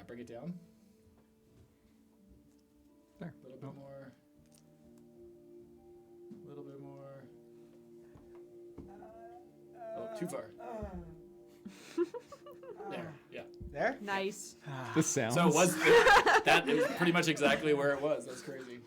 bring it down. There. A little bit more. A little bit more. Oh, too far. There, yeah. There? Nice. The sounds. So it was it was pretty much exactly where it was. That's crazy.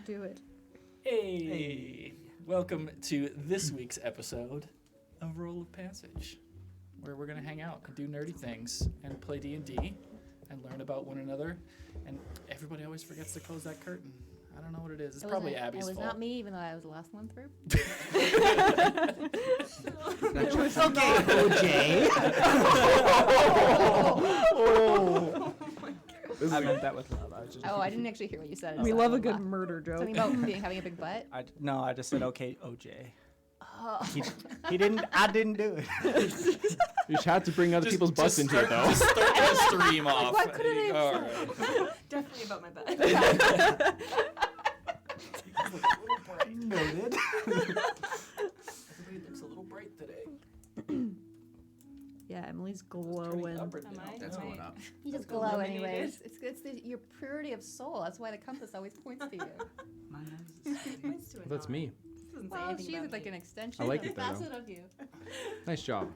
Do it. Hey, welcome to this week's episode of Roll of Passage, where we're gonna hang out and do nerdy things and play D&D and learn about one another. And everybody always forgets to close that curtain. I don't know what it is. It's probably Abby's fault. It was not me, even though I was the last one through. It was okay, OJ. I meant that with love. I was just I didn't actually hear what you said. We love a good murder joke. Something about having a big butt. I just said okay, OJ. Oh. He didn't. I didn't do it. You just had to bring other people's butts into it, though. Just start the stream off. What could it All have right. Definitely about my butt. Noted. Everybody looks a little bright today. Yeah, Emily's glowing. That's going up. You just glow anyways. It's your purity of soul. That's why the compass always points to you. That's me. Well, she's like an extension. I like a it, though. facet of you. Nice job.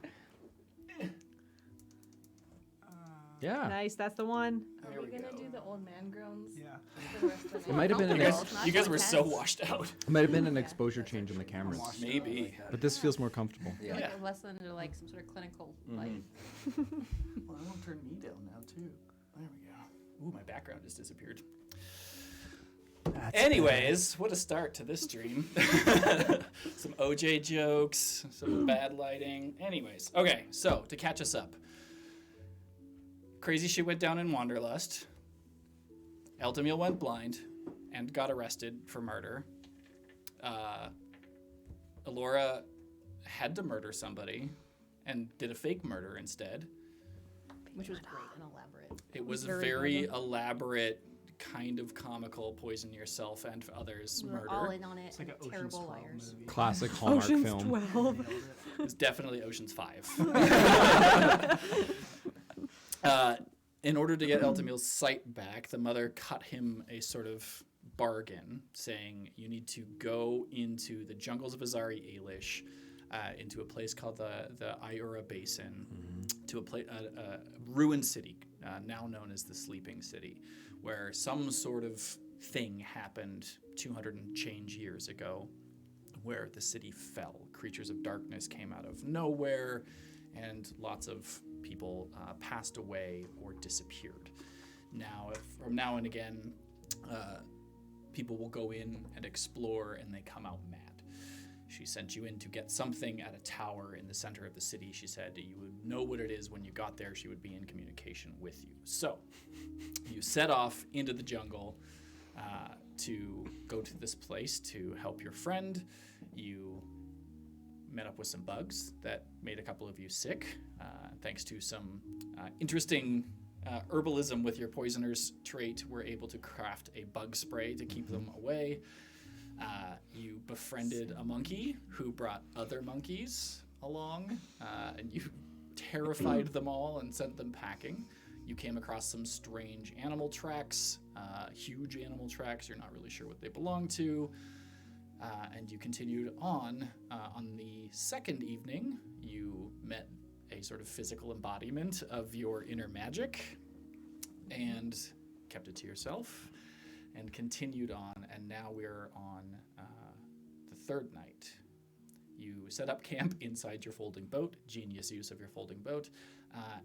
Yeah. Nice, that's the one. Are There we we gonna go. do the old man groans? Yeah. For the rest of the It night? might have been Don't an do ex- those, not You guys so were so intense. washed out. It might have been an exposure change on the cameras. Maybe. But this feels more comfortable. I feel like a lesson into like some sort of clinical life. Well, I won't turn me down now, too. There we go. Ooh, my background just disappeared. Anyways, what a start to this stream. Some OJ jokes, some bad lighting. Anyways, okay, so to catch us up. Crazy shit went down in Wanderlust. Eldemil went blind and got arrested for murder. Alora had to murder somebody and did a fake murder instead. Which was great and elaborate. It was a Very very clever. elaborate, kind of comical poison yourself and others We were murder. all in on it. It's like an and Ocean's terrible 12 liars. movie. Classic Hallmark Ocean's film. 12. It was definitely Ocean's 5. In order to get Eltamil's sight back, the mother cut him a sort of bargain, saying you need to go into the jungles of Azari Ailish, into a place called the Iura Basin, to a ruined city, now known as the Sleeping City, where some sort of thing happened 200 and change years ago, where the city fell. Creatures of darkness came out of nowhere, and lots of people passed away or disappeared. Now, from now and again, people will go in and explore, and they come out mad. She sent you in to get something at a tower in the center of the city. She said you would know what it is when you got there. She would be in communication with you. So, you set off into the jungle to go to this place to help your friend. You met up with some bugs that made a couple of you sick, thanks to some interesting herbalism with your poisoner's trait. We're able to craft a bug spray to keep them away. You befriended a monkey who brought other monkeys along, and you terrified them all and sent them packing. You came across some strange animal tracks, huge animal tracks. You're not really sure what they belong to. And you continued on. On the second evening, you met a sort of physical embodiment of your inner magic and kept it to yourself and continued on. And now we're on the third night. You set up camp inside your folding boat, genius use of your folding boat.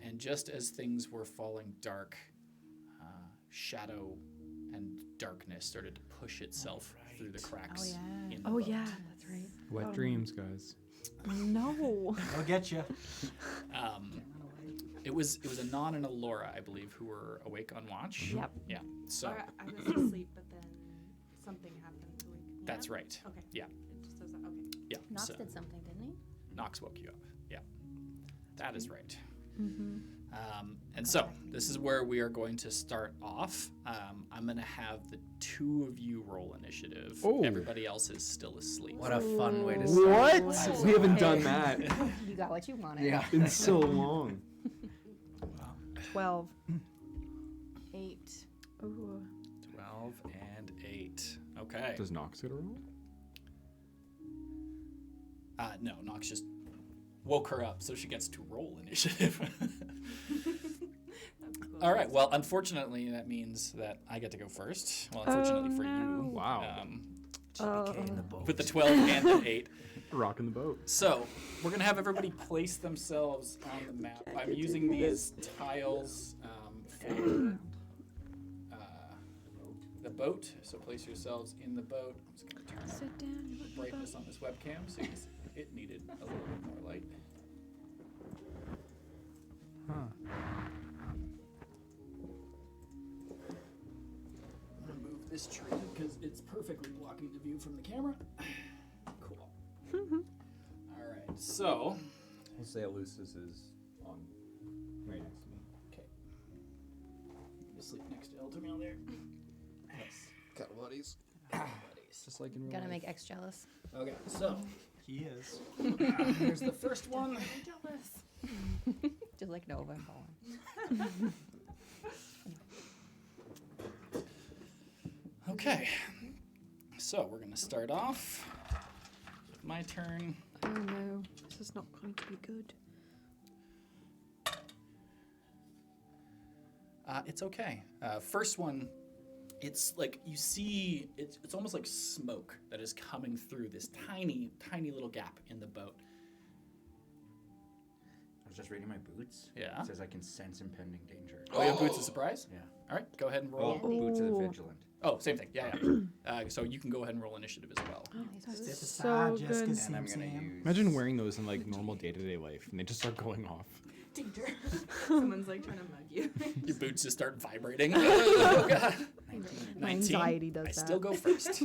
And just as things were falling dark, shadow and darkness started to push itself through the cracks in the Oh boat. yeah, that's right. Wet dreams, guys. No. I'll get you. It was Anon and Alora, I believe, who were awake on watch. Yep. Yeah. So Or I was asleep, but then something happened to wake me that's up. right. Okay. Yeah. It just says that. Okay. Yeah. Knox so did something, didn't he? Knox woke you up. Yeah. That is right. Mm-hmm. And so this is where we are going to start off. I'm going to have the two of you roll initiative. Oh. Everybody else is still asleep. What a fun way to start. What? We haven't done that You got what you wanted. Yeah. in so long. 12. 8. Ooh. 12 and 8. Okay. Does Nox get a roll? No, Knox just woke her up, so she gets to roll initiative. All right. Well, unfortunately, that means that I get to go first. Well, unfortunately for no. you. Wow. With the 12 and the 8. Rocking the boat. So we're going to have everybody place themselves on the map. I'm using these tiles for the boat. So place yourselves in the boat. I'm just going to turn up Sit down. the brightness on this webcam so it needed a little bit more light. I'm going to move this tree because it's perfectly blocking the view from the camera. Cool. All right, so Jose Lucis is on right next to me. okay, you sleep next to Eltamil there. Got buddies. Just like in real Gotta life. make X jealous. Okay, so He is. here's the first one. Just like Nova and Colin. Okay, so we're gonna start off with my turn. Oh no, this is not going to be good. It's okay. First one, it's like you see, it's almost like smoke that is coming through this tiny, tiny little gap in the boat. I was just reading my boots. Yeah. It says I can sense impending danger. Oh, you have boots of surprise? Yeah. All right, go ahead and roll. Oh, boots of the Ooh. vigilant. Oh, same thing. Yeah. So you can go ahead and roll initiative as well. Nice. Step So aside, Jessica, good. And I'm Sam, gonna Sam. use. Imagine wearing those in like normal day-to-day life, and they just start going off. Danger. Someone's like trying to mug you. Your boots just start vibrating. Oh, God. 19. My 19. anxiety does I that. still go first.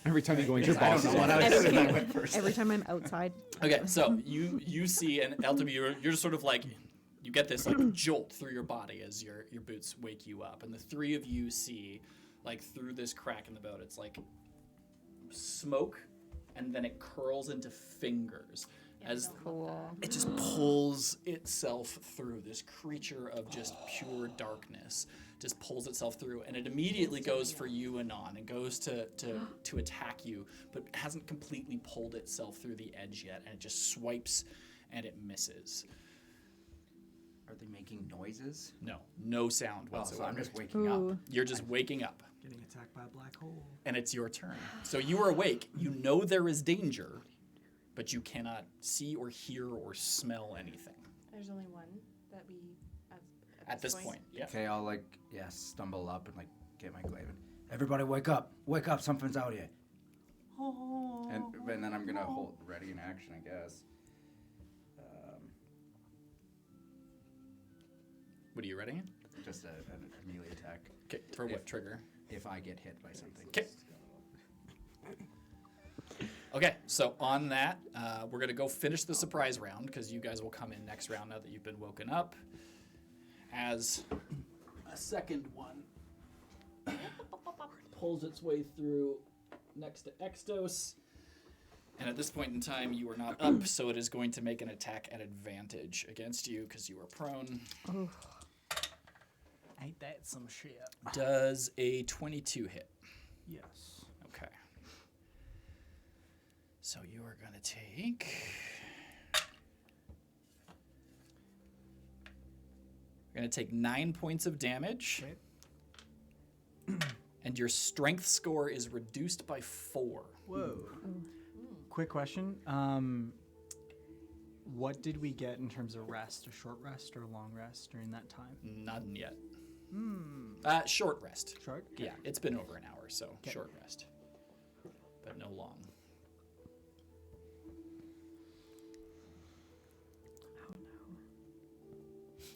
Every time you go into your I boss. don't know what I was doing. I went first. Every time I'm outside. Okay, so you see, and LW, you're just sort of like, you get this like jolt through your body as your boots wake you up, and the three of you see, like through this crack in the boat, it's like smoke, and then it curls into fingers as Cool. it just pulls itself through. This creature of just pure darkness just pulls itself through, and it immediately goes for you, Anon, and goes to attack you, but hasn't completely pulled itself through the edge yet, and it just swipes, and it misses. Are they making noises? No sound Oh, so whatsoever. I'm just waking up. Ooh. You're just waking up, Getting attacked by a black hole. and it's your turn. So you are awake. You know there is danger, but you cannot see or hear or smell anything There's only one that we at this point. Yeah. Okay, I'll stumble up and get my glaive. Everybody wake up! Wake up! Something's out here. And then I'm gonna hold ready in action, I guess. What are you ready? Just a melee attack. Okay. For what trigger? If I get hit by something. Okay. Okay, so on that, we're gonna go finish the surprise round because you guys will come in next round now that you've been woken up. As a second one pulls its way through next to Extos, and at this point in time, you are not up, so it is going to make an attack at advantage against you because you are prone. Oh, Ain't that some shit? Does a 22 hit? Yes. Okay. So you are going to take. You're going to take 9 points of damage. Okay. And your strength score is reduced by 4. Whoa. Quick question. What did we get in terms of rest? A short rest or a long rest during that time? None yet. Hmm. Short rest. Short? Yeah, it's been over an hour, so Okay. short rest. But no long. oh no.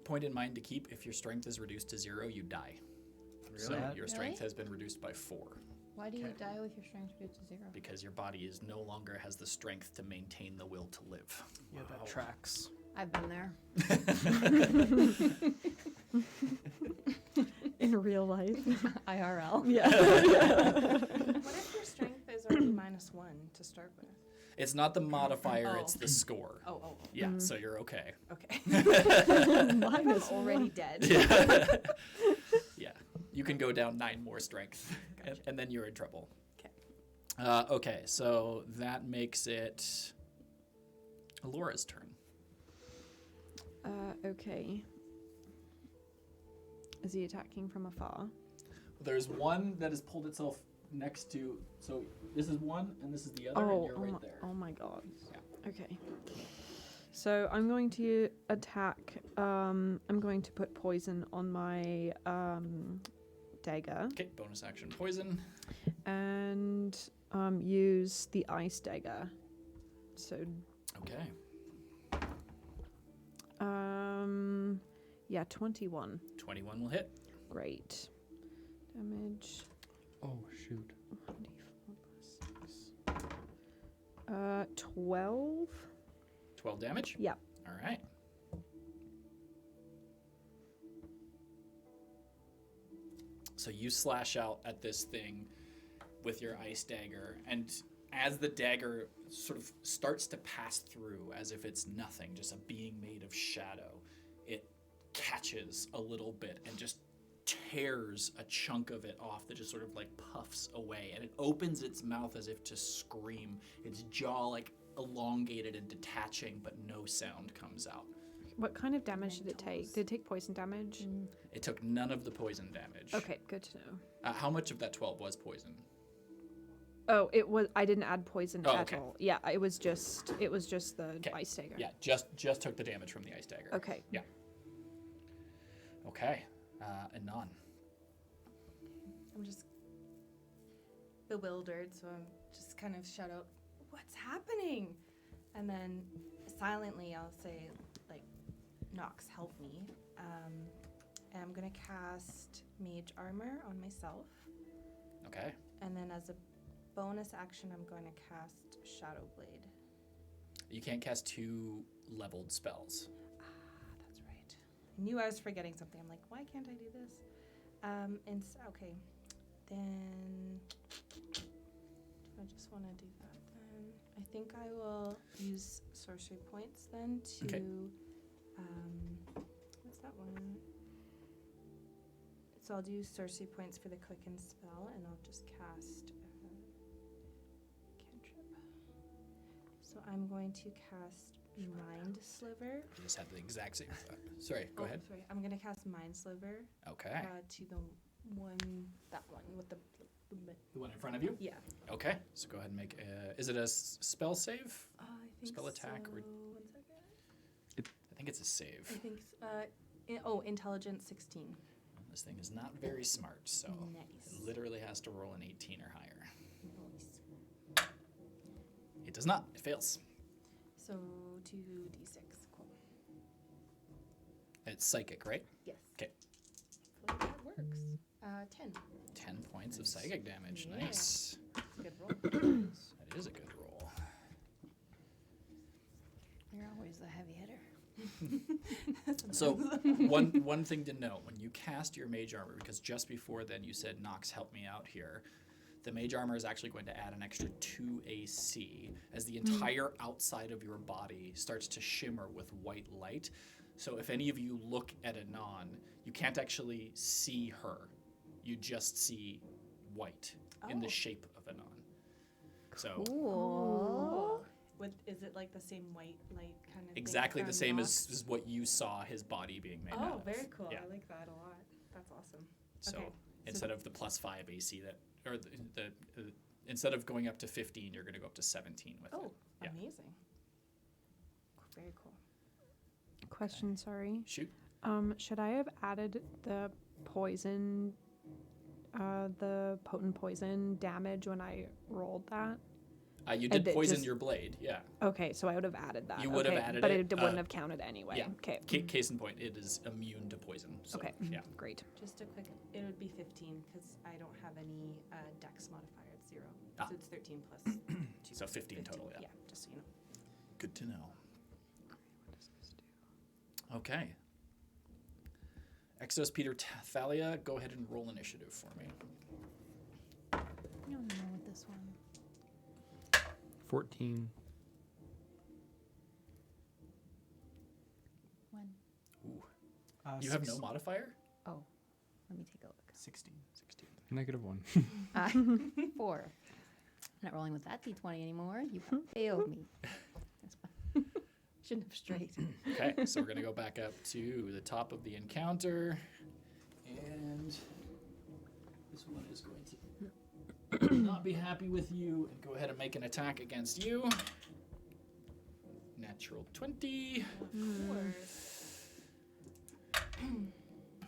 Point in mind to keep, if your strength is reduced to 0, you die. So Really? your strength Really? has been reduced by 4. Why do you Okay. die with your strength reduced to 0? Because your body is no longer has the strength to maintain the will to live. Yeah, that tracks. I've been there. In real life. IRL. Yeah. What if your strength is already -1 to start with? It's not the modifier, Oh. it's the score. Oh. Yeah, so you're okay. Okay. Minus I'm already dead. Yeah. Yeah. You can go down 9 more strength, and then you're in trouble. 'Kay. Okay, so that makes it Laura's turn. Okay. Is he attacking from afar? There's one that has pulled itself next to. So this is one, and this is the other, and you're right there. Oh my god. Yeah. Okay. So I'm going to attack. I'm going to put poison on my dagger Okay, bonus action poison. and use the ice dagger. So Okay. yeah, 21. 21 will hit. Great. Damage. Oh shoot. 12. 12 damage? Yep. All right. So you slash out at this thing with your ice dagger, and as the dagger sort of starts to pass through as if it's nothing, just a being made of shadow, it catches a little bit and just tears a chunk of it off that just sort of like puffs away, and it opens its mouth as if to scream, its jaw like elongated and detaching, but no sound comes out. What kind of damage did it take? Did it take poison damage? It took none of the poison damage. Okay, good to know. How much of that 12 was poison? Oh, it was. I didn't add poison Oh, at okay. all. Yeah, it was just the Okay. ice dagger. Yeah, just took the damage from the ice dagger. Okay. Yeah. Okay. Anon. I'm just bewildered, so I'm just kind of shout out, "What's happening?" And then silently I'll say, like, "Nox, help me." And I'm gonna cast Mage Armor on myself, Okay. and then as a bonus action, I'm going to cast Shadow Blade. You can't cast 2 leveled spells. That's right. I knew I was forgetting something. I'm like, why can't I do this? Okay, then do I just want to do that then? I think I will use sorcery points then to, Okay. What's that one? So I'll do sorcery points for the quicken spell, and I'll just cast cantrip. So I'm going to cast Mind Sliver. You just had the exact same. Sorry, go ahead. Sorry, I'm gonna cast Mind Sliver Okay. to the that one with the The one in front of you? yeah. Okay. So go ahead and make is it a spell save? I think Spell attack So. or- 1 second. I think it's a save. I think intelligence 16. This thing is not very smart, so Nice. it literally has to roll an 18 or higher. It does not. It fails. So 2d6. Cool. It's psychic, right? Yes. 'Kay. Hopefully that works. 10. 10 points of psychic damage. Yeah. Nice. That's a good roll. That is a good roll. You're always the heavy hitter. So one thing to note, when you cast your mage armor, because just before then you said, Nox, help me out here, the mage armor is actually going to add an extra 2 AC as the entire outside of your body starts to shimmer with white light. So if any of you look at Anon, you can't actually see her. You just see white in the Oh. shape of Anon. So Cool. Is it like the same white light kind of exactly thing the from same Nox? as what you saw his body being made out Oh, of. very cool. Yeah. I like that a lot. That's awesome. So Okay. instead of the +5 AC instead of going up to 15, you're going to go up to 17 with Oh, it. Yeah. amazing. Very cool. Question, sorry. Shoot. Should I have added the poison, the potent poison damage when I rolled that? You did did poison just- your blade. Yeah. Okay, so I would have added that. You would have okay, added but it, wouldn't have counted anyway. Yeah. Okay. Case in point, it is immune to poison. So, Okay. Yeah. Great. Just a quick, it would be 15 because I don't have any dex modifier at 0. Ah. So it's 13 plus 2. So 15 total, yeah. Yeah, just so you know. Good to know. Okay. Exos Peter Thalia, go ahead and roll initiative for me. I don't know what this one. 14. 1. Ooh. You have no modifier? Oh, let me take a look. 16. 16. -1. 4. I'm not rolling with that d20 anymore. You failed me. That's fine. Shouldn't have straight. Okay, so we're going to go back up to the top of the encounter. And this one is going to not be happy with you and go ahead and make an attack against you. Natural 20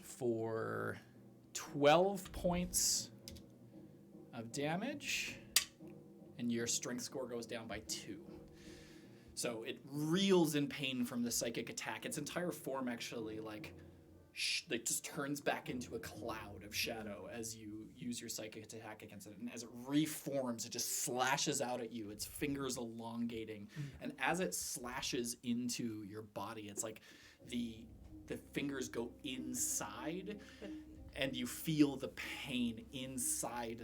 for 12 points of damage, and your strength score goes down by 2. So it reels in pain from the psychic attack. Its entire form actually like just turns back into a cloud of shadow as you use your psychic attack against it. And as it reforms, it just slashes out at you, its fingers elongating. And as it slashes into your body, it's like the fingers go inside and you feel the pain inside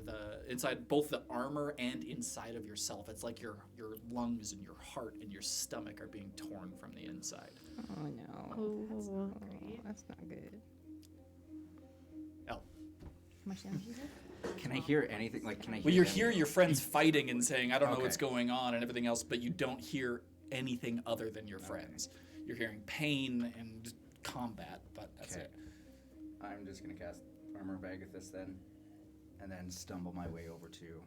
both the armor and inside of yourself. It's like your lungs and your heart and your stomach are being torn from the inside. Oh no. That's not great. That's not good. Oh. How much damage is it? Can I hear anything? Like, can I hear? Well, you them? hear your friends fighting and saying, I don't know what's Okay. going on and everything else, but you don't hear anything other than your friends. you're hearing pain and combat, but that's Okay. it. I'm just gonna cast Armor of Agathis then, and then stumble my way over to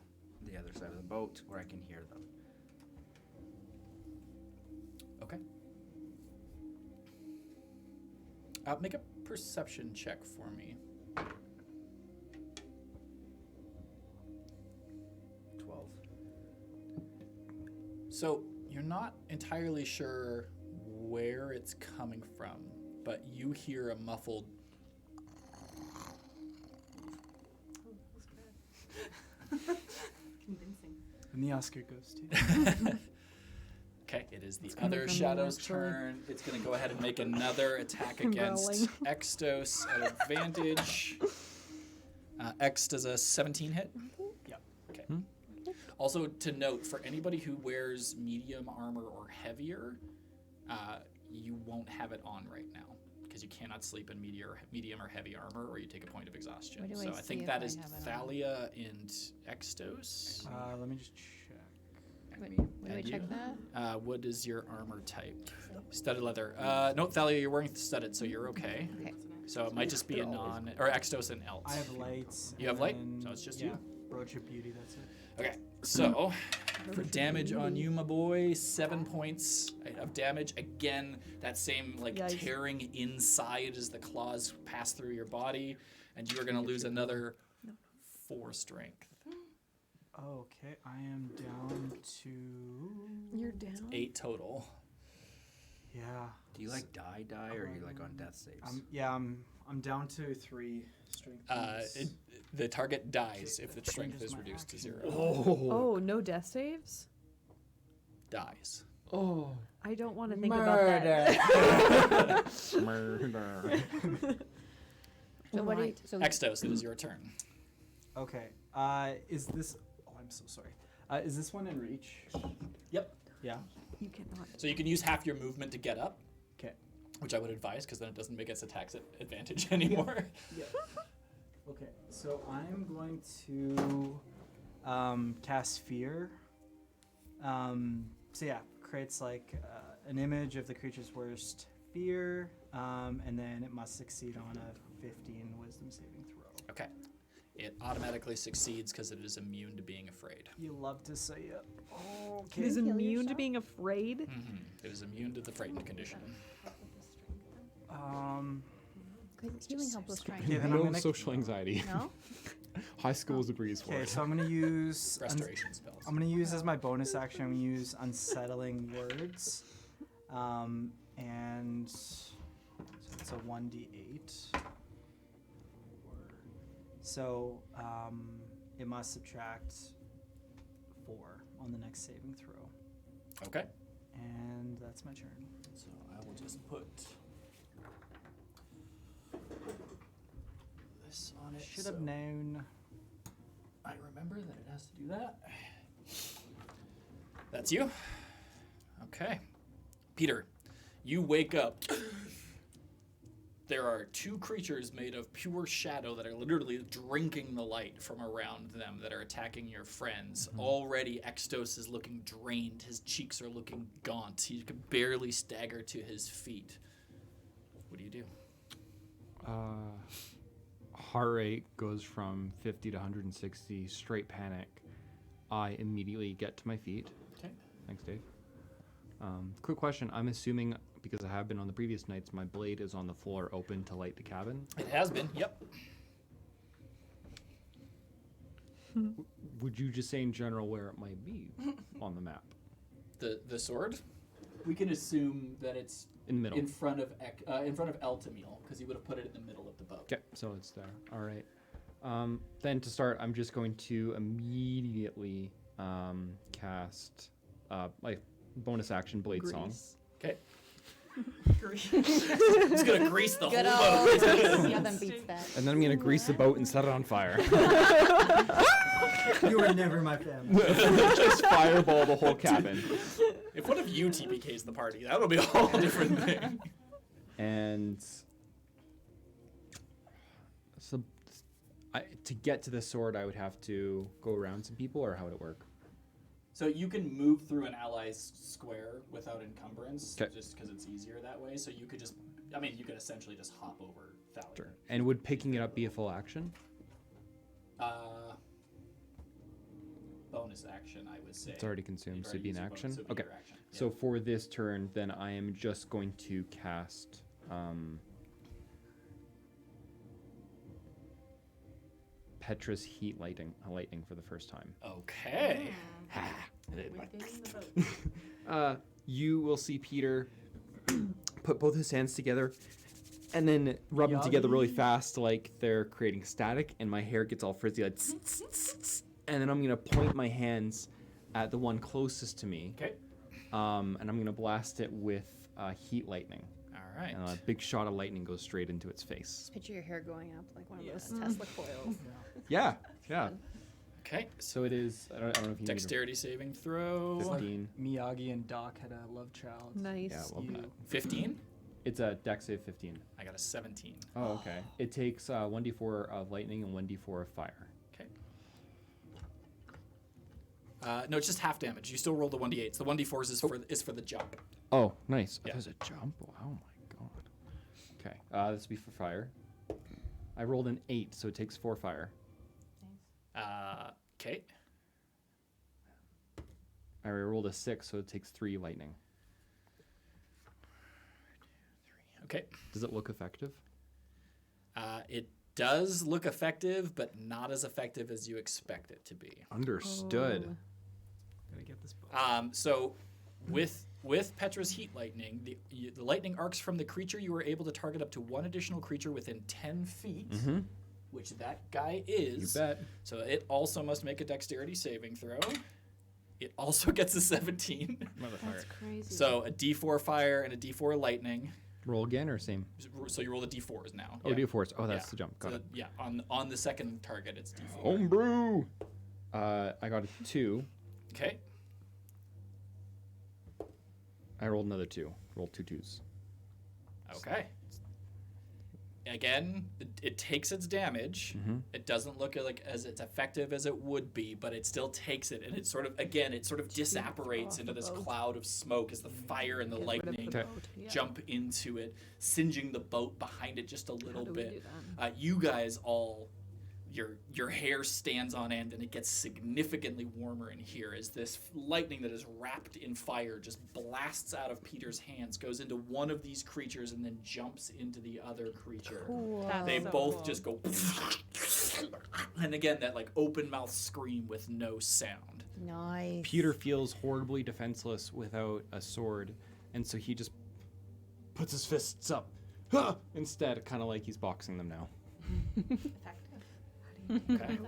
the other side of the boat where I can hear them. Okay. Make a perception check for me. 12. So you're not entirely sure where it's coming from, but you hear a muffled Convincing. And the Oscar goes to. Okay, it is the It's gonna other come in, shadow's actually. turn. It's going to go ahead and make another attack I'm against growling. Extos at advantage. X does a 17 hit. Yep. Okay. Also to note, for anybody who wears medium armor or heavier, you won't have it on right now because you cannot sleep in medium or heavy armor, or you take a point of exhaustion. Where do So I I see think if that I is have it on? Thalia and Extos. Let me just check. And Wait, me. where do I And check you? that? What is your armor type? Studded leather. No, Thalia, you're wearing studded, so you're okay. Okay. So it might just be a non, or Extos and Elt. I have lights. You have and light? then- So it's just yeah, you? Brooch of Beauty, that's it. Okay, so for damage on you, my boy, 7 points of damage. Again, that same like Yikes. tearing inside as the claws pass through your body, and you are going to lose another 4 strength. Okay, I am down to. You're down. 8 total. Yeah. Do you like die, or are you like on death saves? I'm down to 3 strength. points. The target dies if the Changes strength is my reduced to action. 0. Oh, no death saves? Dies. Oh, I don't want to think about that. murder. So what do you, Right. so Extos, it is your turn. Okay. Is this? Oh, I'm so sorry. Is this one in reach? Yep. Yeah. You cannot. So you can use half your movement to get up, Okay. which I would advise because then it doesn't make its attacks advantage anymore. Okay. So I'm going to cast Fear. So yeah, creates like an image of the creature's worst fear, and then it must succeed on a 15 Wisdom saving throw. Okay. It automatically succeeds because it is immune to being afraid. You love to say it. It is Kill immune to yourself? being afraid. It is immune to the frightened condition. good healing helpless strength. Okay, then I'm No gonna- social anxiety. No? High school is a breeze for Okay, it. so I'm gonna use. Restoration spells. I'm gonna use as my bonus action. I'm gonna use Unsettling Words, and so it's a 1d8. So it must subtract 4 on the next saving throw, Okay. and that's my turn. So I will just put this on it. Should have known. I remember that it has to do that. That's you? Okay. Peter, you wake up. There are 2 creatures made of pure shadow that are literally drinking the light from around them that are attacking your friends. Already, Extos is looking drained. His cheeks are looking gaunt. He can barely stagger to his feet. What do you do? Heart rate goes from 50 to 160, straight panic. I immediately get to my feet. Okay. Thanks, Dave. Quick question. I'm assuming, because I have been on the previous nights, my blade is on the floor open to light the cabin. It has been, yep. Would you just say in general where it might be on the map? The sword? We can assume that it's In the middle. in front of Eltamil, because he would have put it in the middle of the boat. Okay, so it's there. All right. Then to start, I'm just going to immediately cast my bonus action Blade Song. Grease. Okay. It's gonna grease the Good whole old boat. Nothing beats that. And then I'm going to grease the boat and set it on fire. You were never my family. Just fireball the whole cabin. If one of you TPKs the party, that'll be a whole different thing. And so to get to the sword, I would have to go around some people, or how would it work? So you can move through an ally's square without encumbrance, 'Kay. just because it's easier that way. So you could just, I mean, you could essentially just hop over Thalia. Sure. And would picking it up be a full action? Bonus action, I would say. It's already consumed, You've so it'd be an already used your action. bonus, so it'd be Okay. your action. Yeah. So for this turn, then I am just going to cast Petra's Heat Lightning for the first time. Okay. Within the boat. You will see Peter put both his hands together and then rub them together really fast, like they're creating static, and my hair gets all frizzy, like tss, tss, tss, tss. And then I'm gonna point my hands at the one closest to me, Okay. and I'm gonna blast it with Heat Lightning. All right. And a big shot of lightning goes straight into its face. Just picture your hair going up like one of those Yeah. Tesla coils. Yeah, yeah. Okay. So it is. I don't know if you Dexterity saving throw. It's like 15. Miyagi and Doc had a love child. Nice. Yeah, love You- that. 15. It's a Dex save 15. I got a 17. Oh, okay. It takes 1d4 of lightning and 1d4 of fire. Okay. No, it's just half damage. You still roll the 1d8s. The 1d4s is for the jump. Oh, nice. Yeah. There's a jump. Oh my god. Okay. This will be for fire. I rolled an 8, so it takes 4 fire. Okay. I rolled a 6, so it takes 3 lightning. Okay. Does it look effective? It does look effective, but not as effective as you expect it to be. Understood. Oh. Gotta get this book. So, with Petra's Heat Lightning, the lightning arcs from the creature. You are able to target up to one additional creature within 10 feet, Mm-hmm. which that guy You is. bet. So it also must make a Dexterity saving throw. It also gets a 17. That's crazy. So a D4 fire and a D4 lightning. Roll again or same? So you roll the D4s now. Oh, D4s. Oh, that's Yeah. the jump. Got So, it. yeah, on the second target, it's D4. Homebrew! I got a 2. Okay. I rolled another 2. Rolled 2 2s. Okay. Again, it takes its damage. Mm-hmm. It doesn't look like as effective as it would be, but it still takes it, and it sort of disapparates off into the this boat. cloud of smoke as the fire and the Get rid of lightning the Okay. boat, yeah. jump into it, singeing the boat behind it just a How little do we bit. do that? You guys all, your hair stands on end, and it gets significantly warmer in here as this lightning that is wrapped in fire just blasts out of Peter's hands, goes into one of these creatures, and then jumps into the other creature. That's They so both cool. just go, and again that like open mouth scream with no sound. Nice. Peter feels horribly defenseless without a sword, and so he just puts his fists up. "Ah!" Instead, kind of like he's boxing them now. Effective. Okay.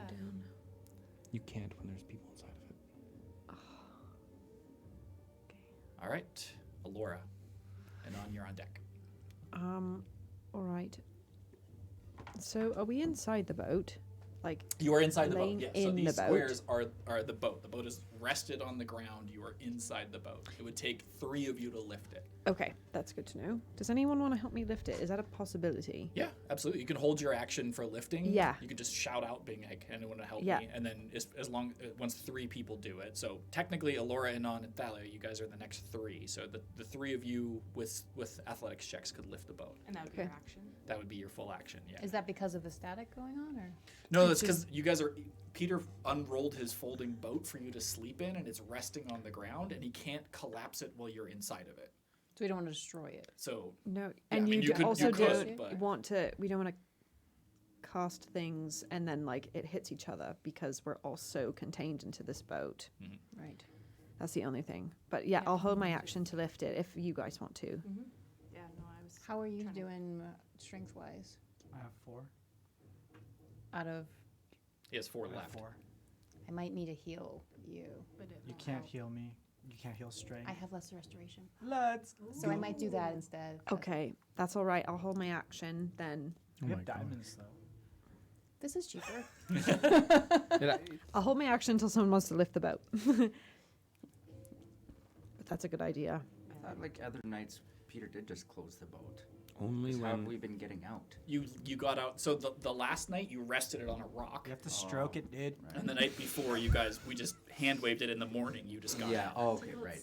You can't when there's people inside of it. All right, Alora, and you're on deck. All right. So are we inside the boat? Like, You are inside the boat. Laying Yeah. So in these the boat? squares are the boat. The boat is rested on the ground. You are inside the boat. It would take 3 of you to lift it. okay, that's good to know. Does anyone want to help me lift it? Is that a possibility? Yeah, absolutely. You can hold your action for lifting. Yeah. You can just shout out, being like, "Anyone to help Yeah. me?" And then as long once 3 people do it. So technically, Alora, Anon, and Thalia, you guys are the next 3. So the 3 of you with athletics checks could lift the boat. And that would be Okay. your action. That would be your full action. Yeah. Is that because of the static going on, or? No, that's because you guys are. Peter unrolled his folding boat for you to sleep in, and it's resting on the ground, and he can't collapse it while you're inside of it. So we don't want to destroy it. So No, I and mean, you, you could- you also could, don't but- want to. We don't want to cast things and then like it hits each other because we're all so contained into this boat. Right. That's the only thing. But yeah, I'll hold my action to lift it if you guys want to. Mm-hmm. Yeah, no, I was. How are you trying to- doing strength-wise? I have 4. Out of, he has 4 I have left. 4. I might need to heal you. But it You won't can't help. heal me. You can't heal strength. I have less restoration, Let's so I might do that instead. but Okay, that's all right. I'll hold my action then. We have diamonds though. This is cheaper. I'll hold my action until someone wants to lift the boat. But that's a good idea. I thought like other nights, Peter did just close the boat. Only How have when we been getting out? You got out. So the last night you rested it on a rock, You have to stroke it, dude. Right. and the night before we just hand waved it in the morning. You just got Yeah. out. Oh, okay. Right.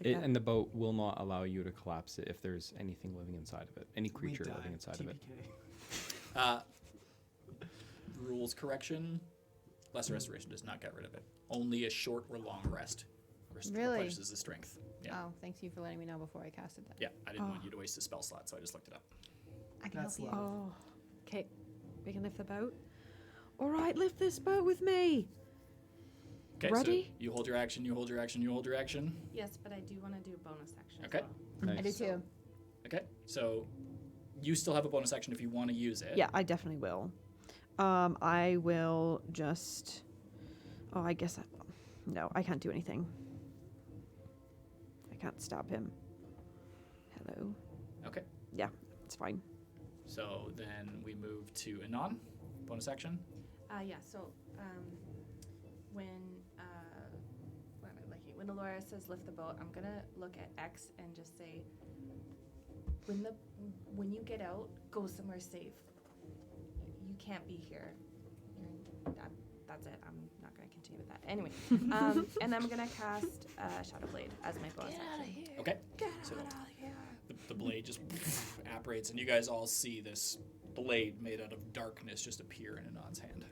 Yeah. and the boat will not allow you to collapse it if there's anything living inside of it, any creature We living die. inside of it. TPK. Rules correction. Lesser restoration does not get rid of it. Only a short or long rest. Really? Replenishes the strength. Yeah. Oh, thanks you for letting me know before I casted that. Yeah. I didn't want you to waste a spell slot, so I just looked it up. I can That's help you. love. Oh, okay. We can lift the boat. All right, lift this boat with me. Okay. Ready? So you hold your action. You hold your action. You hold your action. Yes, but I do want to do a bonus action. Okay. As well. I do too. Okay. So you still have a bonus action if you want to use it. Yeah, I definitely will. I will just. Oh, I guess. No, I can't do anything. I can't stab him. Hello. Okay. Yeah, it's fine. So then we move to Anon. Bonus action. Yeah. So when when Alora says lift the boat, I'm gonna look at X and just say, when you get out, go somewhere safe. You can't be here. That's it. I'm not gonna continue with that. Anyway, and I'm gonna cast Shadow Blade as my bonus action. Okay. Get So out of here. the blade just apparates, and you guys all see this blade made out of darkness just appear in Anon's hand.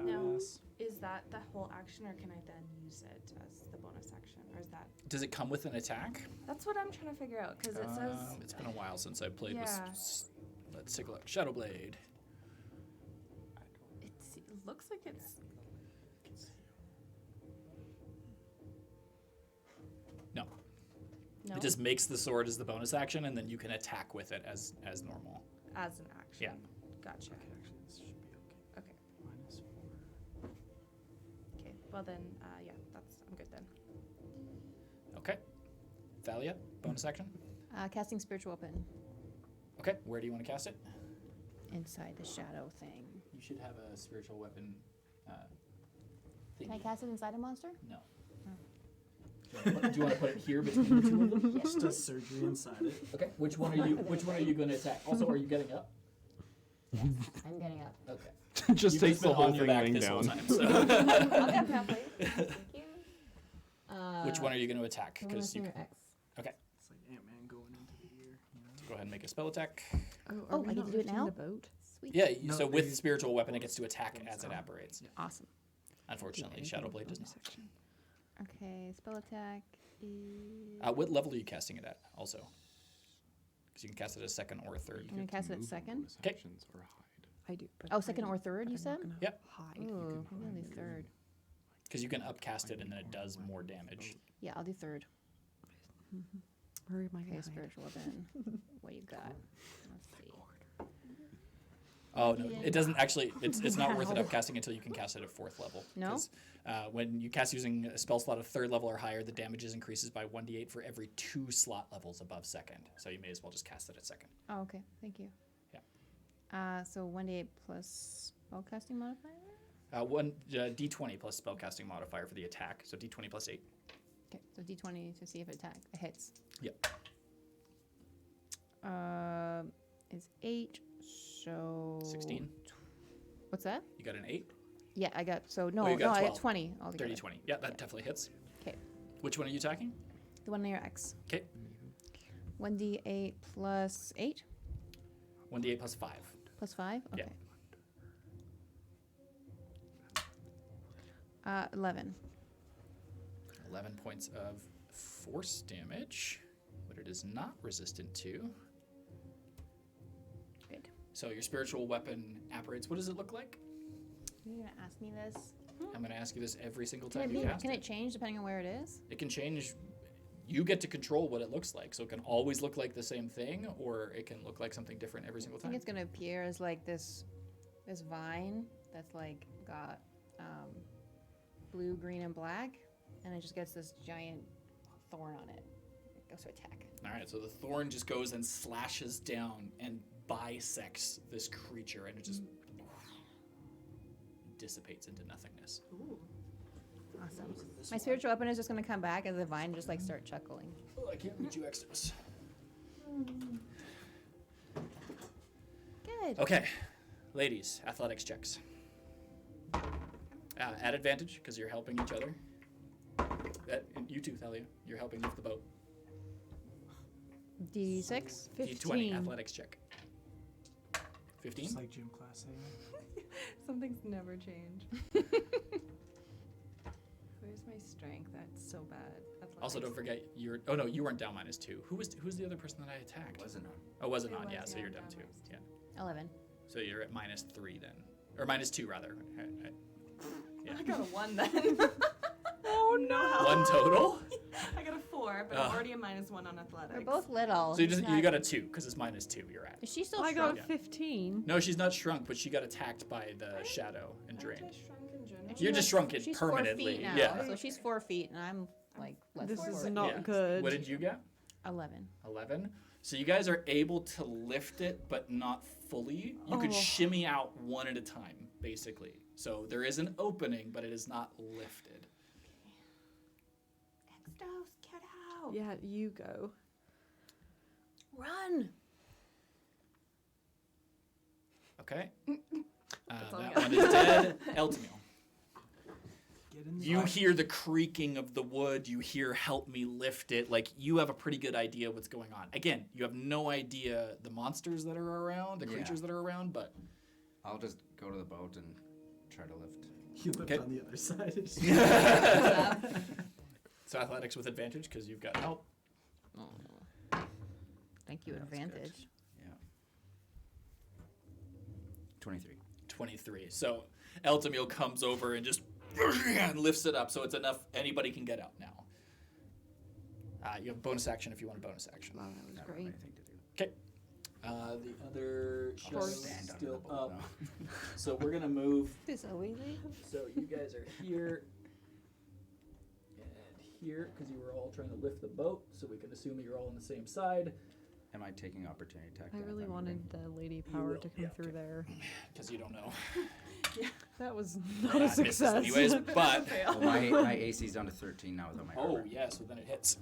Now, Badass. is that the whole action, or can I then use it as the bonus action, or is that? Does it come with an attack? That's what I'm trying to figure out because it says. It's been a while since I played with. Yeah. Let's take a look. Shadow Blade. It looks like it's. No. No. It just makes the sword as the bonus action, and then you can attack with it as normal. As an action. Yeah. Gotcha. Okay, actually, this should be okay. Okay. -4. Okay. Well then, yeah, I'm good then. Okay. Thalia, bonus action. Casting spiritual weapon Okay. Where do you want to cast it? inside the shadow thing. You should have a spiritual weapon. Can I cast it inside a monster? No. Do you want to put it here between the two of them? Just does surgery inside it. Okay. Which one are you going to attack? Also, are you getting up? Yes, I'm getting up. Okay. Just You've takes been the whole on your thing back laying this whole down. time, so. I'll get halfway. Thank you. Which one are you going to attack? Because you X. okay. It's like Ant-Man going into the ear. You know? Go ahead and make a spell attack. Oh, I get to do it now? The boat? Sweet. Yeah. No, So they- with spiritual weapon, it gets to attack as it apparates. Awesome. Unfortunately, Shadow Blade does not. Okay, spell attack is. What level are you casting it at? Also, because you can cast it as second or third. I'm gonna cast it at second. Okay. Or hide. I do. But Oh, second I'm- or third, but you I'm said? not gonna Yep. Hide. Ooh, really third. Because you can upcast it and then it does more damage. Yeah, I'll do third. Where am I Okay, gonna hide? spiritual weapon. What you got? Let's see. Oh no, it doesn't actually. It's not worth it upcasting until you can cast it at fourth level. No? 'Cause, when you cast using a spell slot of third level or higher, the damages increases by 1d8 for every 2 slot levels above second. So you may as well just cast it at second. Oh, okay. Thank you. Yeah. So 1d8 plus spellcasting modifier? One d20 plus spellcasting modifier for the attack. So d20 plus 8. Okay, so d20 to see if it hits. Yep. Is 8, so... 16. What's that? You got an 8. Yeah, I got, so no, you got I 12. got 20 altogether. 30, 20. Yeah, that definitely hits. 'Kay. Which one are you attacking? The one near X. Okay. 1d8 plus 8 1d8 plus 5. plus 5? Yeah. Okay. 11. 11 points of force damage, but it is not resistant to. Good. So your spiritual weapon apparates. What does it look like? You're going to ask me this? I'm going to ask you this every single Can time it, you be, cast can it. it change depending on where it is? It can change. You get to control what it looks like. So it can always look like the same thing, or it can look like something different every single I think time. it's going to appear as like this vine that's like got blue, green, and black, and it just gets this giant thorn on it. It goes to attack. All right, so the thorn just goes and slashes down and bisects this creature, and it just dissipates into nothingness. Awesome. My spiritual weapon is just going to come back as the vine and just like start chuckling. Oh, I can't read you extras. Good. Okay, ladies, athletics checks. At advantage because you're helping each other. And you too, Thalia. You're helping lift the boat. D6. D20 15. athletics check. 15. Just like gym class. Eh? Some things never change. Where's my strength? That's so bad. Also, don't forget you're. Oh no, you weren't down -2. Who's the other person that I attacked? Wasn't on. Oh, wasn't It on. was, Yeah, so yeah, you're down down 2. -2. Yeah. 11. So you're at -3 then, or -2 rather. Yeah. I got a 1 then. Oh no. 1 total. I got a 4, but I'm already a -1 on athletics. We're both little. So you He's you not- got a 2 because it's -2. You're at. Is she still I shrunk? got 15. No, she's not shrunk, but she got attacked by the shadow and drained. Aren't I shrunk in general? You're just shrunken She's permanently. 4 feet now, Yeah. so she's 4 feet, and I'm like less This than is 4 not Yeah. good. What did you get? 11. 11. So you guys are able to lift it, but not fully. You could Oh. shimmy out one at a time, basically. So there is an opening, but it is not lifted. Extos, get out! Yeah, you go. Run! Okay. all That I one is dead. Eltamiel. Get in the You boat. hear the creaking of the wood. You hear "help me lift it." Like you have a pretty good idea what's going on. Again, you have no idea the monsters that are around, the Yeah. creatures that are around, but I'll just go to the boat and try to lift. You lift Okay. on the other side. so athletics with advantage because you've got help. Oh. Thank you, That's good. advantage. Yeah. 23. 23. So Eltamiel comes over and just and lifts it up, so it's enough anybody can get out now. You have bonus action if you want a bonus action. Wow, that was I don't have great. anything to do. Okay. The other I'll show's just stand under still the boat up. now. So we're gonna move. This always So you guys are here and here because you were all trying to lift the boat. So we can assume that you're all on the same side Am I taking opportunity attack? I then if really I'm wanted moving? the lady power will, to come yeah, through there. because you don't know. That was Yeah, not a it misses success. anyways, but Well, my AC's down to 13 now without my oh armor. yeah, so then it hits.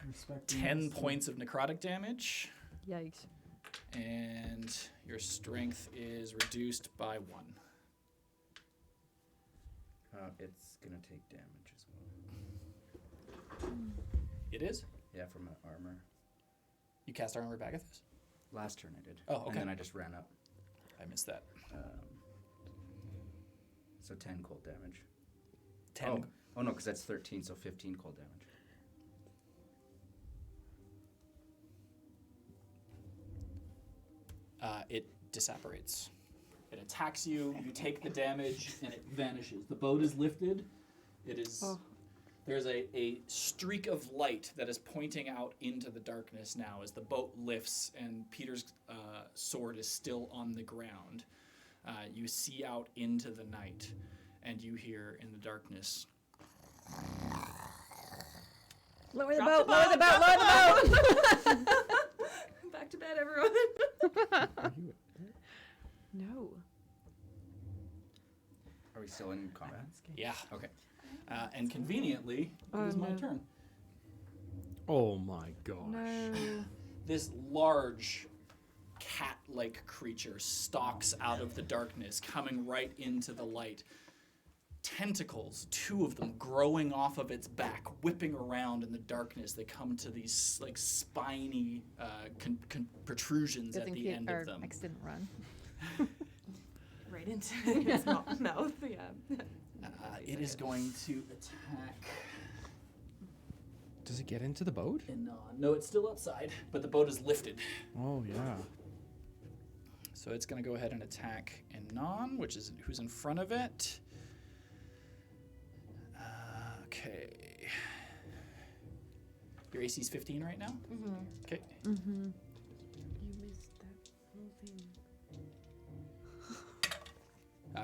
Respect 10 points of necrotic damage. Yikes. And your strength is reduced by 1. It's gonna take damage as well. It is? Yeah, from my armor. You cast Armor back at this? Last turn I did. Oh, okay. And then I just ran up. I missed that. So 10 cold damage. 10. Oh no, because that's 13, so 15 cold damage. It disapparates. It attacks you, you take the damage, and it vanishes. The boat is lifted. It is. Oh. There's a streak of light that is pointing out into the darkness now as the boat lifts and Peter's sword is still on the ground. You see out into the night, and you hear in the darkness. Lower the Drop boat, the lower the boat, lower the boat! Back to bed, everyone. No. Are we still in combat? Yeah. Okay. And conveniently, it Oh, is my no. turn. Oh my gosh. No. This large cat-like creature stalks out of the darkness, coming right into the light. Tentacles, 2 of them growing off of its back, whipping around in the darkness. They come to these like spiny protrusions Good at thing the Peter, end or of them. X didn't run. Right into his mouth, yeah. It is going to attack Does it get into the boat? Inan. No, it's still outside, but the boat is lifted. Oh yeah. So it's going to go ahead and attack Inan, which is who's in front of it. Okay. Your AC is 15 right now? Mm-hmm. Okay. Mm-hmm. You missed that whole thing.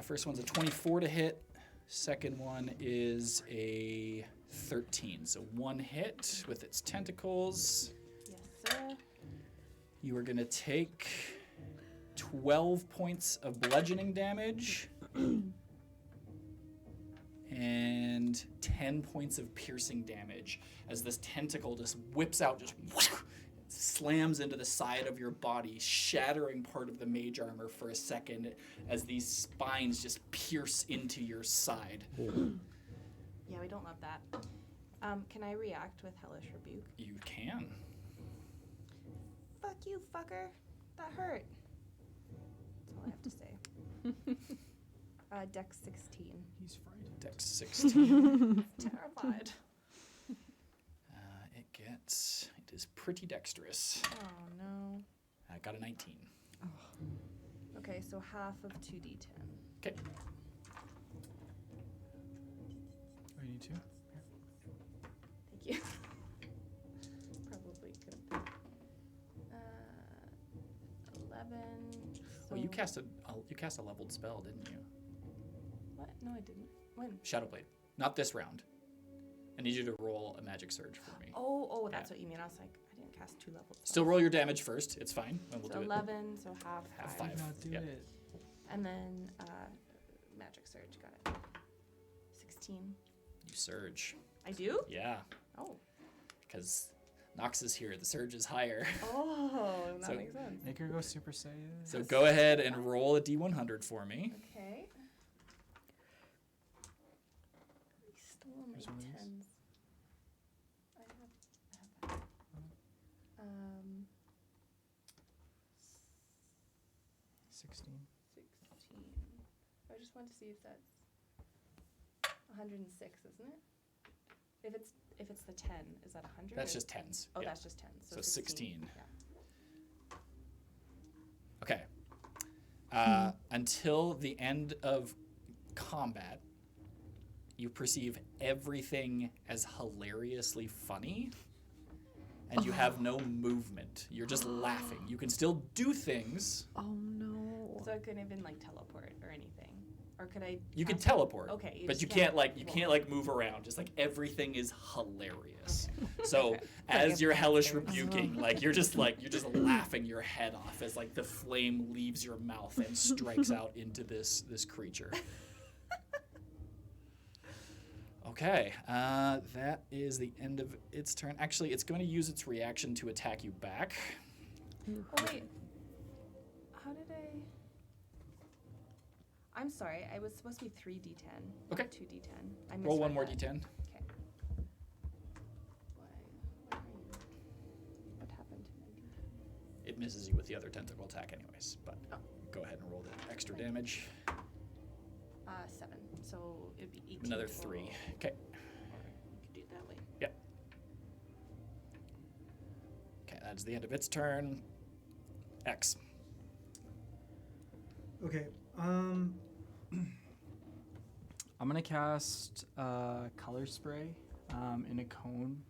First one's a 24 to hit. Second one is a 13. So 1 hit with its tentacles. Yes, sir. You are going to take 12 points of bludgeoning damage. and 10 points of piercing damage as this tentacle just whips out, just slams into the side of your body, shattering part of the mage armor for a second as these spines just pierce into your side. Yeah, we don't love that. Can I react with Hellish Rebuke? You can. Fuck you, fucker. That hurt. That's all I have to say. Dex 16. He's frightened. Dex 16. Terrified. It is pretty dexterous. Oh no. I got a 19. Okay, so half of 2d10. Okay. Oh, you need to? Thank you. Probably could have. 11. Well, you so- cast a leveled spell, didn't you? What? No, I didn't. When? Shadowblade. Not this round. I need you to roll a magic surge for me. Oh, that's Yeah. what you mean. I was like, I didn't cast 2 levels. Still roll your damage first. It's fine. And we'll So do 11, so half Half 5. five. Not do Yep. it. And then magic surge, got it. 16. it. You surge. I do? Yeah. Oh. Because Nox is here. The surge is higher. Oh, that So- makes sense. Make her go Super Saiyan. So go ahead and roll a d100 for me. Okay. Still on my There's one of these. 10s. I have that. 16. 16. I just want to see if that's 106, isn't it? If it's the 10, is that 100? That's or just 10? tens, Oh, yeah. that's just 10. So 16. Yeah. Okay. Until the end of combat, you perceive everything as hilariously funny, and you have no movement. You're just laughing. You can still do things. Oh no. So I couldn't even like teleport or anything, or could I? You can cast- teleport, Okay, but just you can't move around. Just like everything is hilarious. So Okay. as you're hellish rebuking, like you're just laughing your head off as like the flame leaves your mouth and strikes out into this creature. Okay, that is the end of its turn. Actually, it's going to use its reaction to attack you back. Oh wait. How did I? I'm sorry. I was supposed to be 3d10. Okay. 2d10. I Roll one misread more that. d10. Okay. Why are you? What happened to my d10? It misses you with the other tentacle attack anyways, but Oh. go ahead and roll the extra damage. 7. So it'd be 18. Another total. 3. Okay. Or we could do it that way. Okay, that's the end of its turn. X. Okay. I'm gonna cast color spray in a cone,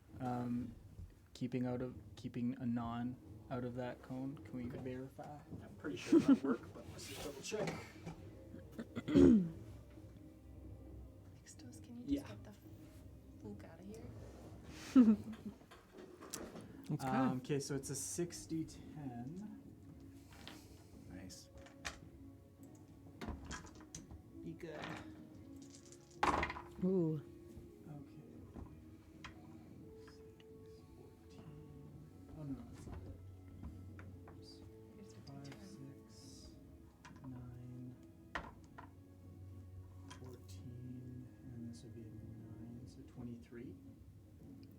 keeping a non out of that cone. Can we verify? I'm pretty sure that'll work, but let's just double check. Extos, can you just Yeah. get the fluke out of here? That's good. Okay, so it's a 60-10. Nice. Be good. Ooh. Okay. 6, 14. Oh no, it's not. Here's your 5, d10. 6, 9, 14, and this would be a 9, so 23.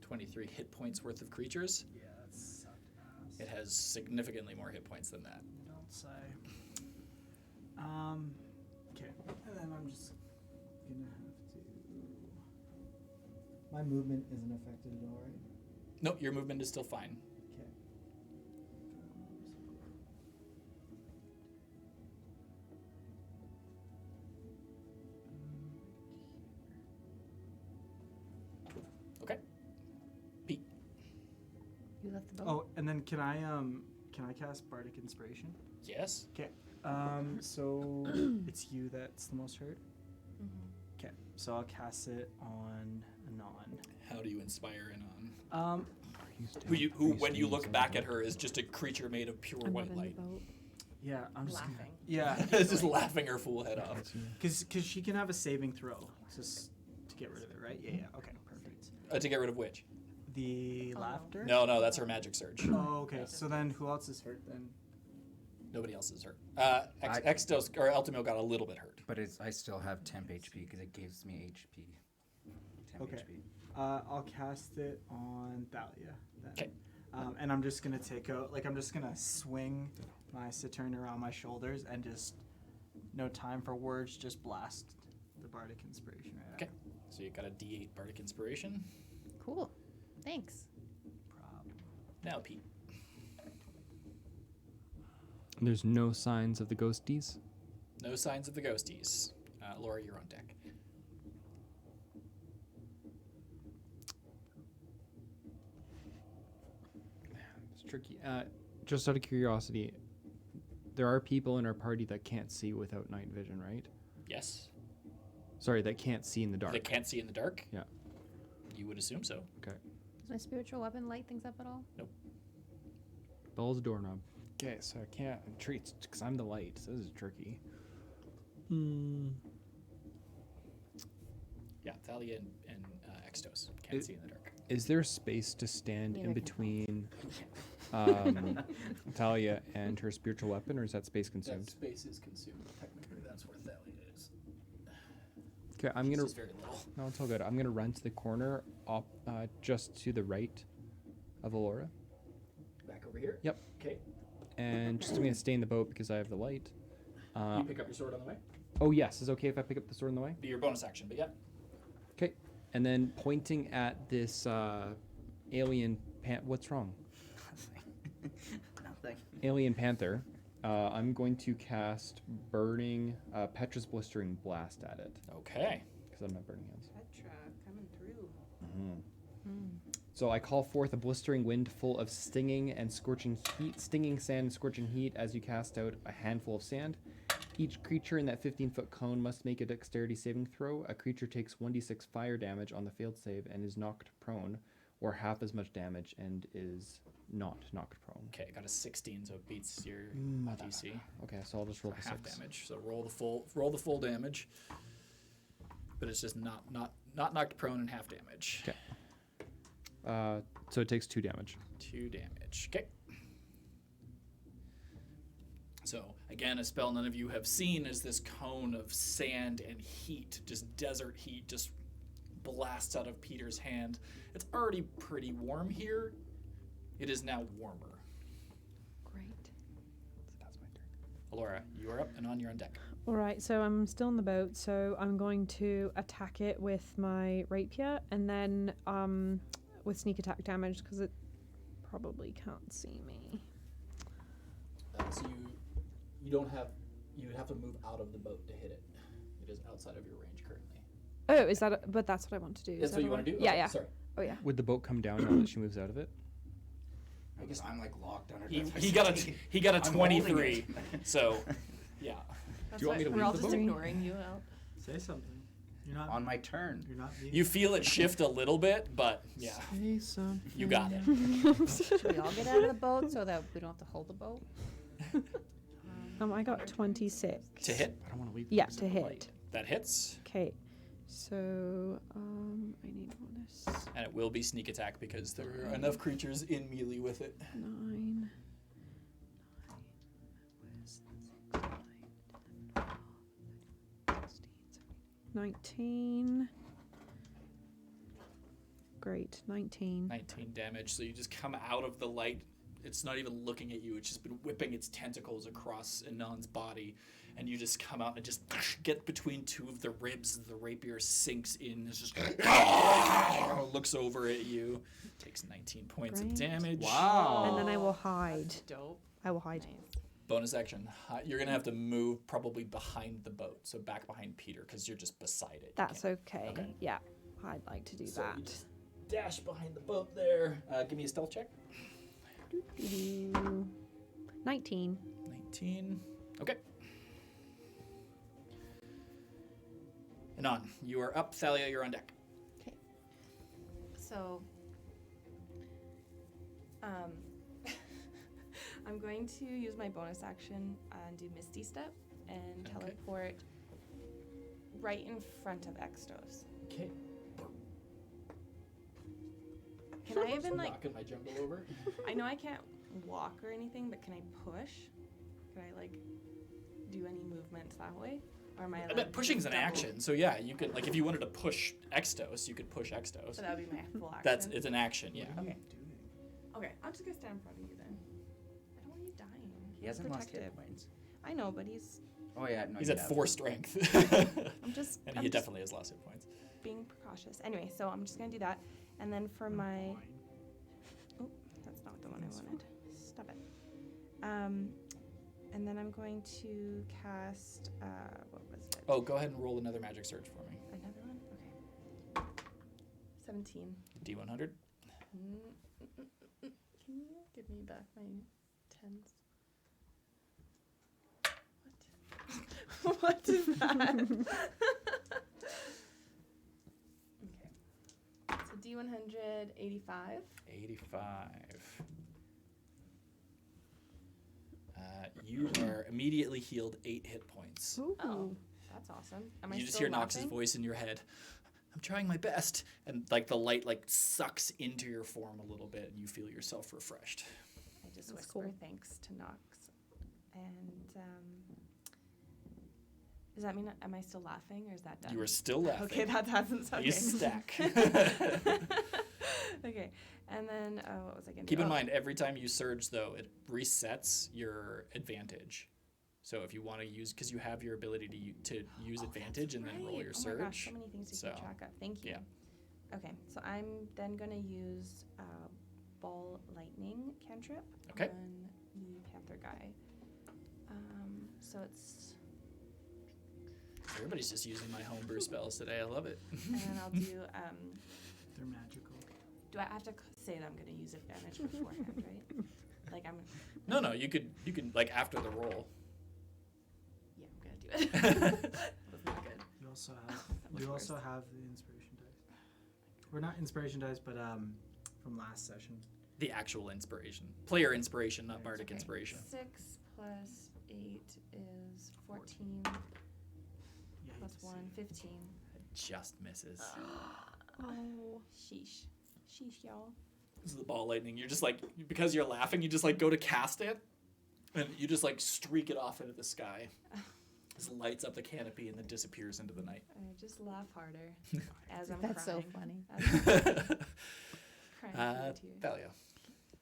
23 hit points worth of creatures. Yeah, that sucked ass. It has significantly more hit points than that. Don't say. Okay, and then I'm just gonna have to. My movement isn't affected at all, right? Nope, your movement is still fine. Okay. Okay. Pete. You left the boat. Oh, and then can I cast Bardic Inspiration? Yes. Okay. So it's you that's the most hurt. Mm-hmm. Okay. So I'll cast it on Anon. How do you inspire Anon? Um, When you look back at her, is just a creature made of pure I'm white not in light. the boat. yeah, I'm just Laughing. Yeah, It's just laughing her full head off. because she can have a saving throw. Just get rid of it, right? Yeah. Okay. Perfect. To get rid of which? The Oh. laughter. No, that's her magic surge. Oh, okay. So then, who else is hurt then? Nobody else is hurt. Extos or Ultimo got a little bit hurt. But I still have temp HP because it gives me HP. Temp Okay. HP. I'll cast it on Thalia then. 'Kay. And I'm just gonna take out, like, I'm just gonna swing my Saturn around my shoulders and just, no time for words, just blast the Bardic Inspiration right Okay. So you got a D8 Bardic Inspiration. Cool. Thanks. Problem. Now, Pete. There's no signs of the ghosties. No signs of the ghosties. Laura, you're on deck. It's tricky. Just out of curiosity, there are people in our party that can't see without night vision, right? Yes. Sorry, that can't see in the dark. They can't see in the dark? Yeah. You would assume so. Okay. Does my spiritual weapon light things up at all? Bell's doorknob. Okay, so I can't treat because I'm the light. So this is tricky. Yeah, Thalia and Extos can't see in the dark. Is there space to stand Neither in can between Talia and her spiritual weapon, or is that space consumed? space is consumed. Technically, that's where Thalia is. Okay, I'm gonna. This is very little. No, it's all good. I'm gonna run to the corner, just to the right of Alora, Back over here? Yep. Okay. and just I'm gonna stay in the boat because I have the light. You pick up your sword on the way? Oh yes, is it okay if I pick up the sword on the way? Be your bonus action, but yeah. Okay, and then pointing at this alien what's wrong? Nothing. Alien panther. I'm going to cast burning Petra's blistering blast at it Okay. because I'm not burning hands. Petra coming through. So I call forth a blistering wind full of stinging sand and scorching heat as you cast out a handful of sand. Each creature in that 15-foot cone must make a dexterity saving throw. A creature takes 1d6 fire damage on the failed save and is knocked prone, or half as much damage and is not knocked prone. Okay, got a 16, so it beats your DC. Okay, so I'll just roll For the half 6. damage. So roll the full damage. But it's just not knocked prone and half damage. Okay. So it takes 2 damage. 2 damage. Okay. So again, a spell none of you have seen is this cone of sand and heat, just desert heat, just blasts out of Peter's hand. It's already pretty warm here. It is now warmer. Great. That's my turn. Alora, you are up and on. You're on deck. All right, so I'm still in the boat, so I'm going to attack it with my rapier, and then with sneak attack damage because it probably can't see me. So you don't have you have to move out of the boat to hit it. It is outside of your range currently. Oh, is that? But that's what I want to do. That's what you want to do? Yeah, Okay, yeah. Sorry. Oh, yeah. Would the boat come down now that she moves out of it? I guess I'm like locked under. He got a I'm holding 23. it. So, yeah. Do you want me to We're leave all the just boat? ignoring you out. Say something. You're not. On my turn. You're not. Being You feel it shift a little bit, but yeah, Say something. you got it. Should we all get out of the boat so that we don't have to hold the boat? I got 26. To hit, I don't want to leave. Yeah, because to of the hit. light. that hits, Okay, so I need bonus. and it will be sneak attack because there are enough creatures in melee with it. 9. 19. Great, 19. 19 damage. So you just come out of the light. It's not even looking at you. It's just been whipping its tentacles across Anon's body, and you just come out and just get between two of the ribs. The rapier sinks in. It's just looks over at you. Takes 19 points of Great. damage. Wow. And then I will hide. Dope. I will hide. Bonus action. You're gonna have to move probably behind the boat, so back behind Peter, because you're just beside it. You That's can't- okay. Okay. Yeah, I'd like to do So you that. just dash behind the boat there. Give me a stealth check. Doo-doo. 19. 19. Okay. Anon, you are up. Thalia, you're on deck. Okay. So, I'm going to use my bonus action and do Misty Step and Okay. teleport right in front of Extos. Okay. Can I even like? Knocking my jumble over. I know I can't walk or anything, but can I push? Can I like do any movements that way? Or am I? I Like, bet pushing's an double- action, so yeah, you could like if you wanted to push Extos, you could push Extos. So that would be my full action. It's an action, yeah. Okay. Okay, I'm just gonna stand in front of you then. I don't want you dying. He hasn't lost hit Protected. points. I know, but he's. Oh yeah, no. He's you at have. 4 strength. I'm just. And I'm he just definitely has lost hit points. being precautious. Anyway, so I'm just gonna do that, and then for my. Oh, that's not the one I wanted. Stop it. And then I'm going to cast. What was it? Oh, go ahead and roll another magic surge for me. Another one. Okay. 17. D100. Can you give me back my tens? What? What is that? Okay. So D100, 85. 85. You are immediately healed 8 hit points. Oh, that's awesome. Am I You just still hear Nox's laughing? voice in your head. I'm trying my best, and like the light like sucks into your form a little bit, and you feel yourself refreshed. I just That's whisper cool. thanks to Nox. And does that mean am I still laughing or is that done? You are still laughing. Okay, that hasn't. Okay. You stack. Okay, and then what was I gonna Keep do? in Oh, mind, every time you surge, though, it resets your advantage. So if you want to use, because you have your ability to use advantage and then roll right. your Oh surge. my gosh, so many things to So, keep track of. Thank you. yeah. Okay, so I'm then gonna use ball lightning cantrip Okay. on the panther guy. So it's Everybody's just using my homebrew spells today. I love it. and then I'll do They're magical. do I have to say that I'm gonna use advantage beforehand, right? Like I'm No, you could like after the roll. yeah, I'm gonna do it. That's not good. You also have much you also worse. have the inspiration dice. Or not inspiration dice, but from last session. The actual inspiration. Player inspiration, not bardic Okay, inspiration. 6 plus 8 is 14 Yeah, plus 1, 15. It just misses. Oh. Sheesh. Sheesh, y'all. This is the ball lightning. You're just like, because you're laughing, you just like go to cast it, and you just like streak it off into the sky. Just lights up the canopy and then disappears into the night. I just laugh harder as I'm That's so crying. funny. As I'm crying through the tears. Thalia.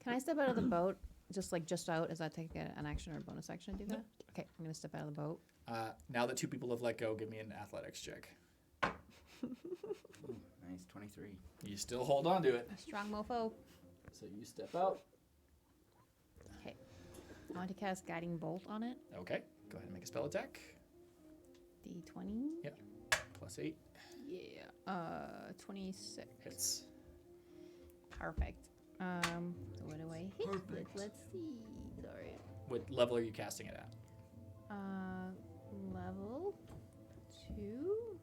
Can I step out of the boat? Just out? Does that take an action or a bonus action to do that? Okay, I'm gonna step out of the boat. Now that 2 people have let go, give me an athletics check. Ooh, nice, 23. You still hold on to it. Strong mofo. So you step out. I want to cast guiding bolt on it. Okay. Go ahead and make a spell attack. D20. Plus 8 Yeah. 26. hits. Perfect. So what do I hit with? Perfect. Let's see. Sorry. What level are you casting it at? Level 2.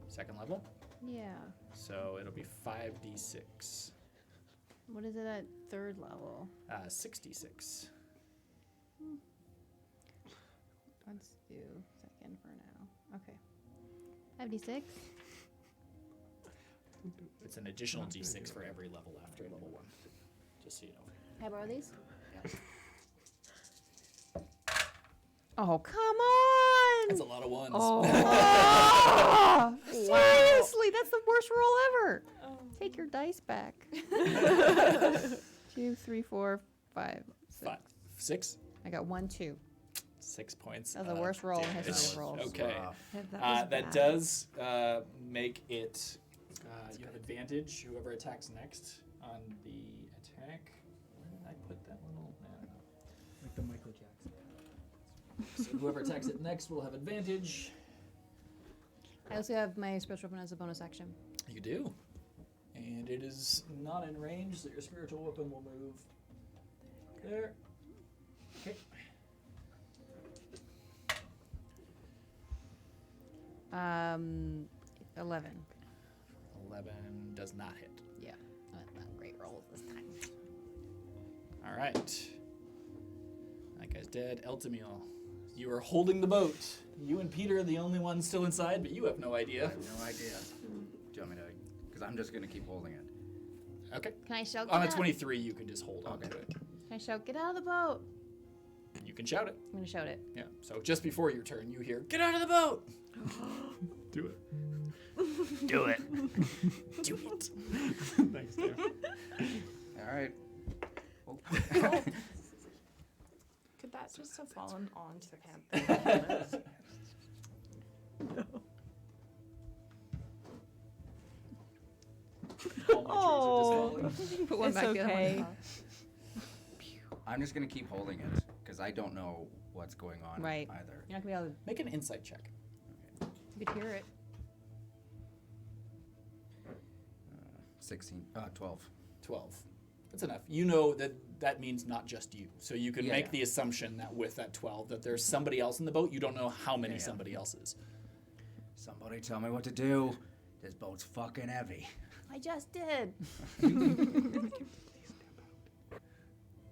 Second level. Yeah. So it'll be 5d6. What is it at third level? 66. Let's do second for now. Okay. 5d6. It's an additional d6 for every level after level 1. Just so you know. Can I borrow these? Oh, come on! That's a lot of ones. Oh, seriously, that's the worst roll ever. Oh. Take your dice back. 2, 3, 4, 5, 6. 5, 6. I got 1, 2. 6 points. That was the worst roll in damage. history of rolls. Okay. Rough. That does make it. You have advantage. Whoever attacks next on the attack. Where did I put that little? I don't know. Like the Michael Jackson. So whoever attacks it next will have advantage. I also have my special weapon as a bonus action. You do. And it is not in range, so your spiritual weapon will move there. Okay. 11. 11 does not hit. Yeah, not great rolls this time. All right. That guy's dead. Eltamiel, you are holding the boat. You and Peter are the only ones still inside, but you have no I idea. have no idea. Do you want me to? Because I'm just gonna keep holding it. Okay. Can I shout? On a "Get out-" 23, you can just hold on to it. Can I shout? Get out of the boat. You can shout it. I'm gonna shout it. Yeah. So just before your turn, you hear, "Get out of the boat!" Do it. Do it. Do it. Thanks, Jeff. All right. Oh. Could that just have fallen onto the panther? All my trees are just falling. Put one It's back, the other one okay. off. I'm just gonna keep holding it because I don't know what's going on Right. either. You're not gonna be able to. Make an insight check. You could hear it. 16. 12. 12. That's enough. You know that that means not just you. So you can Yeah, make yeah. the assumption that with that 12 that there's somebody else in the boat. You don't know how many Yeah, yeah. somebody else is. Somebody tell me what to do. This boat's fucking heavy. I just did.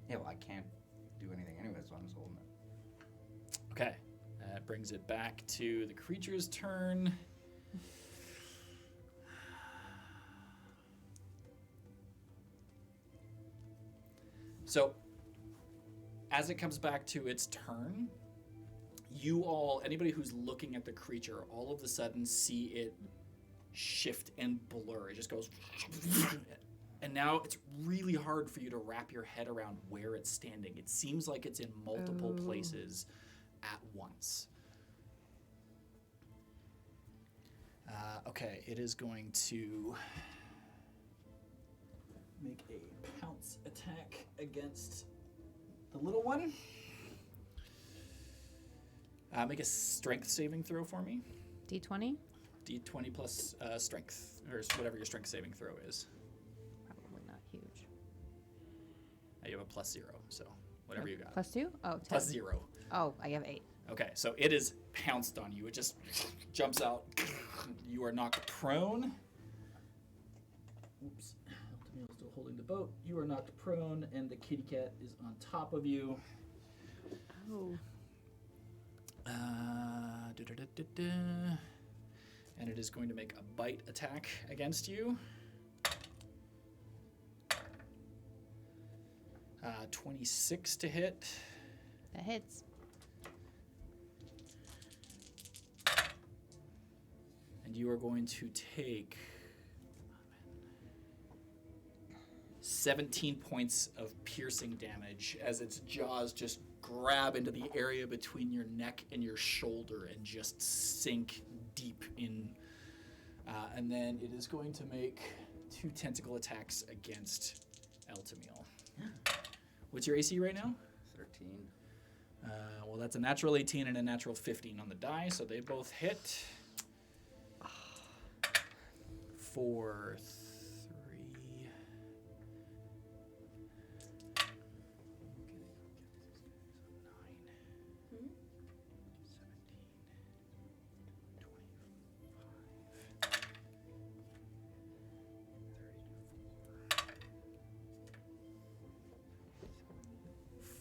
Yeah, well, I can't do anything anyway, so I'm just holding it. Okay. That brings it back to the creature's turn. So, as it comes back to its turn, you all, anybody who's looking at the creature, all of a sudden see it shift and blur. It just goes. And now it's really hard for you to wrap your head around where it's standing. It seems like it's in multiple places at once. Okay, it is going to make a pounce attack against the little one. Make a strength saving throw for me. D20. D20 plus strength, or whatever your strength saving throw is. Probably not huge. You have a +0, so whatever you got. +2? Oh, 10. +0. Oh, I have 8. Okay, so it is pounced on you. It just jumps out. You are knocked prone. Oops. Eltamiel's still holding the boat. You are knocked prone, and the kitty cat is on top of you. Oh. Da-da-da-da-da. And it is going to make a bite attack against you. 26 to hit. That hits. And you are going to take 17 points of piercing damage as its jaws just grab into the area between your neck and your shoulder and just sink deep in. And then it is going to make 2 tentacle attacks against Eltamiel. What's your AC right now? 13. Well, that's a natural 18 and a natural 15 on the die, so they both hit. For 3. Hmm?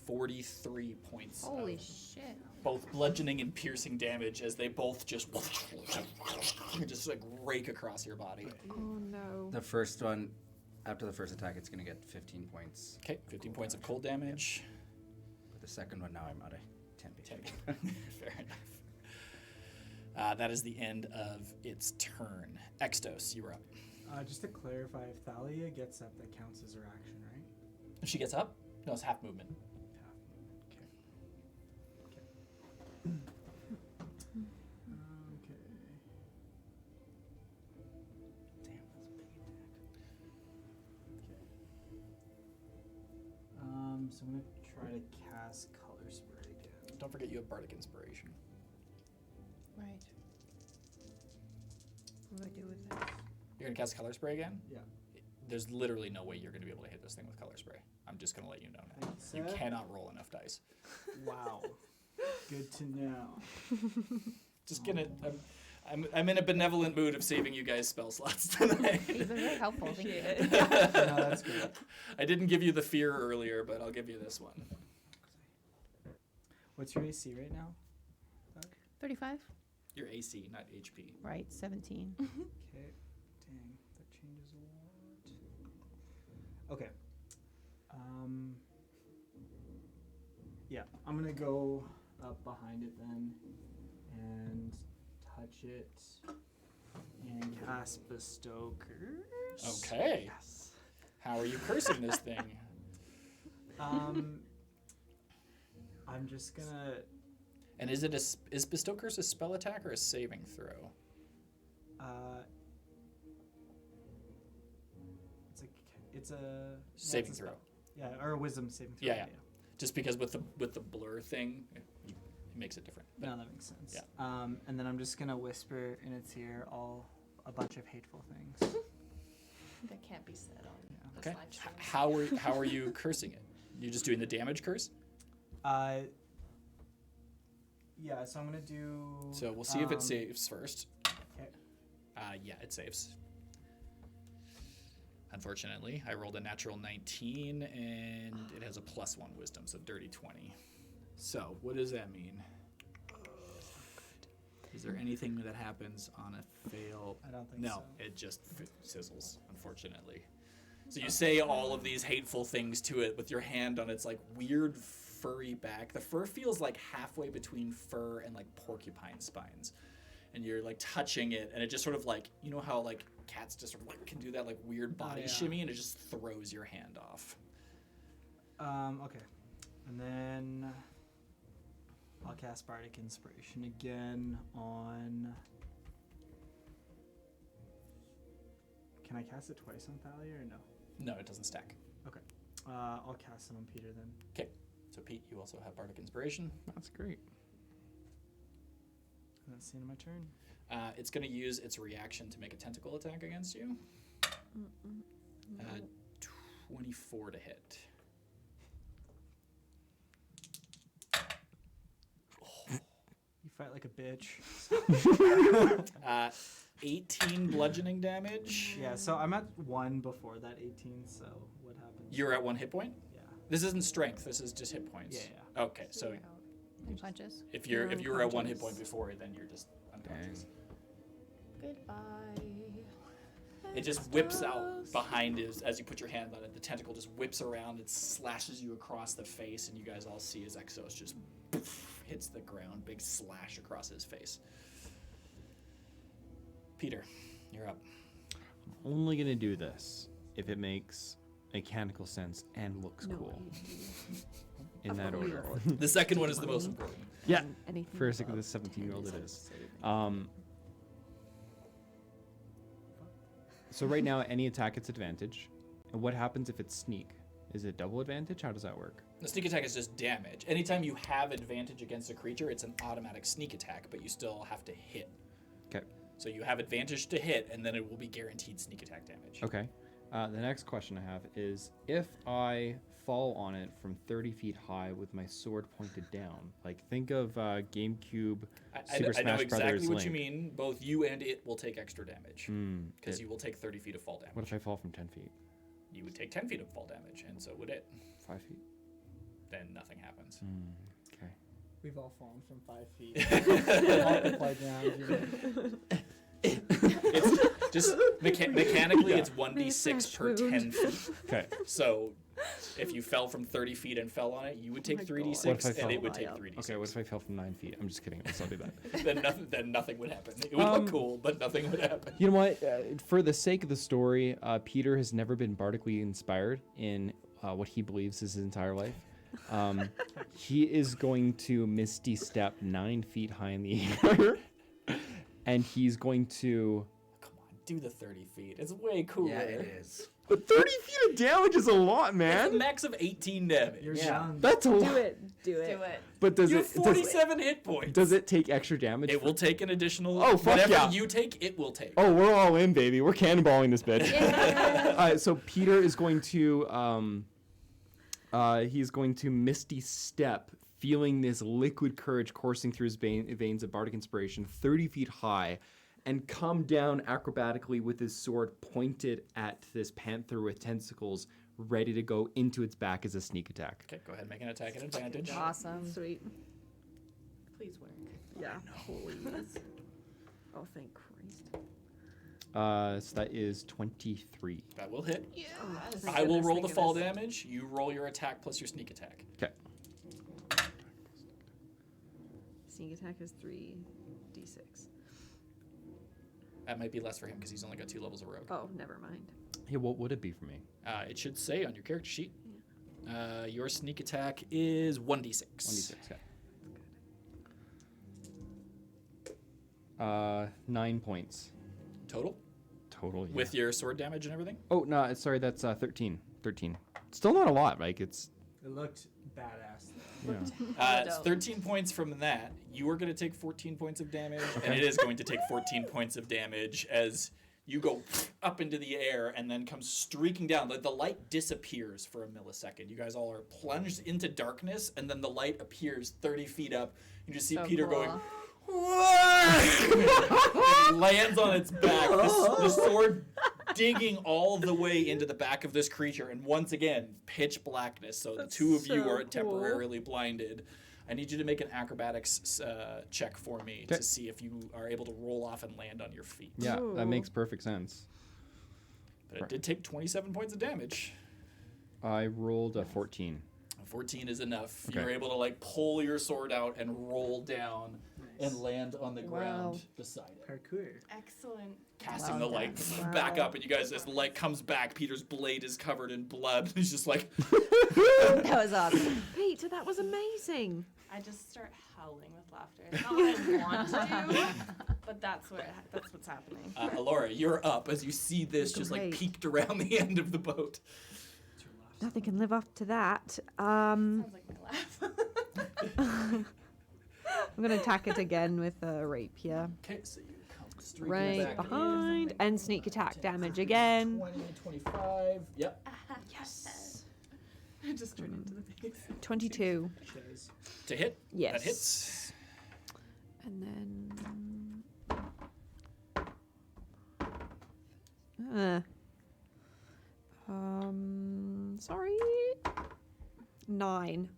43 points. Holy of shit. both bludgeoning and piercing damage as they both just like rake across your body. Oh no. The first one, after the first attack, it's going to get 15 points. Okay, 15 points of cold damage. But the second one, now I'm out of 10 10. HP. Fair enough. That is the end of its turn. Extos, you were up. Just to clarify, if Thalia gets up, that counts as her action, right? If she gets up, no, it's half movement. Half movement. Okay. Okay. Damn, that's a big attack. So I'm gonna try to cast Color Spray again. Don't forget you have Bardic Inspiration. Right. What do I do with this? You're going to cast Color Spray again? Yeah. There's literally no way you're going to be able to hit this thing with Color Spray. I'm just going to let you know now. Thanks, You Seth. cannot roll enough dice. Wow. Good to know. Just gonna. I'm in a benevolent mood of saving you guys spell slots tonight. You've been very helpful. Thank you. No, that's good. I didn't give you the fear earlier, but I'll give you this one. What's your AC right now? 35? Your AC, not HP. Right, 17. Okay. Dang, that changes a lot. Okay. Yeah, I'm gonna go up behind it then and touch it and cast Bestow Curse. Okay. Yes. How are you cursing this thing? I'm just gonna. And is Bestow Curse a spell attack or a saving throw? It's a Saving it's a throw. spell. Yeah, or a wisdom saving throw. Yeah. Just because with the blur thing, it makes it different. No, that makes sense. Yeah. And then I'm just gonna whisper in its ear a bunch of hateful things. That can't be said on Yeah. this Okay. live stream. How are you cursing it? You're just doing the damage curse? Yeah, so I'm gonna do. So we'll see if it saves first. Okay. Yeah, it saves. Unfortunately, I rolled a natural 19 and it has a +1 wisdom, so dirty 20. So what does that mean? Is there anything that happens on a fail? I don't think No, so. it just sizzles, unfortunately. So you say all of these hateful things to it with your hand on its like weird furry back. The fur feels like halfway between fur and like porcupine spines. And you're like touching it and it just sort of like, you know how like cats just sort of like can do that like weird body yeah. shimmy and it just throws your hand off. Okay. And then I'll cast Bardic Inspiration again on. Can I cast it twice on Thalia or no? No, it doesn't stack. Okay. I'll cast it on Peter then. Okay. So Pete, you also have Bardic Inspiration. That's great. And that's the end of my turn. It's going to use its reaction to make a tentacle attack against you. 24 to hit. You fight like a bitch. 18 bludgeoning damage. Yeah, so I'm at 1 before that 18, so what happens? You're at 1 hit point? Yeah. This isn't strength, this is just hit points. Yeah. Okay, so Unconscious. if you were at 1 hit unconscious. point before, then you're just unconscious. Goodbye. It just whips out behind as you put your hand on it. The tentacle just whips around and slashes you across the face, and you guys all see as Exos just hits the ground, big slash across his face. Peter, you're up. I'm only gonna do this if it makes mechanical sense and looks cool. In that order. The second one is the most important. Yeah. Anything For a second, above this 17-year-old it 10 is. So right now, any attack gets advantage. And what happens if it's sneak? Is it double advantage? How does that work? The sneak attack is just damage. Anytime you have advantage against a creature, it's an automatic sneak attack, but you still have to hit. Okay. So you have advantage to hit, and then it will be guaranteed sneak attack damage. Okay. The next question I have is, if I fall on it from 30 feet high with my sword pointed down, like think of GameCube Super I know Smash exactly Brothers what Link. you mean. Both you and it will take extra damage because it- you will take 30 feet of fall damage. What if I fall from 10 feet? You would take 10 feet of fall damage, and so would it. 5 feet? Then nothing happens. Okay. We've all fallen from 5 feet. Multiply damage. You know. It's just mechanically, it's 1d6 Slash per wound. 10 feet. Okay. So if you fell from 30 feet and fell on it, you would take my 3d6, God. What if I and fell- it would take Wild. 3d6. Okay, what if I fell from 9 feet? I'm just kidding. I'll still do that. Then nothing would happen. It would look cool, but nothing would happen. You know what? For the sake of the story, Peter has never been bardically inspired in what he believes is his entire life. He is going to Misty Step 9 feet high in the air. And he's going to... Come on, do the 30 feet. It's way cooler. Yeah, it is. But 30 feet of damage is a lot, It's a man. max of 18 damage. You're Yeah. young. That's a lot. Do it. Do it. But does You have it... Does, 47 hit points. does it take extra damage? It will take an additional. Oh, fuck whatever yeah. you take, it will take. Oh, we're all in, baby. We're cannonballing this bitch. So Peter is going to he's going to Misty Step, feeling this liquid courage coursing through his veins of bardic inspiration, 30 feet high, and come down acrobatically with his sword pointed at this panther with tentacles, ready to go into its back as a sneak attack. Okay, go ahead, make an attack at advantage. Awesome. Sweet. Please work. Yeah. Please. Oh, thank Christ. So that is 23. That will hit. Thank I will goodness, roll thank the fall goodness. damage. You roll your attack plus your sneak attack. Okay. Sneak attack is 3d6. That might be less for him because he's only got 2 levels of rogue. Oh, never mind. Hey, what would it be for me? It should say on your character sheet. Your sneak attack is 1d6. 1d6. Okay. 9 points Total? total. Yeah. With your sword damage and everything? Oh no, sorry, that's 13. 13. Still not a lot. Like it's. It looked badass. Yeah. It's 13 points from that. You are going to take 14 points of damage, and Okay. it is going to take 14 points of damage as you go up into the air and then come streaking down. The light disappears for a millisecond. You guys all are plunged into darkness, and then the light appears 30 feet up. You just see So Peter cool. going, it lands on its back, the sword digging all the way into the back of this creature, and once again, pitch blackness. So That's the two of you so are cool. temporarily blinded. I need you to make an acrobatics check for me Okay. to see if you are able to roll off and land on your feet. Yeah, that Ooh. makes perfect sense. But it did take 27 points of damage. I rolled a 14. 14 is enough. Okay. You're able to like pull your sword out and roll down and land on the ground Wow. beside it. Parkour. Excellent. Casting Well the light done. back Wow. up, and you guys, as the light comes back, Peter's blade is covered in blood. He's just like, That was awesome. Peter, that was amazing. I just start howling with laughter. It's not what I want to do, but that's what's happening. Alora, you're up as you see this just like Great. peeked around the end of the boat. Nothing can live up to that. Sounds like my laugh. I'm gonna attack it again with a rapier. Okay, so you come streaking Right back behind, and sneak attack damage again. 20, 25. Yep. Yes. I just turned into the face. 22. To hit. Yes. That hits. And then. Sorry. 9.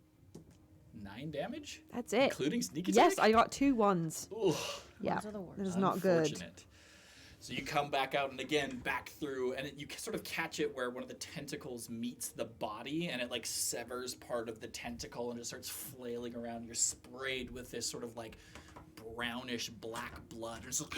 9 damage, That's it. including sneak attack. Yes, I got 2 1s. Ugh. Yeah, Those are the worst. that is not good. Unfortunate. So you come back out and again back through, and you sort of catch it where one of the tentacles meets the body, and it like severs part of the tentacle and just starts flailing around. You're sprayed with this sort of like brownish black blood. It's like,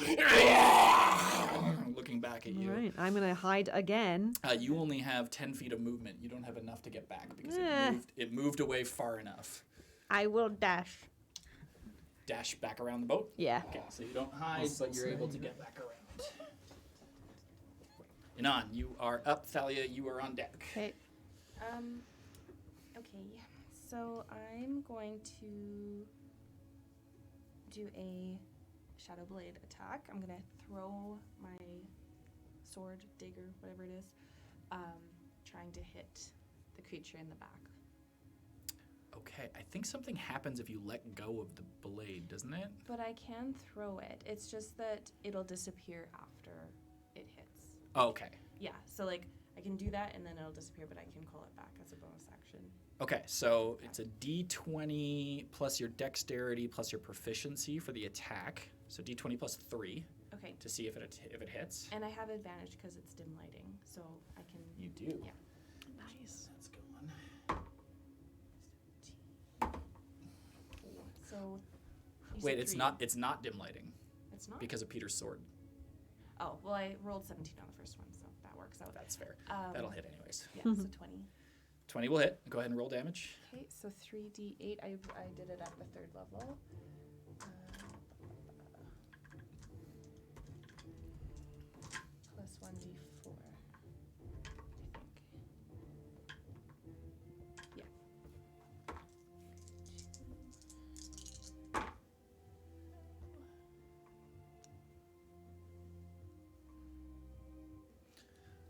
looking back at you. All right, I'm gonna hide again. You only have 10 feet of movement. You don't have enough to get back because Eh. it moved away far enough. I will dash. Dash back around the boat. Yeah. Okay, so you don't hide, but you're able to get back around. Inan, you are up. Thalia, you are on deck. Okay. Okay. So I'm going to do a Shadow Blade attack. I'm gonna throw my sword, dagger, whatever it is, trying to hit the creature in the back. Okay, I think something happens if you let go of the blade, doesn't it? But I can throw it. It's just that it'll disappear after it hits. Oh, okay. Yeah, so like I can do that and then it'll disappear, but I can call it back as a bonus action. Okay, so it's a d20 plus your dexterity plus your proficiency for the attack. So d20 plus 3 Okay. to see if it hits. And I have advantage because it's dim lighting, so I can. You do. Yeah. Nice. That's going. So. you Wait, said it's 3. not. It's not dim lighting It's not. because of Peter's sword. Oh well, I rolled 17 on the first one, so that works out. That's fair. Um, That'll hit anyways. Yeah, so 20. 20 will hit. Go ahead and roll damage. Okay, so 3d8. I did it at the 3rd level. Plus 1d4. I think. Yeah.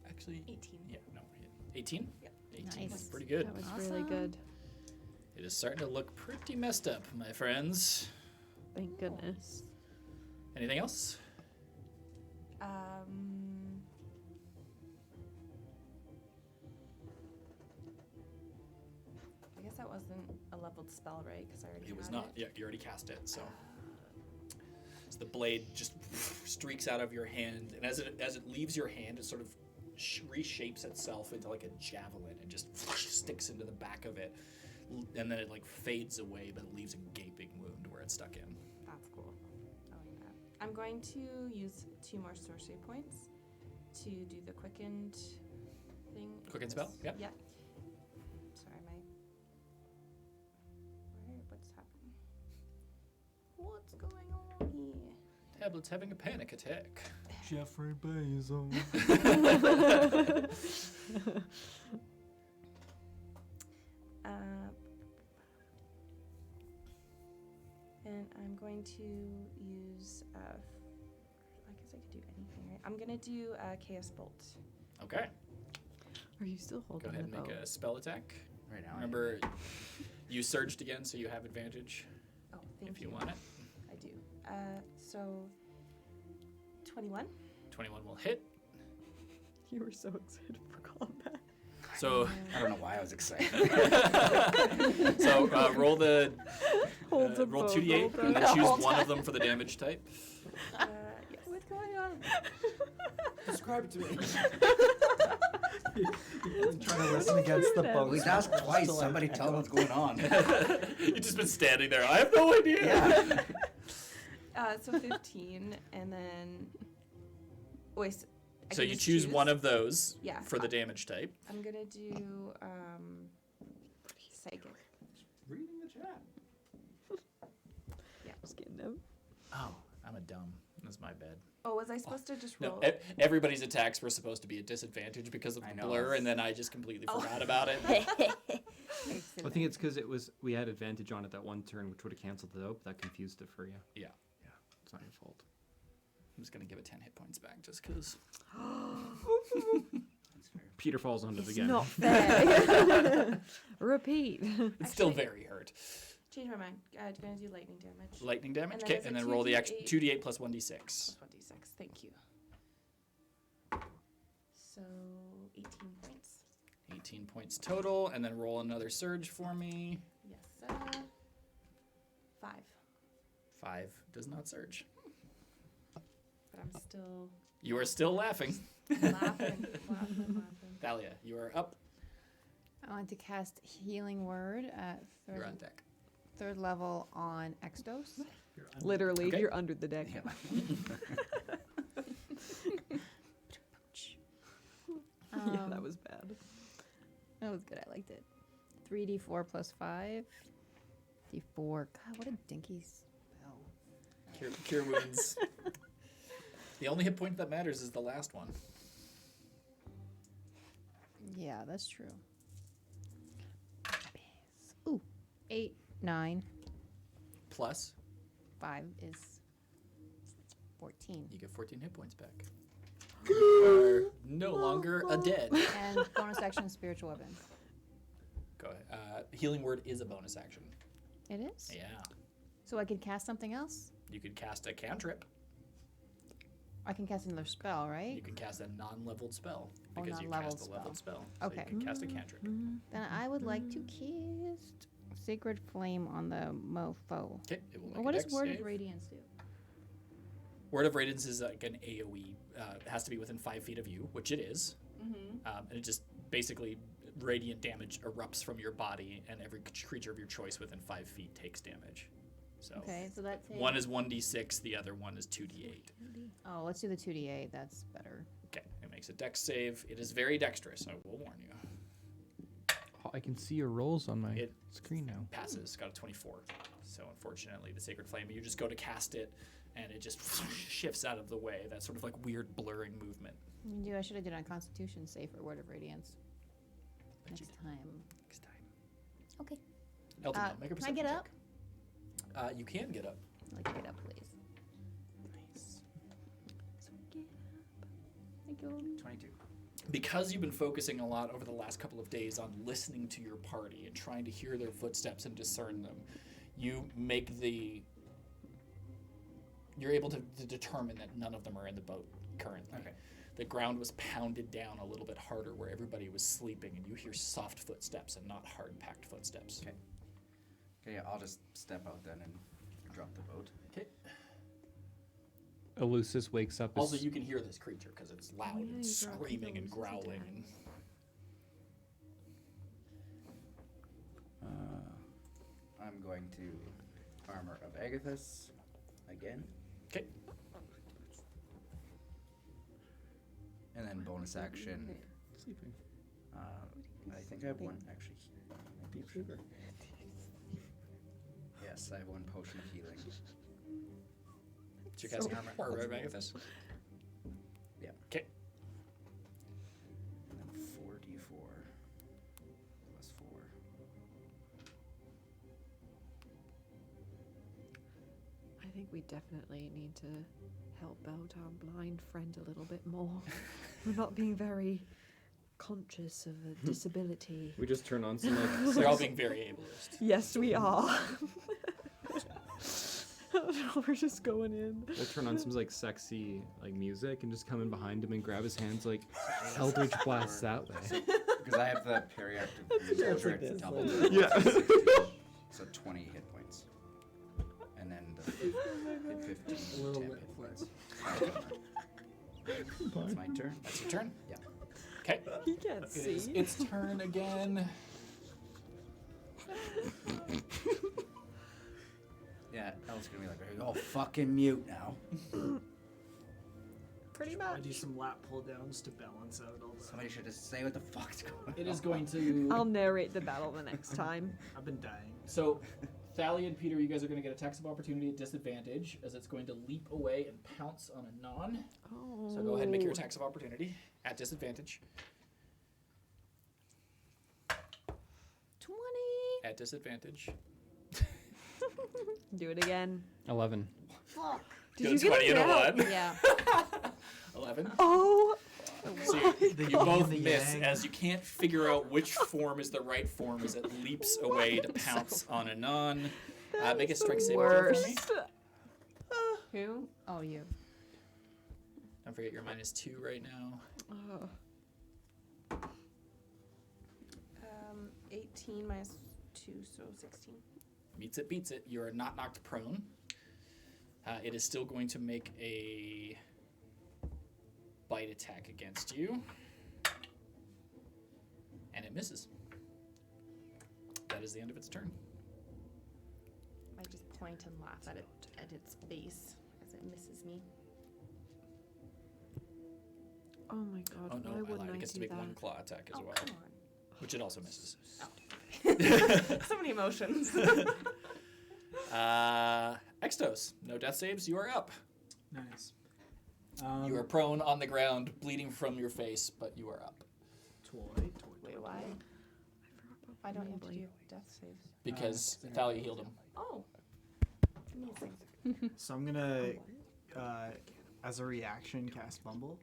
Actually, 18. yeah, no, 18. Yep. 18 Nice. is pretty good. That was really Awesome. good. It is starting to look pretty messed up, my friends. Thank goodness. Anything else? I guess that wasn't a leveled spell, right? Because I already It was had not. Yeah, you already cast it. So the blade just streaks out of your hand, and as it leaves your hand, it sort of reshapes itself into like a javelin and just sticks into the back of it, and then it like fades away, but it leaves a gaping wound where it's stuck in. That's cool. I like that. I'm going to use 2 more sorcery points to do the quickened thing. Quicken spell? Yep. Yeah. Sorry, what's happening? What's going on here? Tablet's having a panic attack. Jeffrey Bezos. And I'm going to use, I guess I could do anything, right? I'm going to do Chaos Bolt. Okay. Are you still holding Go ahead and the make bow? a spell attack. Right now. Remember, you surged again, so you have advantage Oh, thank if you want it. I do. So 21. 21 will hit. You were so excited for combat. So, I don't know why I was excited. so roll the Hold the roll bow, 2d8 hold and the- then choose one of them for the damage type. Yes. What's going on? Describe it to me. Trying to listen against the boat. We've asked twice. Somebody tell me what's going on. You've just been standing there. I have no idea. Yeah. So 15, and then wait. I So can you just choose one of those Yeah. for the damage type. I'm gonna do psychic. Reading the chat. Just kidding. No. Oh, I'm a dumb. That's my bad. Oh, was I supposed to just No, roll? everybody's attacks were supposed to be a disadvantage because of I the know. blur, and then I just completely Oh. forgot about it. I think it's because we had advantage on it that one turn, which would have canceled it out. But that confused it for you. Yeah. Yeah, it's not your fault. I'm just gonna give it 10 hit points back just because. That's fair. Peter falls onto It's the again. not fair. Repeat. It's still Actually- very hurt. Change my mind. I'm gonna do lightning damage. Lightning damage. And then Okay, is and it then roll the 2d8? 2d8 plus 1d6. Plus 1d6. Thank you. So 18 points. 18 points total, and then roll another surge for me. Yes. 5. 5 does not surge. But I'm still You are still laughing. laughing. Thalia, you are up. I want to cast Healing Word at You're on deck. 3rd level on Extos. Literally, Okay. you're under the deck. Yeah. Yeah, that was bad. That was good. I liked it. 3d4 plus 5. D4. God, what a dinky spell. Cure wounds. The only hit point that matters is the last one. Yeah, that's true. Ooh. 8, 9. Plus, 5 is 14. you get 14 hit points back. You are no longer a dead. And bonus action spiritual weapons. Go ahead. Healing word is a bonus action. It is? Yeah. So I could cast something else? You could cast a cantrip. I can cast another spell, right? You can cast a non-leveled spell Oh, because you non-leveled cast a leveled spell. Okay. So you can cast a cantrip. Then I would like to cast Sacred Flame on the mofo. Okay. It will make What a does dex Word save. of Radiance do? Word of Radiance is like an AoE. It has to be within 5 feet of you, which it is. And it just basically radiant damage erupts from your body, and every creature of your choice within 5 feet takes damage. So Okay, so that's one is 1d6, the other one is 2d8. Oh, let's do the 2d8. That's better. Okay, it makes a dex save. It is very dexterous, I will warn you. Oh, I can see your rolls on my It screen now. passes, got a 24. So unfortunately, the Sacred Flame, you just go to cast it, and it just shifts out of the way. That sort of like weird blurring movement. I should have did it on Constitution save for Word of Radiance. But you Next time. Next time. Okay. Elton, make a Can I perception get check. up? You can get up. I'd like to get up, please. Nice. Thank you. 22. Because you've been focusing a lot over the last couple of days on listening to your party and trying to hear their footsteps and discern them, you're able to determine that none of them are in the boat currently. Okay. The ground was pounded down a little bit harder where everybody was sleeping, and you hear soft footsteps and not hard-packed footsteps. Okay. Okay, yeah, I'll just step out then and drop the boat. Okay. Elusis wakes up. Also, you can hear this creature because it's loud yeah, and you brought screaming and Elusis growling. attack. I'm going to Armor of Agathis again. Okay. And then bonus action. Sleeping. I think I have one actually. Potion. Yes, I have one potion of healing. So you're casting Armor of Agathis? Yeah. Okay. And then 4d4 plus 4. I think we definitely need to help out our blind friend a little bit more. We're not being very conscious of a disability. We just turn on some like. They're all being very ableist. Yes, we are. We're just going in. We'll turn on some like sexy like music and just come in behind him and grab his hands like Eldritch Blast that way. Because I have the periactive exposure, it's double. Yeah. So 20 hit points. And then the hit 15 A little 10 lip hit flare. points. It's my turn. That's your turn? Yeah. Okay. He can't It is see. its turn again. Yeah, Elle's gonna be like, are you all fucking mute now? Pretty I much. do some lap pull downs to balance out all the. Somebody should just say what the fuck's going on. It is going to. I'll narrate the battle the next time. I've been dying. So, Thalia and Peter, you guys are going to get attacks of opportunity at disadvantage as it's going to leap away and pounce on a non. Oh. So go ahead and make your attacks of opportunity at disadvantage. 20. At disadvantage. Do it again. 11. Fuck. Did Go you get 20 it and a down? 1. Yeah. 11. Oh. So you The both yin and the miss yang. as you can't figure out which form is the right form as it leaps away to pounce on a non. Make a strength saving throw for me. Worst. Who? Oh, you. Don't forget you're -2 right now. Oh. 18 minus 2, so 16. Meets it, beats it. You are not knocked prone. It is still going to make a bite attack against you. And it misses. That is the end of its turn. I just point and laugh at it at its face as it misses me. Oh my god. Oh no, Why I wouldn't lied. I It gets to do make that? one claw attack as Oh, well, come on. which it also misses. So many emotions. Extos, no death saves. You are up. Nice. You are prone on the ground, bleeding from your face, but you are up. Wait, why? Why don't you have to do death saves? Because Thalia healed him. Oh. Amazing. So I'm gonna, as a reaction, cast Bumble.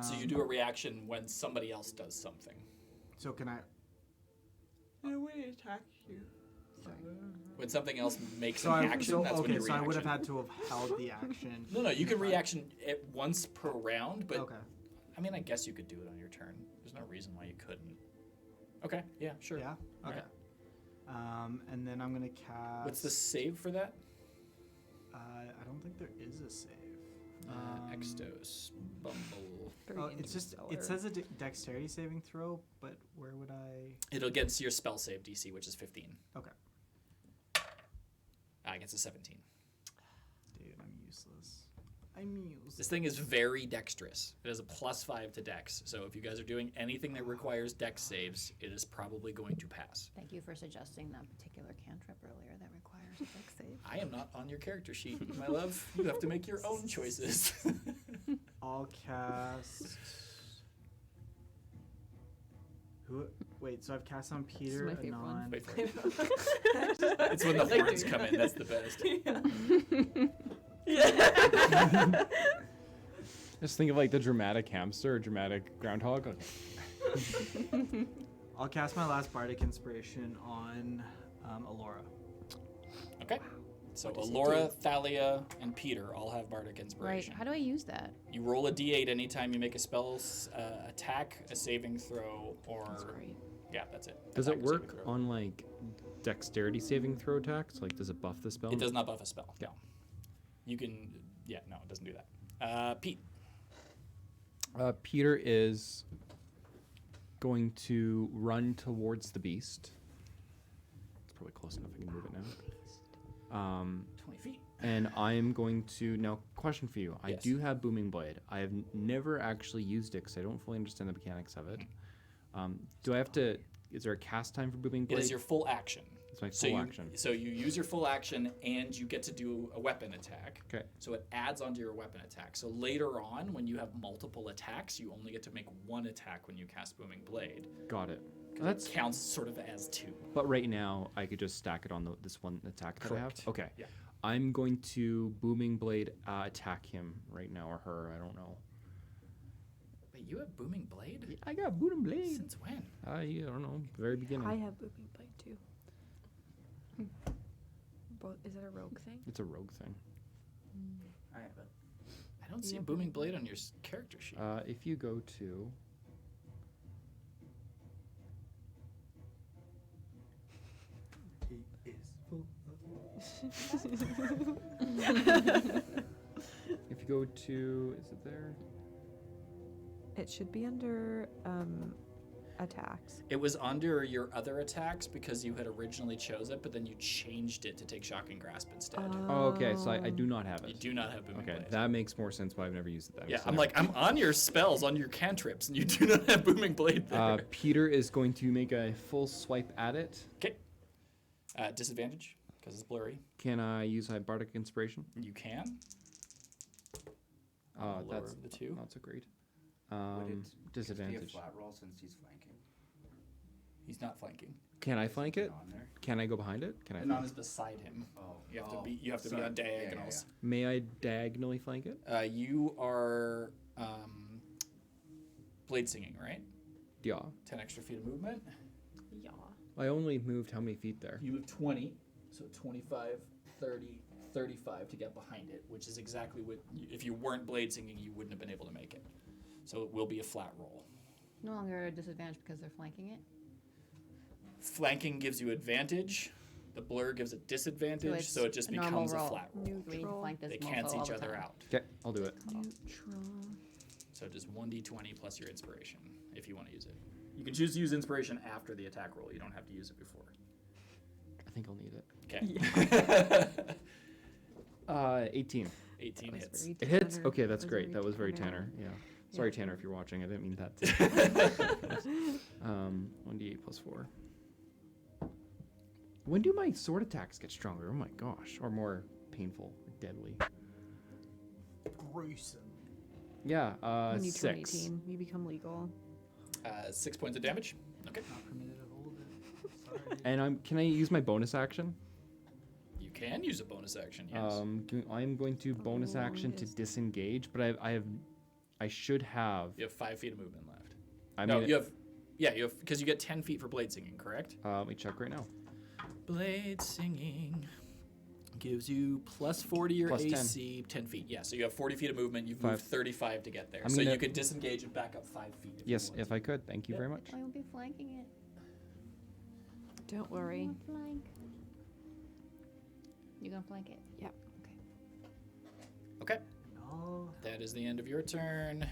So you do a reaction when somebody else does something. So can I? I would attack you. When something else makes So an action, that's when okay. you So reaction. I would have had to have held the action. No, you can reaction it once per round, but Okay. I mean, I guess you could do it on your turn. There's no reason why you couldn't. Okay, yeah, sure. Yeah. Okay. And then I'm gonna cast. What's the save for that? I don't think there is a save. Extos, Bumble. Very Oh, it's just interstellar. it says a dexterity saving throw, but where would I? It'll against your spell save DC, which is 15. Okay. Against a 17. Dude, I'm useless. I'm useless. This thing is very dexterous. It has a +5 to dex. So if you guys are doing anything that requires dex saves, it is probably going to pass. Thank you for suggesting that particular cantrip earlier that requires a dex save. I am not on your character sheet, my love. You have to make your own choices. I'll cast. Who? Wait. So I've cast on Peter, my favorite one. Anon. Wait for it. It's when the horns come in. That's the best. Just think of like the dramatic hamster or dramatic groundhog. Okay. I'll cast my last bardic inspiration on Alora. Okay. So What does it Alora, Thalia, and Peter all have bardic inspiration. Right. How do I use that? You roll a d8 anytime you make a spell attack, a saving throw, or That's great. yeah, that's it. Does Attack it or saving work throw. on like dexterity saving throw attacks? Like, does it buff the spell? It does not buff a spell. No. You can. Yeah, no, it doesn't do that. Pete. Peter is going to run towards the beast. It's probably close enough. I can move it now. 20 feet. And I'm going to now. Question for you: I Yes. do have booming blade. I have never actually used it because I don't fully understand the mechanics of it. Do I have to? Is there a cast time for booming It blade? is your full action. It's my So full you, action. So you use your full action and you get to do a weapon attack. Okay. So it adds onto your weapon attack. So later on, when you have multiple attacks, you only get to make one attack when you cast Booming Blade. Got it. 'Cause That's. it counts sort of as two. But right now, I could just stack it on this one attack that I have. Correct. Okay. Yeah. I'm going to booming blade attack him right now, or her. I don't know. Wait, you have Booming Blade? I got booming blade. Since when? I don't know. Very beginning. I have booming blade too. Is it a rogue thing? It's a rogue thing. I have it. I don't see Yeah. Booming Blade on your character sheet. If you go to. If you go to, is it there? It should be under attacks. It was under your other attacks because you had originally chose it, but then you changed it to take Shocking Grasp instead. Oh, okay. So I do not have You it. do not have Booming Okay, Blade. that makes more sense why I've never used it. That Yeah, makes I'm sense. like, I'm on your spells, on your cantrips, and you do not have Booming Blade there. Peter is going to make a full swipe at it. Okay. Disadvantage, because it's blurry. Can I use my bardic inspiration? You can. Lower That's of the two. Not so great. Would it just be a Disadvantage. flat roll since he's flanking? He's not flanking. Can I flank it? On there? Can I go behind it? Can I? Anon is beside him. Oh, You have to oh, be. You have to be sorry. on Yeah, yeah, diagonals. May I diagonally flank it? You are blade singing, right? Yeah. 10 extra feet of movement. Yeah. I only moved how many feet there? You move 20, so 25, 30, 35 to get behind it, which is exactly what. If you weren't blade singing, you wouldn't have been able to make it. So it will be a flat roll. No longer a disadvantage because they're flanking it. Flanking gives you advantage. The blur gives a disadvantage, so it just a normal becomes a roll. flat roll. We need to Neutral. flank this They mofo cancel all each the other time. out. Okay, I'll do it. Neutral. So just 1d20 plus your inspiration if you want to use it. You can choose to use inspiration after the attack roll. You don't have to use it before. I think I'll need it. Okay. 18. 18 That was hits. very It hits? Tanner. Okay, that's That was great. very That was very Tanner. Tanner. Yeah. Sorry, Yeah. Tanner, if you're watching. I didn't mean that. 1d8 plus 4. When do my sword attacks get stronger? Oh my gosh. Or more painful, or deadly. Gruesome. Yeah, When you turn 6. 18, you become legal. 6 points of damage. Okay. Not permitted to hold it. Sorry. And can I use my bonus action? You can use a bonus action, yes. I'm going to bonus action to longest. disengage, but I should have. You have 5 feet of movement left. I No, mean, you have. Yeah, you have because you get 10 feet for blade singing, correct? let me check right now. Blade singing gives you plus 40 your Plus 10. AC, 10 feet. Yeah, so you have 40 feet of movement. You've Five. moved 35 to get there. I'm So gonna- you could disengage and back up 5 feet. Yes, you want if I could. Thank you Yeah. very much. I won't be flanking it. Don't I worry. won't flank. You gonna flank it? to. Okay, No. that is the end of your turn.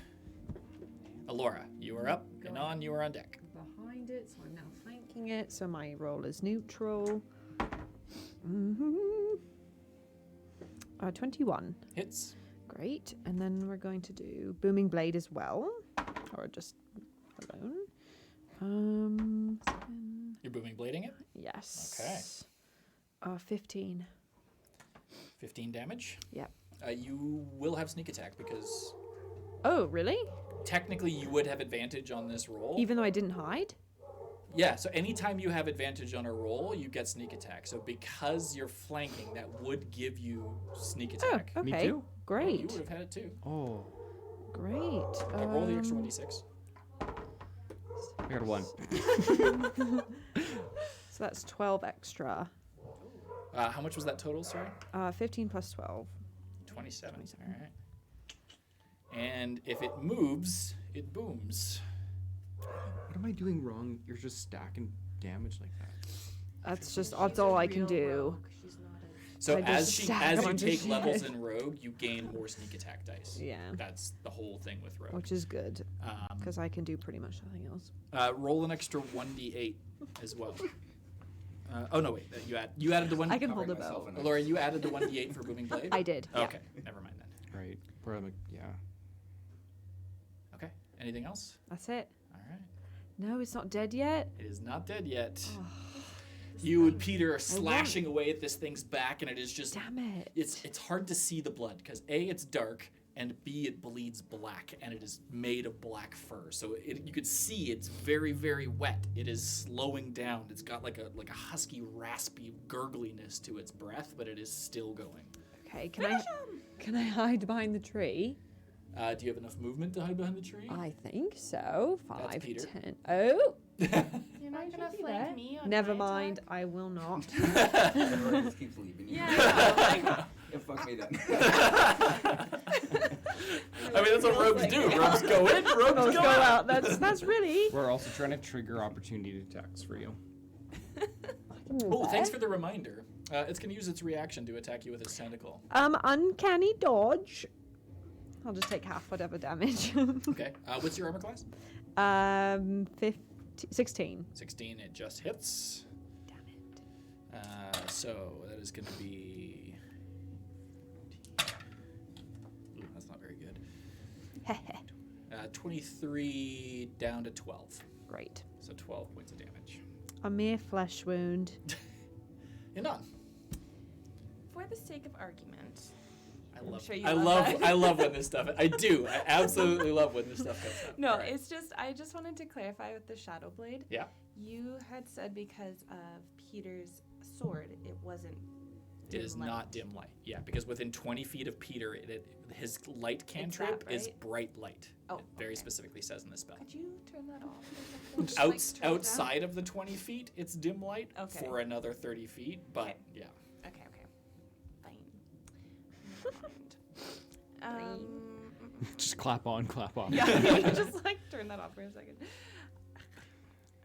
Alora, you are up. Go Anon, you are on deck. Behind it, so I'm now flanking it. So my roll is neutral. Mm-hmm. 21. Hits. Great. And then we're going to do Booming Blade as well. Or just alone. 7, You're booming blading it. yes. 15. 15 damage. Yep. You will have sneak attack because Oh, really? technically you would have advantage on this roll. Even though I didn't hide? Yeah, so anytime you have advantage on a roll, you get sneak attack. So because you're flanking, that would give you sneak Oh, attack. okay. Me too. You Great. would have had it too. Oh, Great. Roll the extra 1d6. I got a 1. So that's 12 extra. How much was that total, sorry? 15 plus 12. 27. All right. And if it moves, it booms. What am I doing wrong? You're just stacking damage like that. That's just, that's all I can do. So I just stack as a you bunch of take levels shit. in Rogue, you gain more sneak attack dice. Yeah, That's the whole thing with Rogue. which is good Um, because I can do pretty much nothing else. roll an extra 1d8 as well. Oh no, wait. You added the one. I can hold Covering a myself bow. in it. Laura, you added the 1d8 for booming blade. I did. Yeah. Okay, never mind then. Right. Where am I? Yeah. Okay. Anything else? That's it. All right. No, it's not dead yet. It is not dead yet. Oh, You and Peter are slashing away at this thing's back, and it is just. damn it. It's hard to see the blood because A, it's dark, and B, it bleeds black, and it is made of black fur. So you could see it's very, very wet. It is slowing down. It's got like a husky, raspy gurgliness to its breath, but it is still going. Okay, can I hide behind the tree? Do you have enough movement to hide behind the tree? I think so. That's 5, Peter. 10. Oh, You're I not should gonna be flank there. me on never my mind. attack? I will not. Everyone just keeps leaving you. Yeah. Yeah, fuck me then. I mean, that's what rogues do. Rogues go in, rogues Let's go go out. out. That's really. We're also trying to trigger opportunity attacks for you. Oh, thanks for the reminder. It's going to use its reaction to attack you with its tentacle. Uncanny dodge. I'll just take half whatever damage. Okay. What's your armor class? 16. 16. It just hits. Damn it. So that is going to be. Ooh, that's not very good. 23 down to 12. Great. So 12 points of damage. A mere flesh wound. You're none. For the sake of argument, I sure you love that. I love when this stuff. I do. I absolutely love when this stuff comes up. no, All right. it's just I just wanted to clarify with the Shadow Blade. Yeah. You had said because of Peter's sword, it wasn't. It is dim light. not dim light. Yeah, because within 20 feet of Peter, his light cantrip is right? bright light. Oh, it very okay. specifically says in the spell. Could you turn that off? or something? Just, like, turn it down? Outside of the 20 feet, it's dim light Okay. for another 30 feet, but Okay. yeah. Okay. Fine. Never mind. Just clap on, clap off. Yeah, just like turn that off for a second.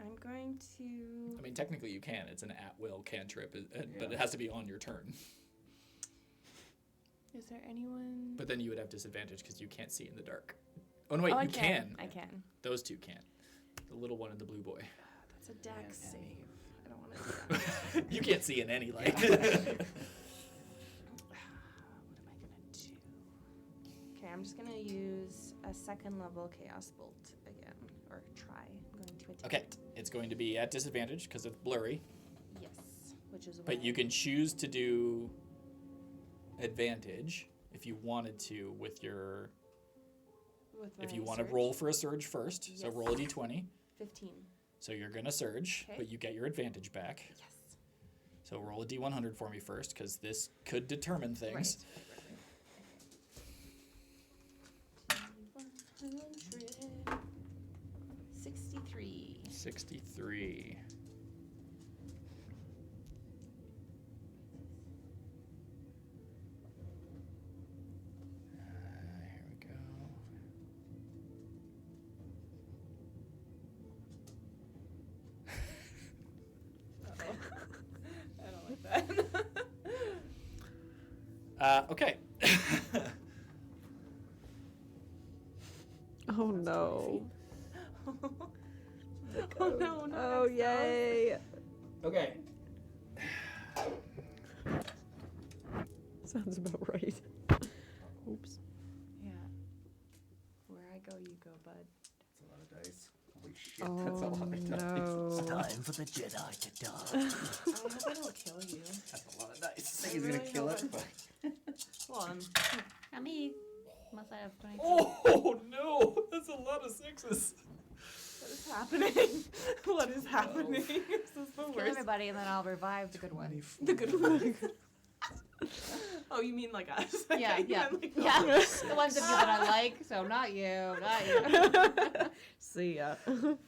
I'm going to. I mean, technically you can. It's an at-will cantrip, but it has to be on your turn. Is there anyone? But then you would have disadvantage because you can't see in the dark. Oh, no, wait, I you can. I can. Those two can. The little one and the blue boy. That's a dex save. I don't want to do that. You can't see in any light. What am I gonna do? Okay, I'm just gonna use a second level chaos bolt again, or try. I'm going to attempt. Okay, it's going to be at disadvantage because it's blurry, Yes, which is. but why- you can choose to do advantage if you wanted to with your. With If my you want to surge. roll for a surge first, so Yes. roll a d20. 15. So you're gonna surge, Okay. but you get your advantage back. Yes. So roll a d100 for me first, because this could determine things. Right. 100. 63. 63. Here we go. I don't like that. Okay. Oh no. Oh no, no. Oh yay. Okay. Sounds about right. Oops. Yeah. Where I go, you go, bud. That's a lot of dice. Holy shit, that's a Oh lot of dice. no. Time for the Jedi to die. I hope I don't kill you. That's a lot of dice. I think I he's gonna really kill hope it, but Well, Not me. Unless I have 22. Oh no, that's a lot of sixes. what is happening? What is happening? This is the Kill worst. everybody and then I'll revive the good one. The good one. Oh, you mean like us? Yeah, Okay, yeah. like, Yeah. The ones of you that I like, so not you, not you. See ya. 41,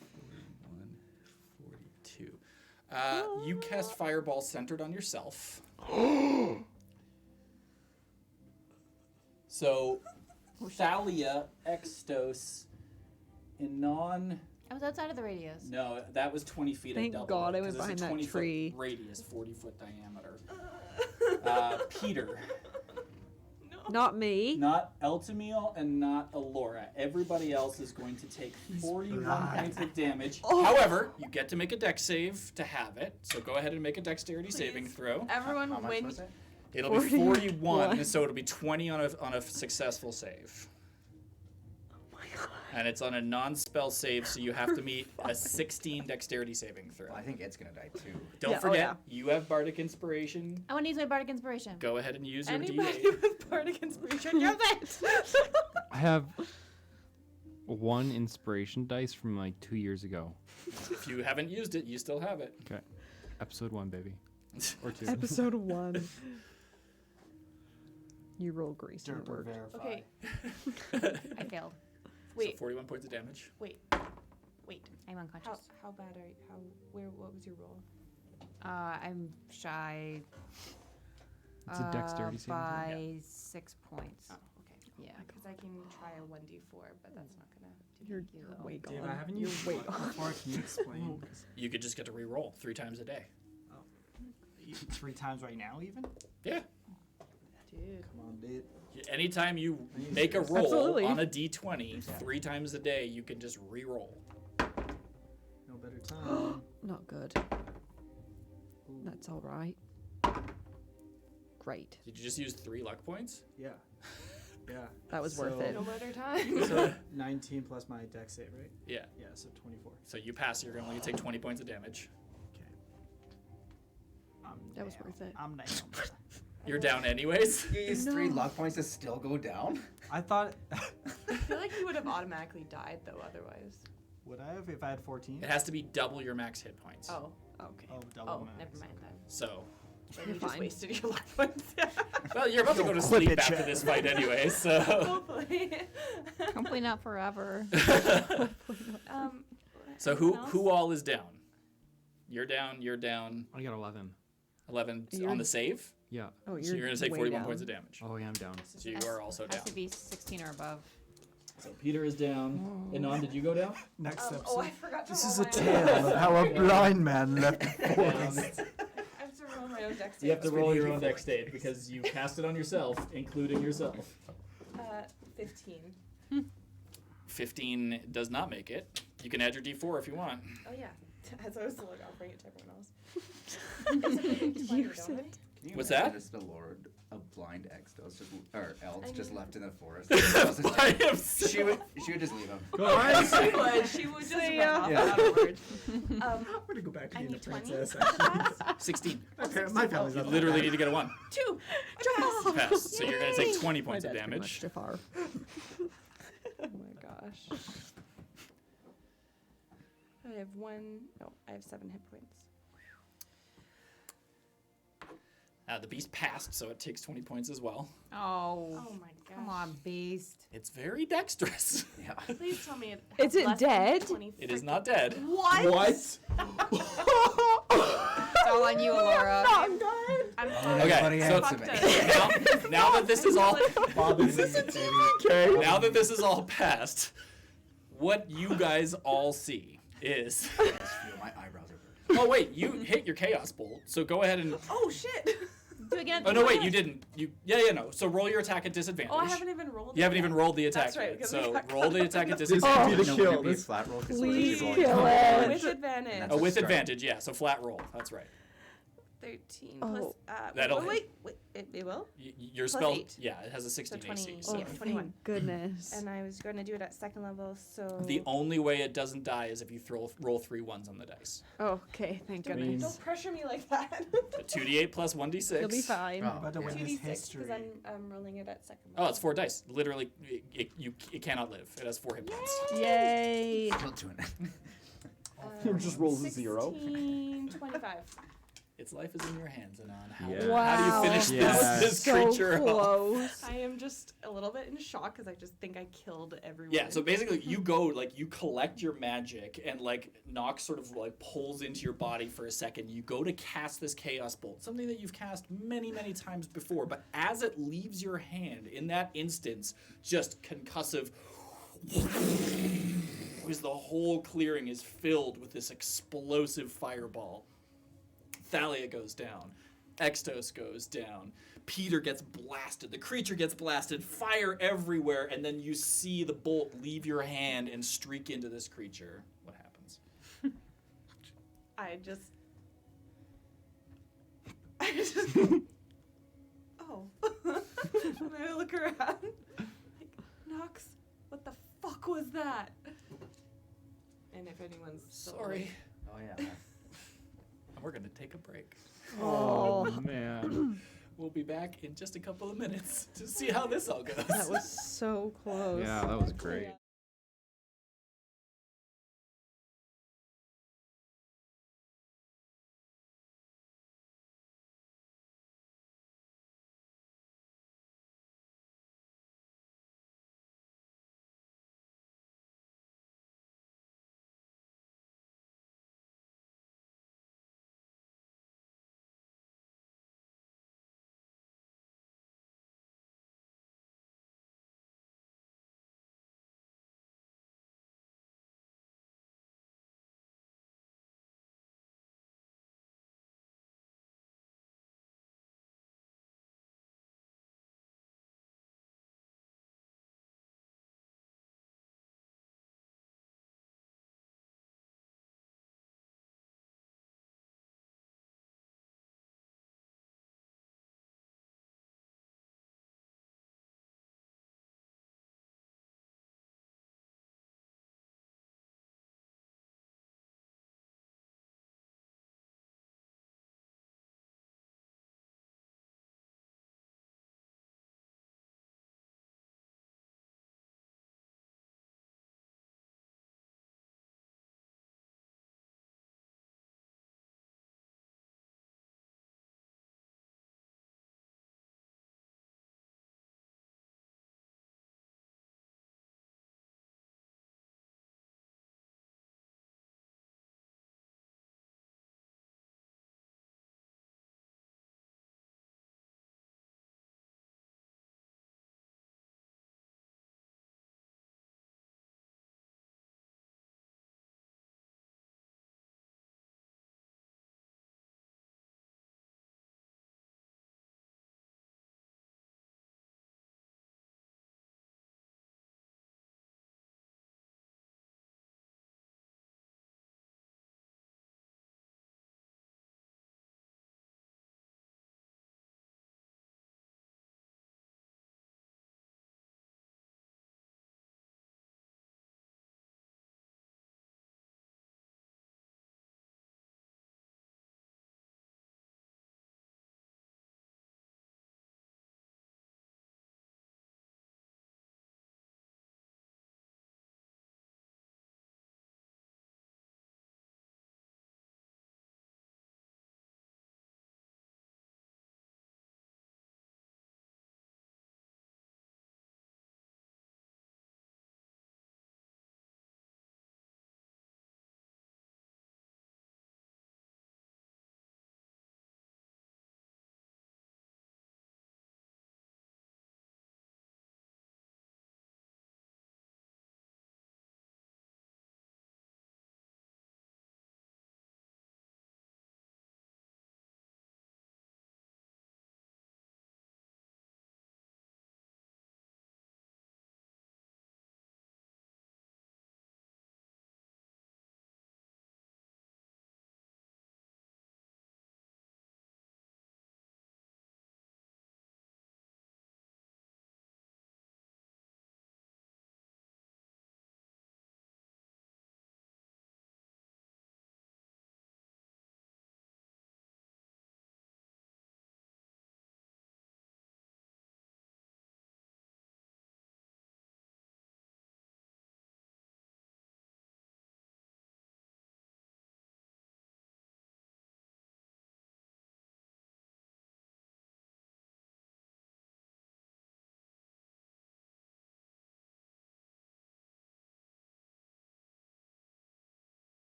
42. You cast Fireball centered on yourself. So, Thalia, Extos, Inon. I was outside of the radius. No, that was 20 feet. Thank I doubled God it, I went 'cause it's behind a that 20-foot tree. radius, 40-foot diameter. Peter. Not me. Not Eltamil and not Alora. Everybody else is going to take 41 points of damage. However, you get to make a dex save to have it. So go ahead and make a dexterity saving throw. Everyone, How much when was it? It'll be 41, so it'll be 20 on a successful save. And it's on a non-spell save, so you have to meet a 16 dexterity saving throw. Well, I think it's gonna die too. Don't forget, you have Bardic Inspiration. I want to use my bardic inspiration. Go ahead and use your anybody D8. with bardic inspiration, use it. I have one inspiration dice from like 2 years ago. If you haven't used it, you still have it. Okay. Episode 1, baby. Or 2. Episode 1. You roll grease. and it Derper worked. verify. Okay, I failed. wait, So 41 points of damage. wait. I'm unconscious. How bad are you? What was your roll? I'm shy. It's a dexterity saving throw. by 6 points. Oh, okay. Yeah. Because I can try a 1d4, but that's not gonna do You're, thank you, you're though. way gone. Dave, I haven't You're used way it gone. before. Can you explain? You could just get to re-roll 3 times a day. 3 times right now, even? Yeah. Dude. Come on, dude. Anytime you make a roll Absolutely. on a d20 3 times a day, you can just re-roll. No better time. Not good. That's all right. Great. Did you just use 3 luck points? Yeah. Yeah. That was worth So- it. No better time. So 19 plus my dex save, right? Yeah. Yeah, so 24. So you pass, you're going to take 20 points of damage. Okay. That was worth it. I'm down. You're down anyways. You use 3 luck points to still go down? I thought. I feel like you would have automatically died though otherwise. Would I have if I had 14? It has to be double your max hit points. Oh. Okay. Oh, double Oh, max. never mind then. So, Then You're you just fine. wasted your life points. well, you're about to go to Clip sleep it, after Chad. this fight anyway, so. Hopefully. Hopefully not forever. um, So anyone else? who all is down? You're down. I got 11. 11 You're- on the save. Yeah. Oh, So you're going to take way 41 down. points of damage. Oh, yeah, I'm down. So you are also down. Has to be 16 or above. So Peter is down. Anon, did you go down? Next episode. oh, I forgot to This roll is a my tale of how a blind man left the Down. forest. I have to roll my own dex You have to save. roll your own dex save because you cast it on yourself, including yourself. 15. 15 does not make it. You can add your d4 if you want. Oh yeah. As I was like offering it to everyone else. It's a big 20, Use don't I? it. Can you What's imagine that? Just a lord of blind Extos, just or elves, I just mean- left in the forest. By himself. she would just leave him. Go on. She would. She would just run ya. off Yeah. without a word. I'm gonna go back to I being a need 20 princess. to pass. 16. My family's You not literally that need to get a 1. 2. You pass. So you're going to take 20 My points of dad's pretty damage. much Jafar. Oh my gosh. I have 1. No, I have 7 hit points. The beast passed, so it takes 20 points as well. Oh. Oh my gosh. Come on, beast. It's very dexterous. Yeah. Please tell me it. Is it less than dead? 20 It is not dead. What? What? It's all on you, Alora. I'm Okay, Everybody so answer me. now that this is all This is a TV. now that this is all passed, what you guys all see is I just feel my eyebrows are burning. oh wait, you hit your chaos bolt, so go ahead and Oh shit. Do it again. oh no wait, you didn't. You no. So roll your attack at disadvantage. Oh, I haven't even rolled. You haven't it even yet. rolled the attack That's right, yet, 'cause we so got roll the cut. attack at This disadvantage. could be the No, kill. it'd be a This- flat roll because Please rolling kill damage. it. With advantage. That's Oh, a with strike. advantage, yeah. So flat roll. That's right. 13 Oh. plus. That'll wait. It will. Your Plus spell, 8. yeah, it has a 16 20. AC. Oh, So Yeah, 21. thank goodness. And I was going to do it at second level, so. the only way it doesn't die is if you roll 3 1s on the dice. Oh, okay, thank Don't, goodness. don't pressure me like that. So 2d8 plus 1d6. You'll be fine. Oh, About to win yeah. this 2d6 history. because I'm rolling it at second Oh, level. it's 4 dice. Literally, it cannot live. It has 4 hit points. Yay! Still doing it. Just rolls a 0. 16, 25. Its life is in your hands, Anon. How, Yeah. how do you finish Wow. this So creature off? close. I am just a little bit in shock because I just think I killed everyone. Yeah, so basically you go, like, you collect your magic and, like, Nox sort of, like, pulls into your body for a second. You go to cast this Chaos Bolt, something that you've cast many, many times before, but as it leaves your hand, in that instance, just concussive, because the whole clearing is filled with this explosive fireball. Thalia goes down. Extos goes down. Peter gets blasted. The creature gets blasted. Fire everywhere, and then you see the bolt leave your hand and streak into this creature. What happens? I just go, oh. And I look around, like, Nox, what the fuck was that? And if anyone's still Sorry. Oh yeah. And we're gonna take a break. Oh man. We'll be back in just a couple of minutes to see how this all goes. That was so close. Yeah, that was great.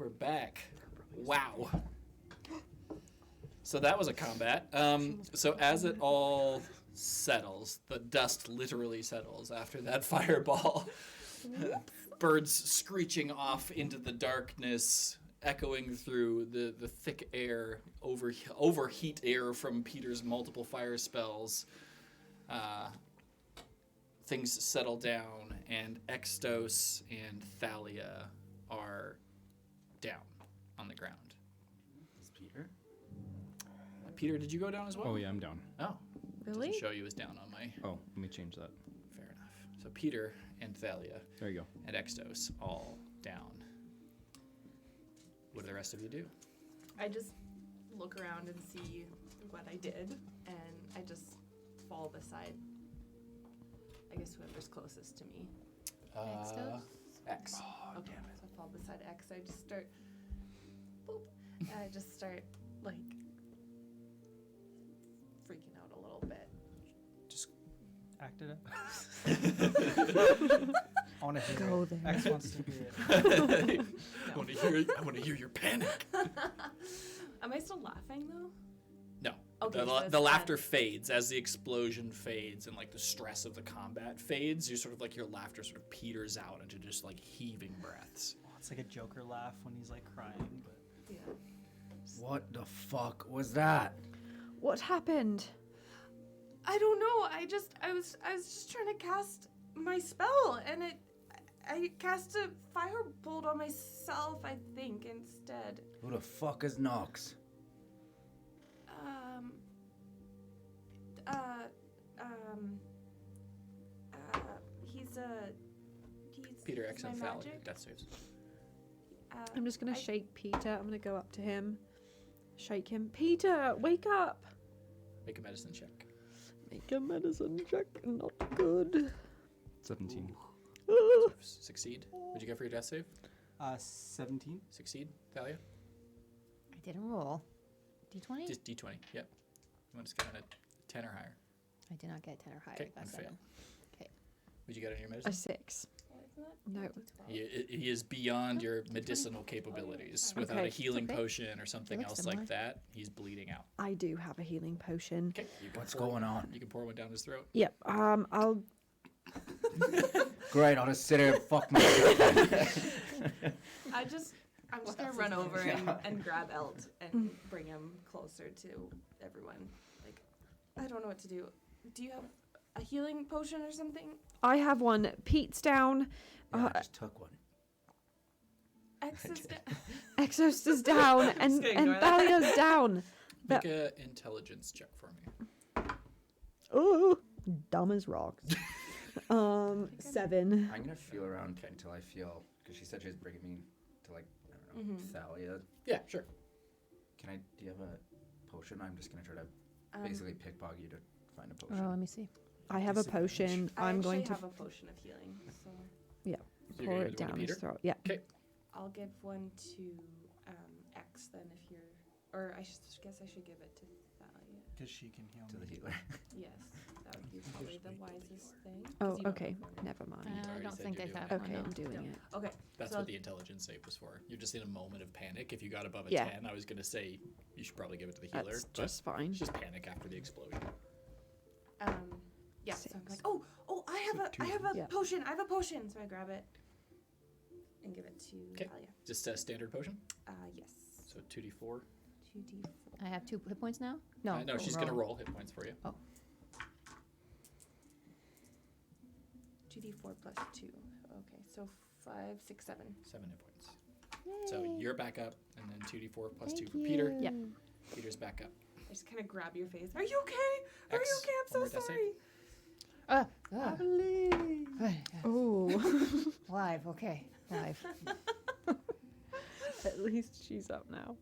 we're back. Wow. So that was a combat. So as it all settles, the dust literally settles after that fireball. Birds screeching off into the darkness, echoing through the thick air, overheat air from Peter's multiple fire spells. Things settle down, and Extos and Thalia are down on the ground. Is Peter? Peter, did you go down as well? Oh yeah, I'm down. Oh. Really? Doesn't show you as down on my... Oh, let me change that. Fair enough. So Peter and Thalia There you go. and Extos all down. What do the rest of you do? I just look around and see what I did, and I just fall beside, I guess, whoever's closest to me. Extos? X. Okay, so I fall beside X. I just start, boop, and I just start, like, freaking out a little bit. Act it out. I want to hear Go it. there. X wants to hear it. I want to hear your panic. Am I still laughing, though? No. Okay, so The it's laughter dead. fades as the explosion fades and like the stress of the combat fades. You sort of like your laughter sort of peters out into just like heaving breaths. Oh, it's like a Joker laugh when he's like crying. But Yeah. What the fuck was that? What happened? I don't know. I was just trying to cast my spell, and I cast a firebolt on myself, I think, instead. Who the fuck is Nox? Um. He's Peter, X, my and Thalia. magic. Death saves. I'm just gonna I- shake Peter. I'm gonna go up to him, shake him. Peter, wake up! Make a medicine check. Make a medicine check. Not good. 17. Succeed. What'd you get for your death save? 17. Succeed, Thalia? I didn't roll. D20? Just D20. Yep. You want to get on a 10 or higher. I did not get 10 or higher. Okay, Got one fail. 7. What'd you get on your A medicine? 6. Well, isn't that No. D12? He is beyond your medicinal capabilities. Without a Okay. healing Okay. potion or something looks else similar. like that, he's bleeding out. I do have a healing potion. Okay. You can What's pour- going on? You can pour one down his throat. Yep. I'll. Great, I'll just sit here and fuck myself. I'm just What gonna else run is over there? and grab Elt and bring him closer to everyone. Like, I don't know what to do. Do you have a healing potion or something? I have one. Pete's down. Yeah, I just took one. Exist. Exos is down, and gonna ignore that. Thalia's down. Make a intelligence check for me. Oh, dumb as rocks. 7. I'm gonna feel around until I feel, because she said she was bringing me to, like, I don't know, Mhm. Thalia. Yeah, sure. Do you have a potion? I'm just gonna try to basically pickpocket you to find a Oh, potion. let me see. I have a potion. I I'm going to have a potion of healing, so So you're pour gonna it give one to down his Peter? throat. Yeah. I'll give one to X then if you're, or I guess I should give it to Thalia. because she can heal To the me. healer. Yes, that would be probably the wisest thing. 'cause Oh, you don't okay. have one. Never mind. already I don't said think you're I doing have it. one. Okay, no. I'm doing it. Okay, That's so what the intelligence save was for. You're just in a moment of panic. If you got above a Yeah. 10, I was going to say you should probably give it to the healer. That's But just fine. it's just panic after the explosion. yeah, so I'm 6. like, oh, I have a Yeah. potion. I have a potion. So I grab it and give it to 'Kay. Thalia. Just a standard potion. Yes. So 2d4. 2d4. I have 2 hit points now? No. No, she's going to roll hit points for you. 2d4 plus 2. Okay, so 5, 6, 7. 7 hit points. So you're back up, and then 2d4 plus 2 Thank for Peter. you. Yep. Peter's back up. I just kind of grab your face. Are you okay? Are X, you okay? I'm one so more death save. sorry. Oh. Live, okay. Live. At least she's up now.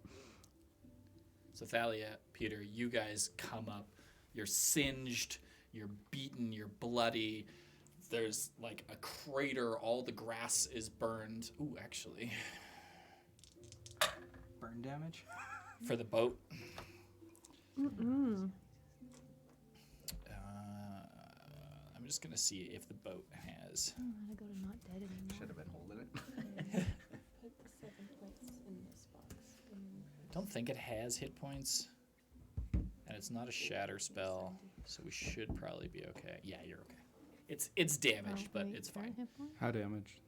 So Thalia, Peter, you guys come up. You're singed, you're beaten, you're bloody. There's like a crater. All the grass is burned. Ooh, actually, Burn damage. for the boat. Mm-mm. I'm just gonna see if the boat has. I'm gonna go to not dead anymore. Should have been holding it. Put the 7 points in don't think it has hit points. And it's not a shatter spell, so we should probably be okay. Yeah, you're okay. It's damaged, but it's fine. How damaged?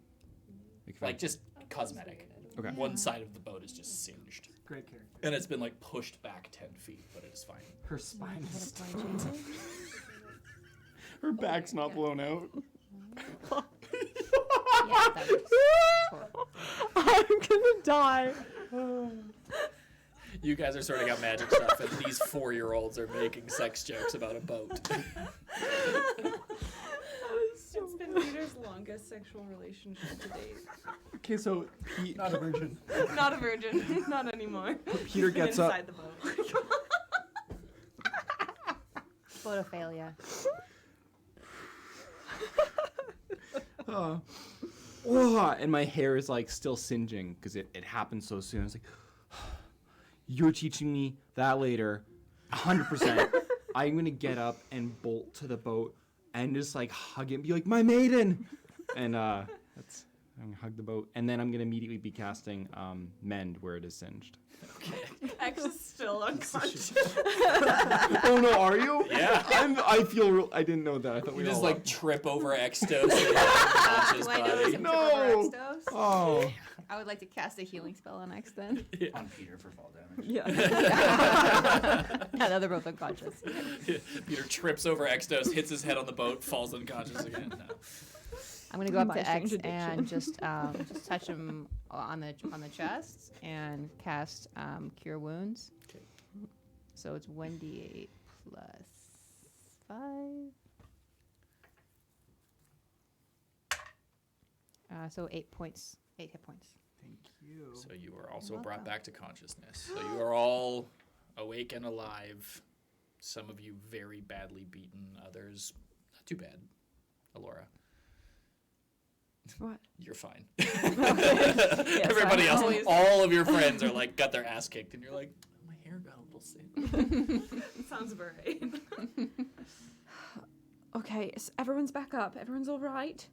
Like just cosmetic. Okay. One side of the boat is just singed. Great character. And it's been like pushed back 10 feet, but it is fine. Her spine is Her back's not blown out. Yeah, that was horrible. I'm gonna die. You guys are sorting out magic stuff, and these 4-year-olds are making sex jokes about a boat. It's been Peter's longest sexual relationship to date. Okay, so not a virgin. Not a virgin. Not anymore. Peter gets up. Inside the boat. Photophilia. And my hair is like still singeing because it happened so soon. I was like, you're teaching me that later, 100%. I'm gonna get up and bolt to the boat and just like hug it and be like, my maiden, and I'm gonna hug the boat, and then I'm gonna immediately be casting mend where it is singed. X is still unconscious. Oh no, are you? Yeah. I feel I didn't know that. I thought You we just all like trip over Extos and unconscious Do I know there's a body. trip over Extos? Oh. I would like to cast a healing spell on X then. On Peter for fall damage. Yeah. Yeah, they're both unconscious. Peter trips over Extos, hits his head on the boat, falls unconscious again. No. I'm gonna go up My to X strange and addiction. just touch him on the chest and cast Cure Wounds. Okay. So it's 1d8 plus 5. So 8 points, 8 hit points. Thank you. So you are also You're brought welcome. back to consciousness. So you are all awake and alive. Some of you very badly beaten. Others not too bad. Alora, What? you're fine. Yes, Everybody I'm else, always- all of your friends are like got their ass kicked, and you're like, my hair got a little singed. Sounds about right. Okay, so everyone's back up. Everyone's all right.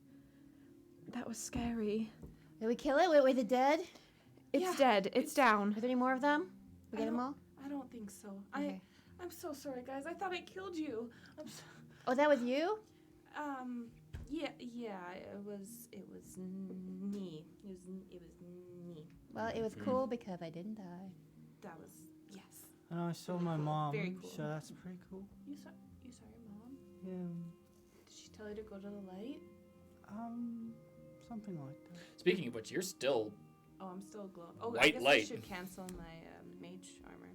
That was scary. Did we kill it? Wait, the dead? It's Yeah. dead. It's down. Are there any more of them? We I get them don't- all? I don't think so. Okay. I'm so sorry, guys. I thought I killed you. I'm so, Oh, that was you? yeah, it was me. It was me. Well, it was cool because I didn't die. That was, yes. And I saw my mom, Very cool. so that's pretty cool. You saw your mom? Yeah, Did she tell you to go to the light? something like that. Speaking of which, you're still Oh, I'm still glowing. Oh, I White guess light. I should cancel my mage armor.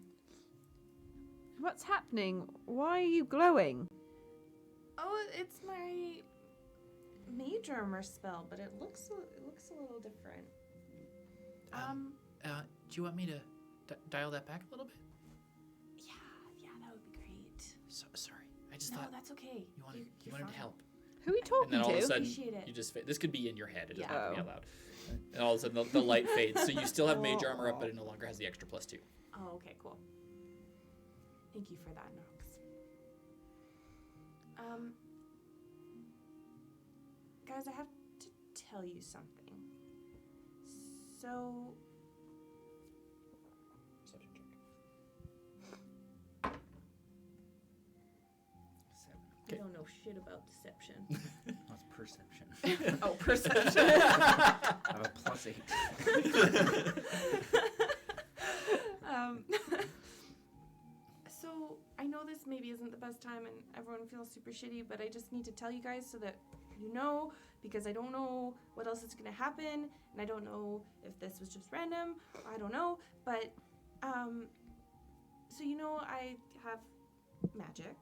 What's happening? Why are you glowing? Oh, it's my mage armor spell, but it looks a little different. do you want me to dial that back a little bit? Yeah, that would be great. So, sorry, I just No, thought that's okay. you wanted You're to fine. help. Who are we And talking then all of a to? sudden, Appreciate it. you just this could be in your head. It doesn't Yeah. have to be out loud. And all of a sudden, the light fades. So you still have mage armor up, but it no longer has the extra +2. Oh, okay, cool. Thank you for that, Nox. Guys, I have to tell you something. So, Perception check. 7. I don't know shit about deception. That's perception. Oh, perception. I have a +8. So I know this maybe isn't the best time and everyone feels super shitty, but I just need to tell you guys so that you know, because I don't know what else is gonna happen, and I don't know if this was just random, I don't know, but so you know I have magic.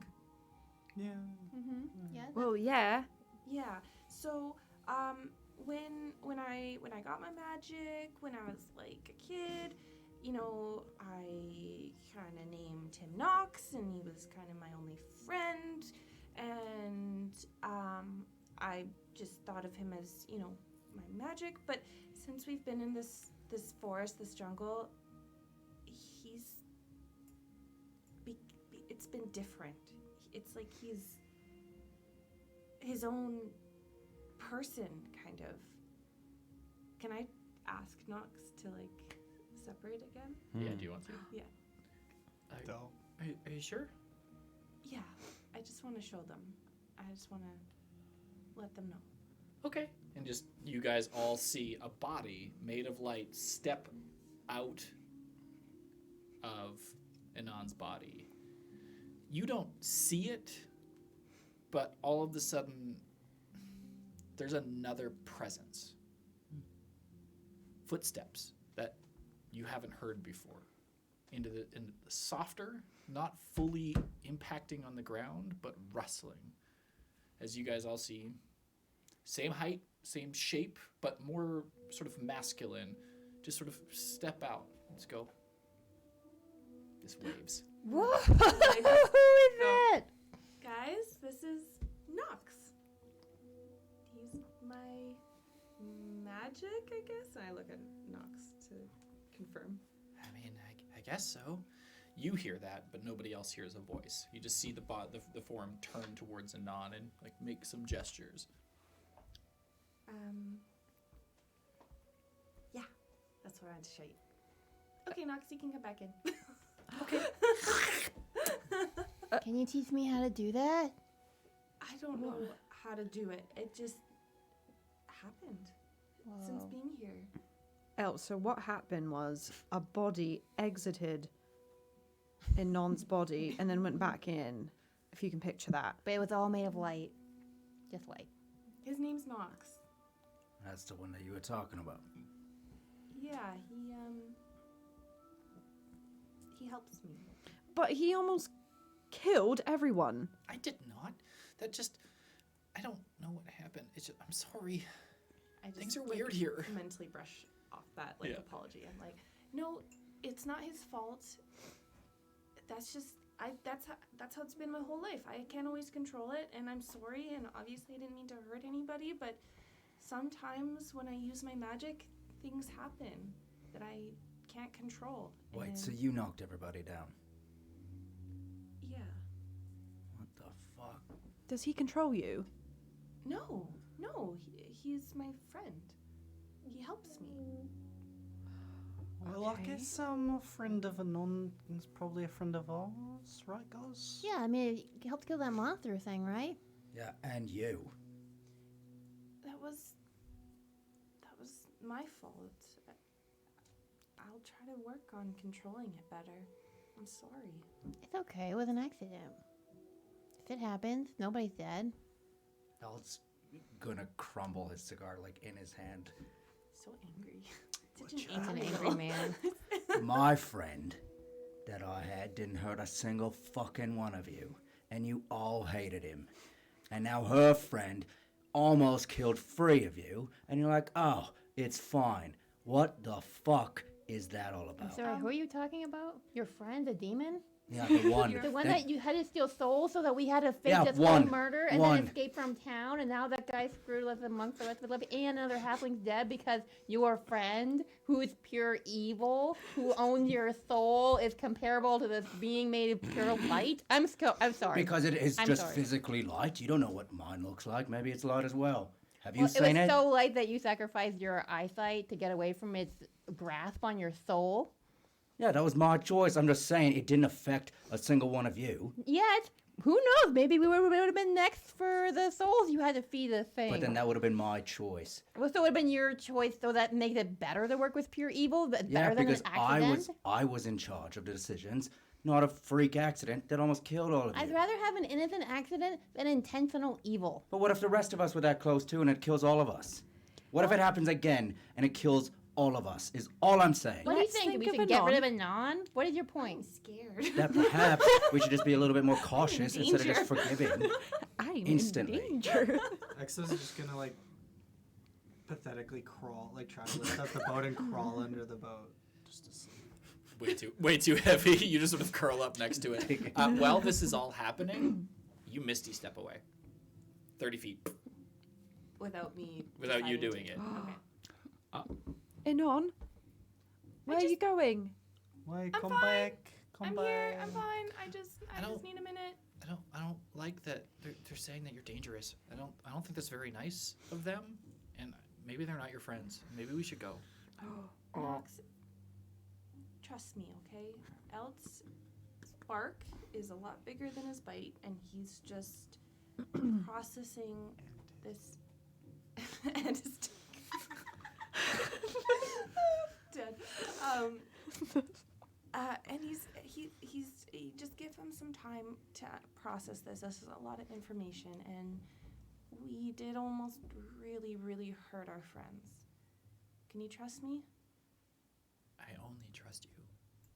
Yeah. Mm-hmm. Yeah. Well, yeah. Yeah. So, when I got my magic when I was like a kid, you know, I kind of named him Nox, and he was kind of my only friend, and I just thought of him as, you know, my magic. But since we've been in this forest, this jungle, it's been different. It's like he's his own person, kind of. Can I ask Nox to, like, separate again? Yeah, do you want to? Yeah. Dope. Are you sure? Yeah. I just want to show them. I just want to let them know. Okay. And just you guys all see a body made of light step out of Anon's body. You don't see it, but all of a sudden there's another presence. Footsteps that you haven't heard before. Into the softer, not fully impacting on the ground, but rustling. As you guys all see, same height, same shape, but more sort of masculine. Just sort of step out. Let's go. This waves. Whoa! Who is that? Guys, this is Nox. He's my magic, I guess. And I look at Nox to confirm. I mean, I guess so. You hear that, but nobody else hears a voice. You just see the form turn towards Anon and like make some gestures. Yeah, that's what I wanted to show you. Okay, Nox, you can come back in. Can you teach me how to do that? I don't know how to do it. It just happened since Whoa. being here. Oh, so what happened was a body exited in Non's body and then went back in. If you can picture that. But it was all made of light. Just light. His name's Nox. That's the one that you were talking about. Yeah, he helps me. But he almost killed everyone. I did not. That just, I don't know what happened. It's just, I'm sorry. I just, Things are weird here. Mentally brush off that Yeah. apology. I'm like, no, it's not his fault. That's just that's how it's been my whole life. I can't always control it, and I'm sorry. And obviously, I didn't mean to hurt anybody, but sometimes when I use my magic, things happen that I can't control. Wait, and so you knocked everybody down? yeah. What the fuck? Does he control you? No, he's my friend. He helps me. Well, I guess a friend of Anon is probably a friend of ours, right, guys? Yeah, I mean, it helped kill that monster thing, right? Yeah, and you. That was my fault. I'll try to work on controlling it better. I'm sorry. It's okay. It was an accident. If it happens, nobody's dead. Al's gonna crumble his cigar like in his hand. So angry. Such What an He's angry an angry man. My friend that I had didn't hurt a single fucking one of you, and you all hated him. And now her friend almost killed 3 of you, and you're like, oh, it's fine. What the fuck is that all I'm about? sorry, who are you talking about? Your friend, the demon? Yeah, the one. The one that you had to steal souls so that we had to fake Yeah, this whole one. murder and One. then escape from town, and now that guy screwed us amongst the rest of the life, and another halfling's dead because your friend, who is pure evil, who owns your soul, is comparable to this being made of pure light. I'm sorry. Because it is I'm just sorry. physically light. You don't know what mine looks like. Maybe it's light as well. Have you Well, seen it it? was so light that you sacrificed your eyesight to get away from its grasp on your soul. Yeah, that was my choice. I'm just saying it didn't affect a single one of you. Yet, who knows? Maybe we would have been next for the souls you had to feed the thing. But then that would have been my choice. Well, so it would have been your choice, so that makes it better to work with pure evil, but Yeah, better than because an accident. I was in charge of the decisions, not a freak accident that almost killed all of I'd you. rather have an innocent accident than intentional evil. But what if the rest of us were that close too and it kills all of us? What if it happens again and it kills all of us? Is all I'm saying. What do you Let's think? think We of should get rid of Anon. Anon? What is your point? Scared. That perhaps we should just be a little bit more cautious instead of just danger. forgiving. I'm Instantly. in danger. Exo's just gonna like pathetically crawl, like try to lift up the boat and crawl under the boat just to sleep. Way too heavy. You just sort of curl up next to it. While this is all happening, you misty step away, 30 feet, Without me. without you deciding doing to. it. Okay. Anon, where are you going? Wait, I'm come fine. back. Come I'm back. here. I'm fine. I just don't- need a minute. I don't like that they're saying that you're dangerous. I don't think that's very nice of them, and maybe they're not your friends. Maybe we should go. Nox, trust me, okay? Elt's bark is a lot bigger than his bite, and he's just processing this. And his dead. And he just give him some time to process this. This is a lot of information, and we did almost really, really hurt our friends. Can you trust me? I only trust you.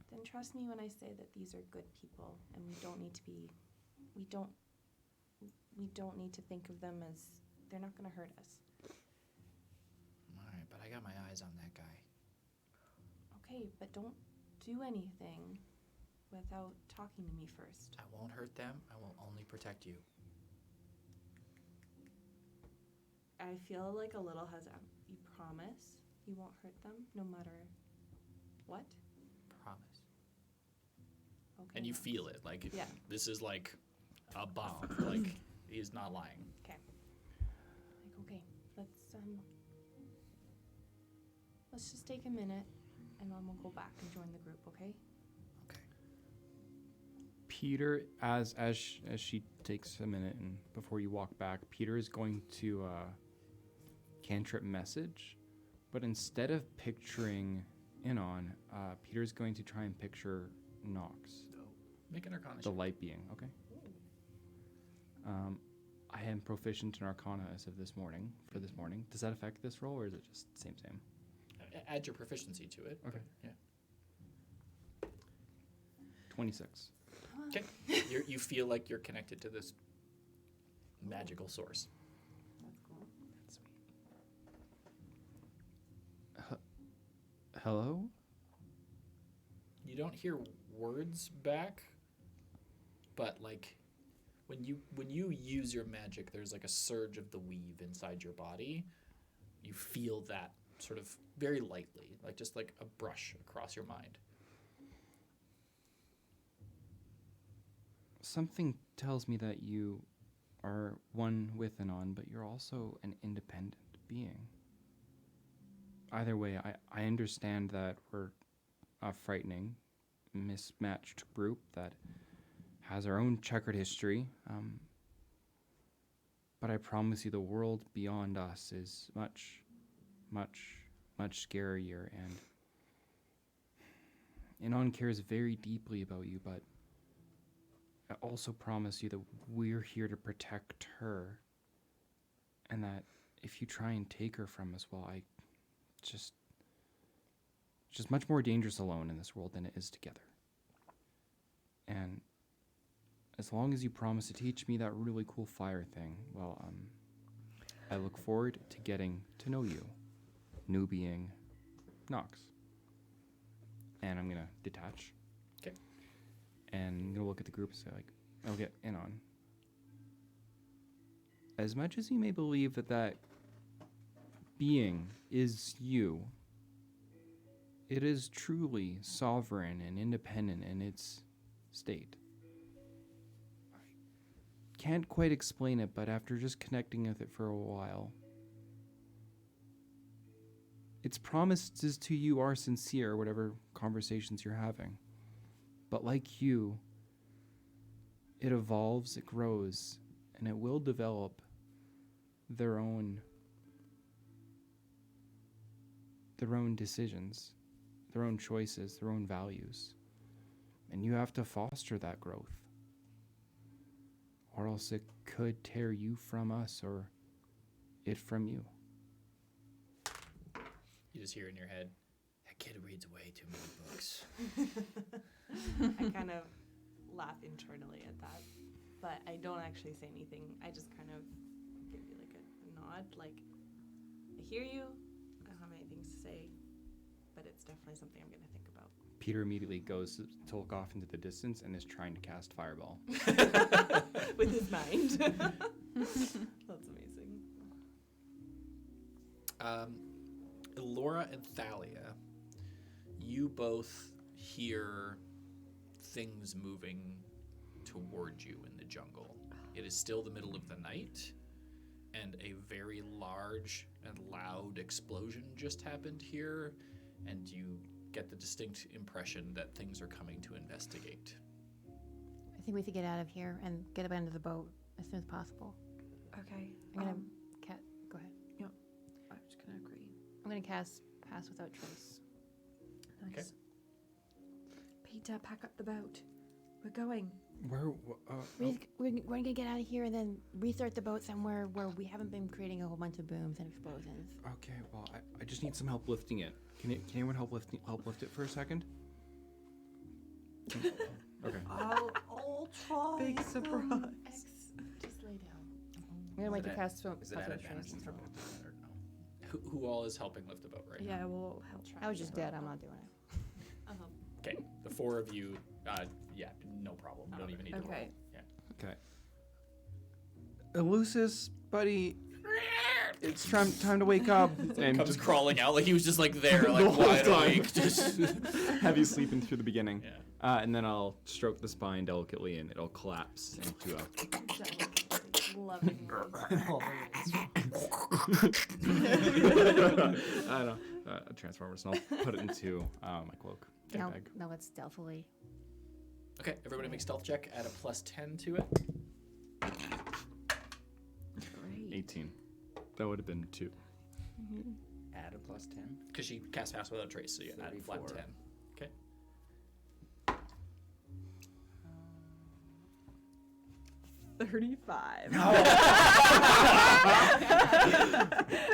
Then trust me when I say that these are good people, and we don't need to think of them as they're not going to hurt us. All right, but I got my eyes on that guy. Okay, but don't do anything without talking to me first. I won't hurt them. I will only protect you. I feel like a little you promise you won't hurt them no matter what? Promise. Okay. And you feel it. Like, Yeah. this is like a bomb. Like, he's not lying. Okay. Like, okay, let's just take a minute and then we'll go back and join the group, okay? Okay. Peter, as she takes a minute and before you walk back, Peter is going to cantrip message, but instead of picturing Inon, Peter's going to try and picture Nox, Make an Arcana the check. light being. Okay. I am proficient in Arcana as of this morning. For this morning, does that affect this roll, or is it just same? Add your proficiency to it. Okay. Yeah. 26. Okay. You feel like you're connected to this magical source. That's cool. That's sweet. Hello. You don't hear words back, but like when you use your magic, there's like a surge of the weave inside your body. You feel that sort of very lightly, like just like a brush across your mind. Something tells me that you are one with Anon, but you're also an independent being. Either way, I understand that we're a frightening, mismatched group that has our own checkered history. But I promise you the world beyond us is much, much, much scarier, and Anon cares very deeply about you, but I also promise you that we're here to protect her, and that if you try and take her from us, well, it's just much more dangerous alone in this world than it is together. And as long as you promise to teach me that really cool fire thing, well, I look forward to getting to know you, new being Nox. And I'm gonna detach. Okay. And I'm gonna look at the group and say, like, I'll get in on. As much as you may believe that being is you, it is truly sovereign and independent in its state. I can't quite explain it, but after just connecting with it for a while, its promises to you are sincere, whatever conversations you're having. But like you, it evolves, it grows, and it will develop their own decisions, their own choices, their own values. And you have to foster that growth. Or else it could tear you from us, or it from you. You just hear in your head, that kid reads way too many books. I kind of laugh internally at that, but I don't actually say anything. I just kind of give you like a nod, like, I hear you, I don't have anything to say, but it's definitely something I'm going to think about. Peter immediately goes to look off into the distance and is trying to cast Fireball. With his mind. That's amazing. Laura and Thalia, you both hear things moving toward you in the jungle. It is still the middle of the night, and a very large and loud explosion just happened here, and you get the distinct impression that things are coming to investigate. I think we should get out of here and get up into the boat as soon as possible. Okay. I'm gonna go ahead. I'm just gonna agree. I'm gonna cast Pass Without Trace. Nice. Okay. Peter, pack up the boat. We're going. Where? We're gonna get out of here and then restart the boat somewhere where we haven't been creating a whole bunch of booms and explosions. Okay, well, I just need some help lifting it. Can anyone help lift it for a second? Okay. I'll try. Big surprise. Just lay down. I'm gonna wait to cast Pass Is it Without at Trace. advantage until- or no? Who all is helping lift the boat right now? Yeah, we'll help. I was just dead. I'm not doing it. Okay, the 4 of you, yeah, no problem. You don't even need to roll. Okay. Yeah. Okay. Elusus, buddy, it's time to wake up. And Comes just crawling out like he was just like there, The like whole wide time. awake. Just have you sleeping through the beginning. yeah. And then I'll stroke the spine delicately, and it'll collapse into a. Loving I don't know, a Transformers, and I'll put it into my cloak bag. No, it's stealthily. Okay, everybody make stealth check. Add a +10 to it. Great. 18. That would have been 2. Add a plus 10. Because she cast Pass Without Trace, so you add a flat 34. 10. Okay. 35.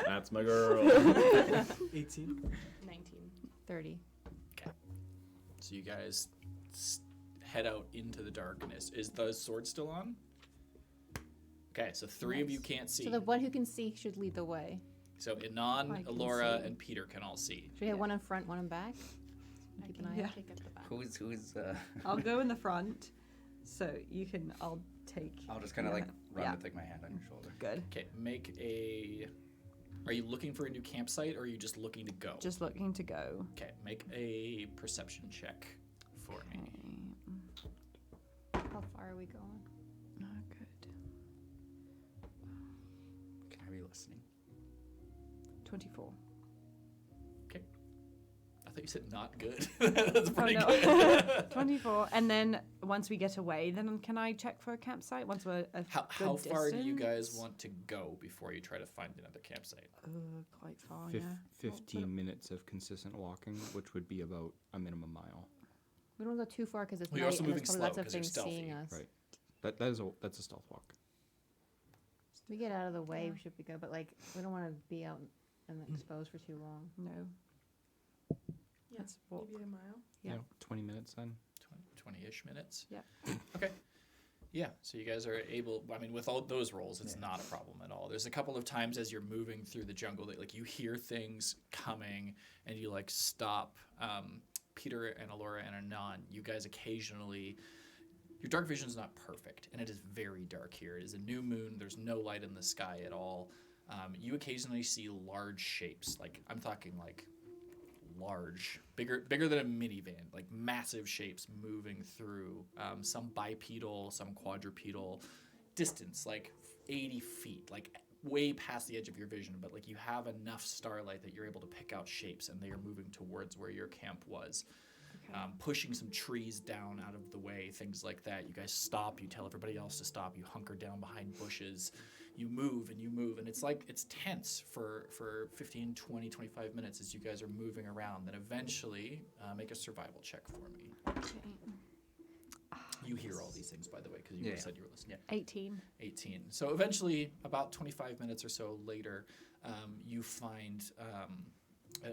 That's my girl. 18. 19. 30. So you guys head out into the darkness. Is the sword still on? Okay, so 3 of you can't see. So the one who can see should lead the way. So I Inan, can Alora, see. and Peter can all see. Should we have one in front, one in back? Keep an eye Yeah. out. Take up the back. Who's I'll go in the front, so you can. I'll take. I'll just kind of your like hand. run Yeah. with like my hand on your shoulder. Good. Okay, make a... Are you looking for a new campsite, or are you just looking to go? Just looking to go. Okay, make a perception check for me. How far are we going? Oh, good. Can I be listening? 24. I thought you said not good. That's pretty no. good. 24. And then once we get away, then can I check for a campsite once we're a How good far do you guys distance? want to go before you try to find another campsite? Quite far, Fif- yeah. 15 minutes of consistent walking, which would be about a minimum mile. We don't want to go too far because it's Well, night you're also and there's moving probably slow lots of 'cause you're things seeing stealthy. us. Right. That's a stealth walk. If we get out of the way, we should be good. But like, we don't want to be out and exposed for too long. No. Yeah, That's what. maybe a mile. Yeah. 20 minutes then. 20-ish minutes? Yeah. Okay. Yeah, so you guys are able, I mean, with all those rolls, it's Yeah. not a problem at all. There's a couple of times as you're moving through the jungle that, like, you hear things coming and you, like, stop. Peter and Alora and Anon, you guys occasionally, your dark vision's not perfect, and it is very dark here. It is a new moon. There's no light in the sky at all. You occasionally see large shapes. Like, I'm talking, like, large, bigger than a minivan, like massive shapes moving through, some bipedal, some quadrupedal, distance like 80 feet, like way past the edge of your vision, but like you have enough starlight that you're able to pick out shapes, and they are moving towards where your camp was. Pushing some trees down out of the way, things like that. You guys stop, you tell everybody else to stop, you hunker down behind bushes, you move, and it's like, it's tense for 15, 20, 25 minutes as you guys are moving around. Then eventually, make a survival check for me. You hear all these things, by the way, because you Yeah. said you were listening. 18. 18. So eventually, about 25 minutes or so later, you find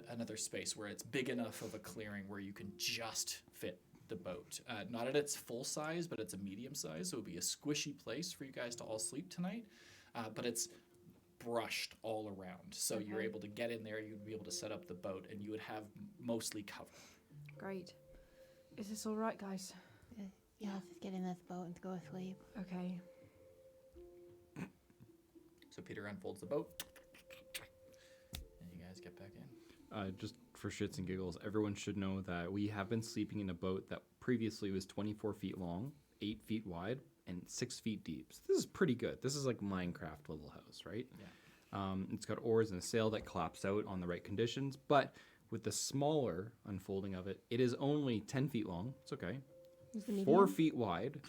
another space where it's big enough of a clearing where you can just fit the boat. Not at its full size, but it's a medium size, so it would be a squishy place for you guys to all sleep tonight. But it's brushed all around, so you're able to get in there, you'd be able to set up the boat, and you would have mostly cover. Great. Is this all right, guys? Yeah, let's just get in this boat and go to sleep. Okay. So Peter unfolds the boat, and you guys get back in. Just for shits and giggles, everyone should know that we have been sleeping in a boat that previously was 24 feet long, 8 feet wide, and 6 feet deep. So this is pretty good. This is like Minecraft little house, right? Yeah. It's got oars and a sail that claps out on the right conditions, but with the smaller unfolding of it, it is only 10 feet long. It's okay. Is the 4 medium? feet wide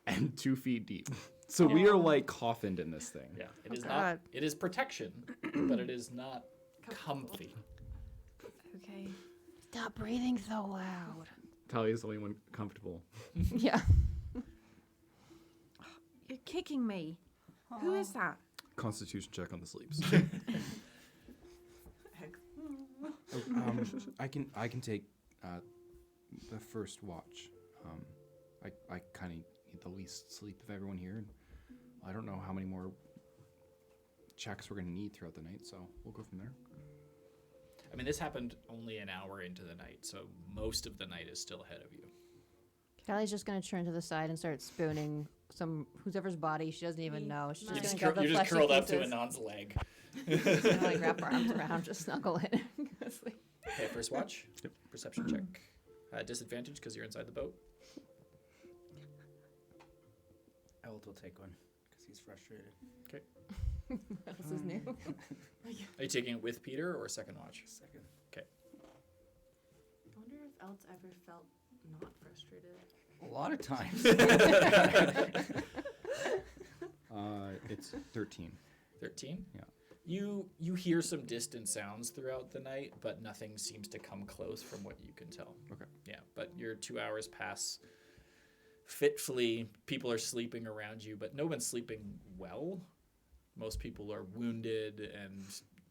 and 2 feet deep. So we are like coffined in this thing. Yeah, it is Oh, not. God. It is protection, but it is not comfy. Okay. Stop breathing so loud. Talia is the only one comfortable. Yeah. You're kicking me. Who is that? Constitution check on the sleeps. I can take the first watch. I kind of need the least sleep of everyone here. And I don't know how many more checks we're gonna need throughout the night, so we'll go from there. I mean, this happened only an hour into the night, so most of the night is still ahead of you. Callie's just gonna turn to the side and start spooning whoever's body she doesn't even Me. know. She's Mine. just gonna grab the You're just fleshy curled up to pieces. Anon's leg. Just gonna like wrap her arms around, just snuggle in. Go sleep. Okay, first watch. Perception check. Disadvantage because you're inside the boat. Elt will take one because he's frustrated. What else is new? Are you taking it with Peter or second watch? Second. I wonder if Elt's ever felt not frustrated. A lot of times. It's 13. 13? Yeah. You hear some distant sounds throughout the night, but nothing seems to come close from what you can tell. Okay. Yeah, but your 2 hours pass fitfully. People are sleeping around you, but no one's sleeping well. Most people are wounded, and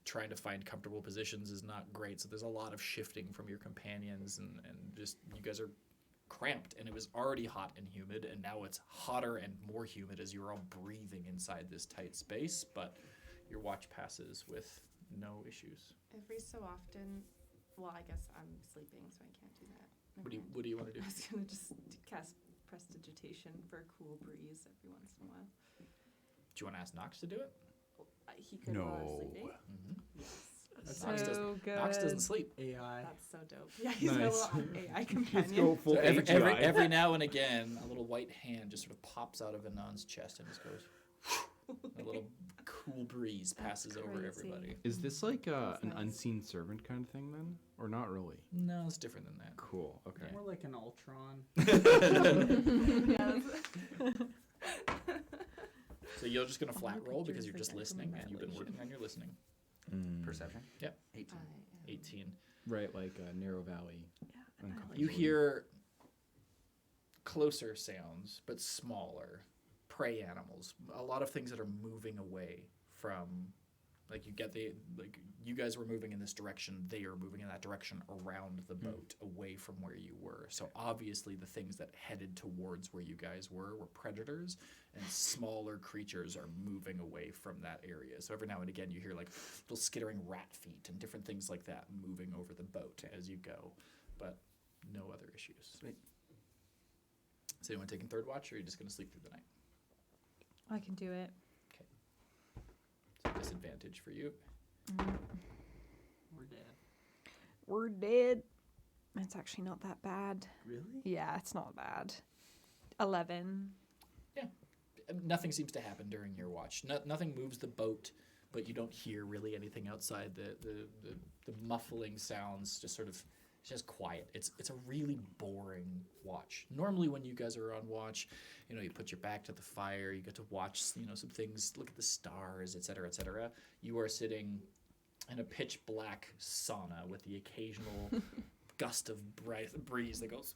trying to find comfortable positions is not great. So there's a lot of shifting from your companions, and just you guys are cramped. And it was already hot and humid, and now it's hotter and more humid as you're all breathing inside this tight space. But your watch passes with no issues. Every so often, well, I guess I'm sleeping, so I can't do that. Never mind. What do you want to do? I was gonna just cast prestidigitation for a cool breeze every once in a while. Do you want to ask Nox to do it? He could while I was sleeping. Mm-hmm. Yes. Nox doesn't- Nox doesn't sleep. AI. That's so dope. Yeah, he's got a Nice. little AI Let's companion. go full So every AGI. every now and again, a little white hand just sort of pops out of Anon's chest and just goes. A little cool breeze passes over crazy. everybody. Is this like That's an nice. unseen servant kind of thing then? Or not really? No, it's different than that. Cool. Okay. More like an Ultron. So you're just gonna All flat my roll because pictures you're just again from listening and you've been Annihilation. working on your listening. Perception? Yep. 18. 18. Right, like Narrow Valley. Uncomfortable. You hear closer sounds, but smaller. Prey animals. A lot of things that are moving away from, like you guys were moving in this direction, they are moving in that direction around the boat, away from where you were. So obviously the things that headed towards where you guys were predators, and smaller creatures are moving away from that area. So every now and again you hear like little skittering rat feet and different things like that moving over the boat as you go, but no other issues. Sweet. Is anyone taking third watch, or are you just going to sleep through the night? I can do it. So disadvantage for you. We're dead. We're dead. It's actually not that bad. Really? Yeah, it's not bad. 11. Nothing seems to happen during your watch. Nothing moves the boat, but you don't hear really anything outside. The muffling sounds just sort of, it's just quiet. It's a really boring watch. Normally when you guys are on watch, you put your back to the fire, you get to watch, some things, look at the stars, et cetera, et cetera. You are sitting in a pitch black sauna with the occasional gust of breeze that goes,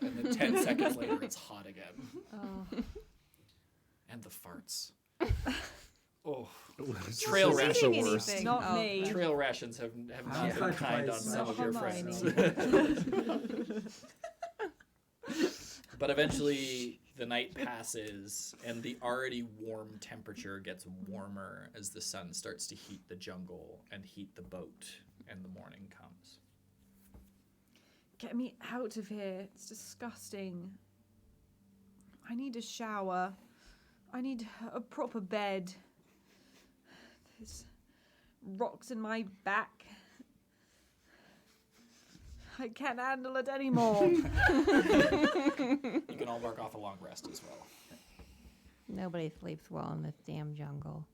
and then 10 seconds later it's hot again. Oh. And the farts. Oh, Trail trail rations. eating worst. anything. Not Oh, me. Trail rations have not Yeah. been kind on Not some of your Hermione. friends. But eventually the night passes and the already warm temperature gets warmer as the sun starts to heat the jungle and heat the boat, and the morning comes. Get me out of here. It's disgusting. I need a shower. I need a proper bed. There's rocks in my back. I can't handle it anymore. You can all mark off a long rest as well. Nobody sleeps well in this damn jungle.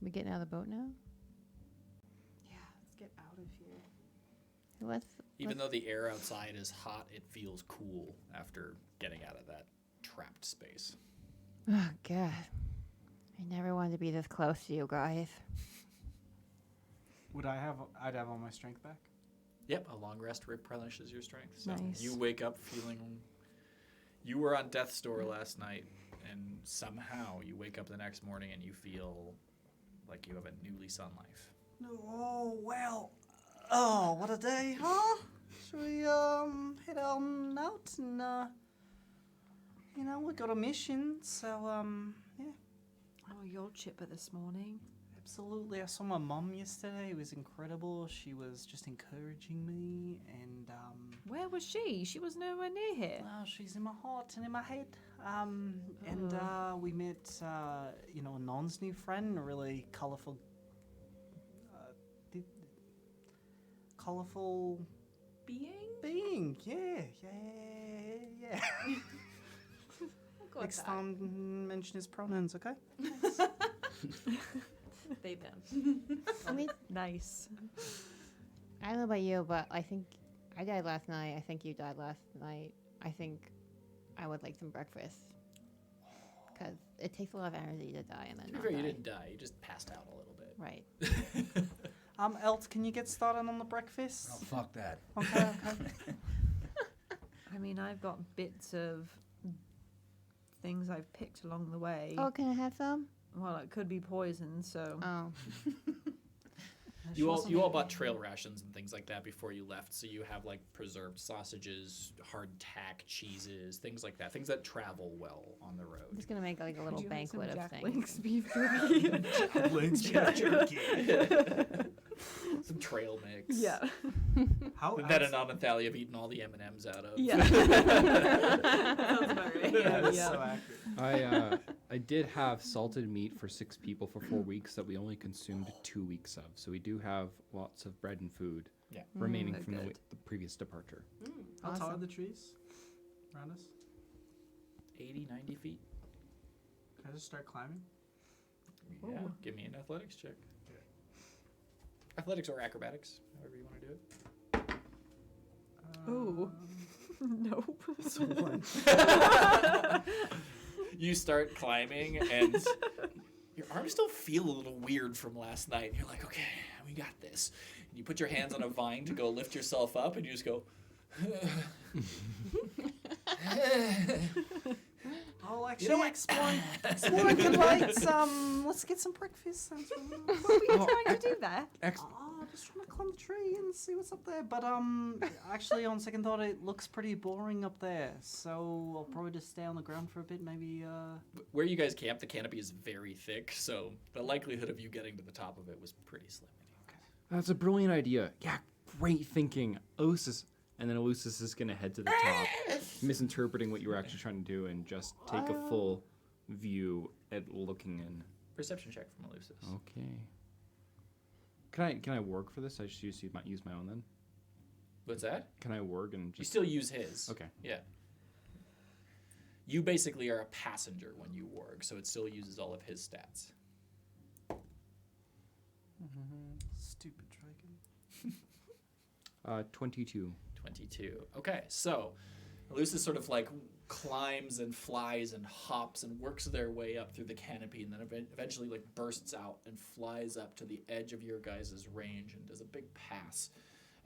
We getting out of the boat now? Yeah, let's get out of here. Let's. Even though the air outside is hot, it feels cool after getting out of that trapped space. Oh God. I never wanted to be this close to you guys. I'd have all my strength back. Yep, a long rest replenishes your strength. So Nice. you wake up feeling. You were on death's door last night, and somehow you wake up the next morning and you feel like you have a new lease on life. Oh, well. Oh, what a day, huh? Should we, head on out and, we got a mission, so, yeah. Oh, you're chipper this morning. Absolutely. I saw my mum yesterday. It was incredible. She was just encouraging me, and, Where was she? She was nowhere near here. well, she's in my heart and in my head. And we met, a Non's new friend, a really colourful, being. Yeah. Next time, mention his pronouns, okay? They them. I mean, Nice. I don't know about you, but I think I died last night. I think you died last night. I think I would like some breakfast. Because it takes a lot of energy to die and then To be not fair, you die. didn't die. You just passed out a little bit. Right. Elt, can you get started on the breakfast? Oh, fuck that. Okay. I mean, I've got bits of things I've picked along the way. Oh, can I have some? Well, it could be poison, so. Oh. You all bought trail rations and things like that before you left, so you have like preserved sausages, hardtack cheeses, things like that, things that travel well on the I'm road. just going to make like a little Could you have some banquet of Jack things. Link's beef jerky. Some trail mix. Yeah. How That Anonathalia have eaten all the M&Ms out of. Yeah. Sounds about right. That is Yeah. so accurate. I did have salted meat for 6 people for 4 weeks that we only consumed 2 weeks of. So we do have lots of bread and food Yeah. remaining Oh, from good. the previous departure. How tall are Awesome. the trees around us? 80, 90 feet. Can I just start climbing? Yeah. Ooh. Give me an athletics check. Athletics or acrobatics, however you want to do it. Ooh. Nope. So one. You start climbing, and your arms still feel a little weird from last night. You're like, okay, we got this. And you put your hands on a vine to go lift yourself up, and you just go. I'll actually know what? exploring the lights. Let's get some breakfast. Sounds fun. What were you trying to do there? Just trying to climb the tree and see what's up there. But actually, on second thought, it looks pretty boring up there. So I'll probably just stay on the ground for a bit. Maybe. Where you guys camp, the canopy is very thick, so the likelihood of you getting to the top of it was pretty slim. That's a brilliant idea. Yeah, great thinking. Elusis. And then Elusis is going to head to the top, misinterpreting what you were actually trying to do, and just take a full view at looking in. Perception check from Elusis. Okay. Can I work for this? I just use my own then. What's that? Can I work and You just? still use his. Okay. Yeah. You basically are a passenger when you warg, so it still uses all of his stats. Stupid dragon. 22. 22. Okay, so Elusis sort of like climbs and flies and hops and works their way up through the canopy, and then eventually like bursts out and flies up to the edge of your guys' range and does a big pass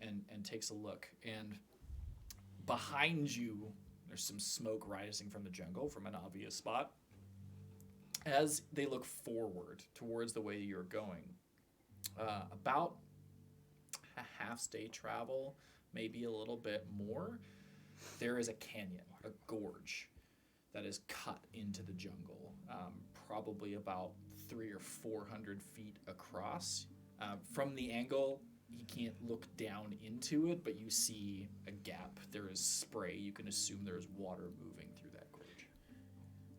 and takes a look. And behind you, there's some smoke rising from the jungle from an obvious spot. As they look forward towards the way you're going, about a half-day travel, maybe a little bit more, there is a canyon, a gorge, that is cut into the jungle, probably about 300 or 400 feet across. From the angle, you can't look down into it, but you see a gap. There is spray. You can assume there's water moving through that gorge.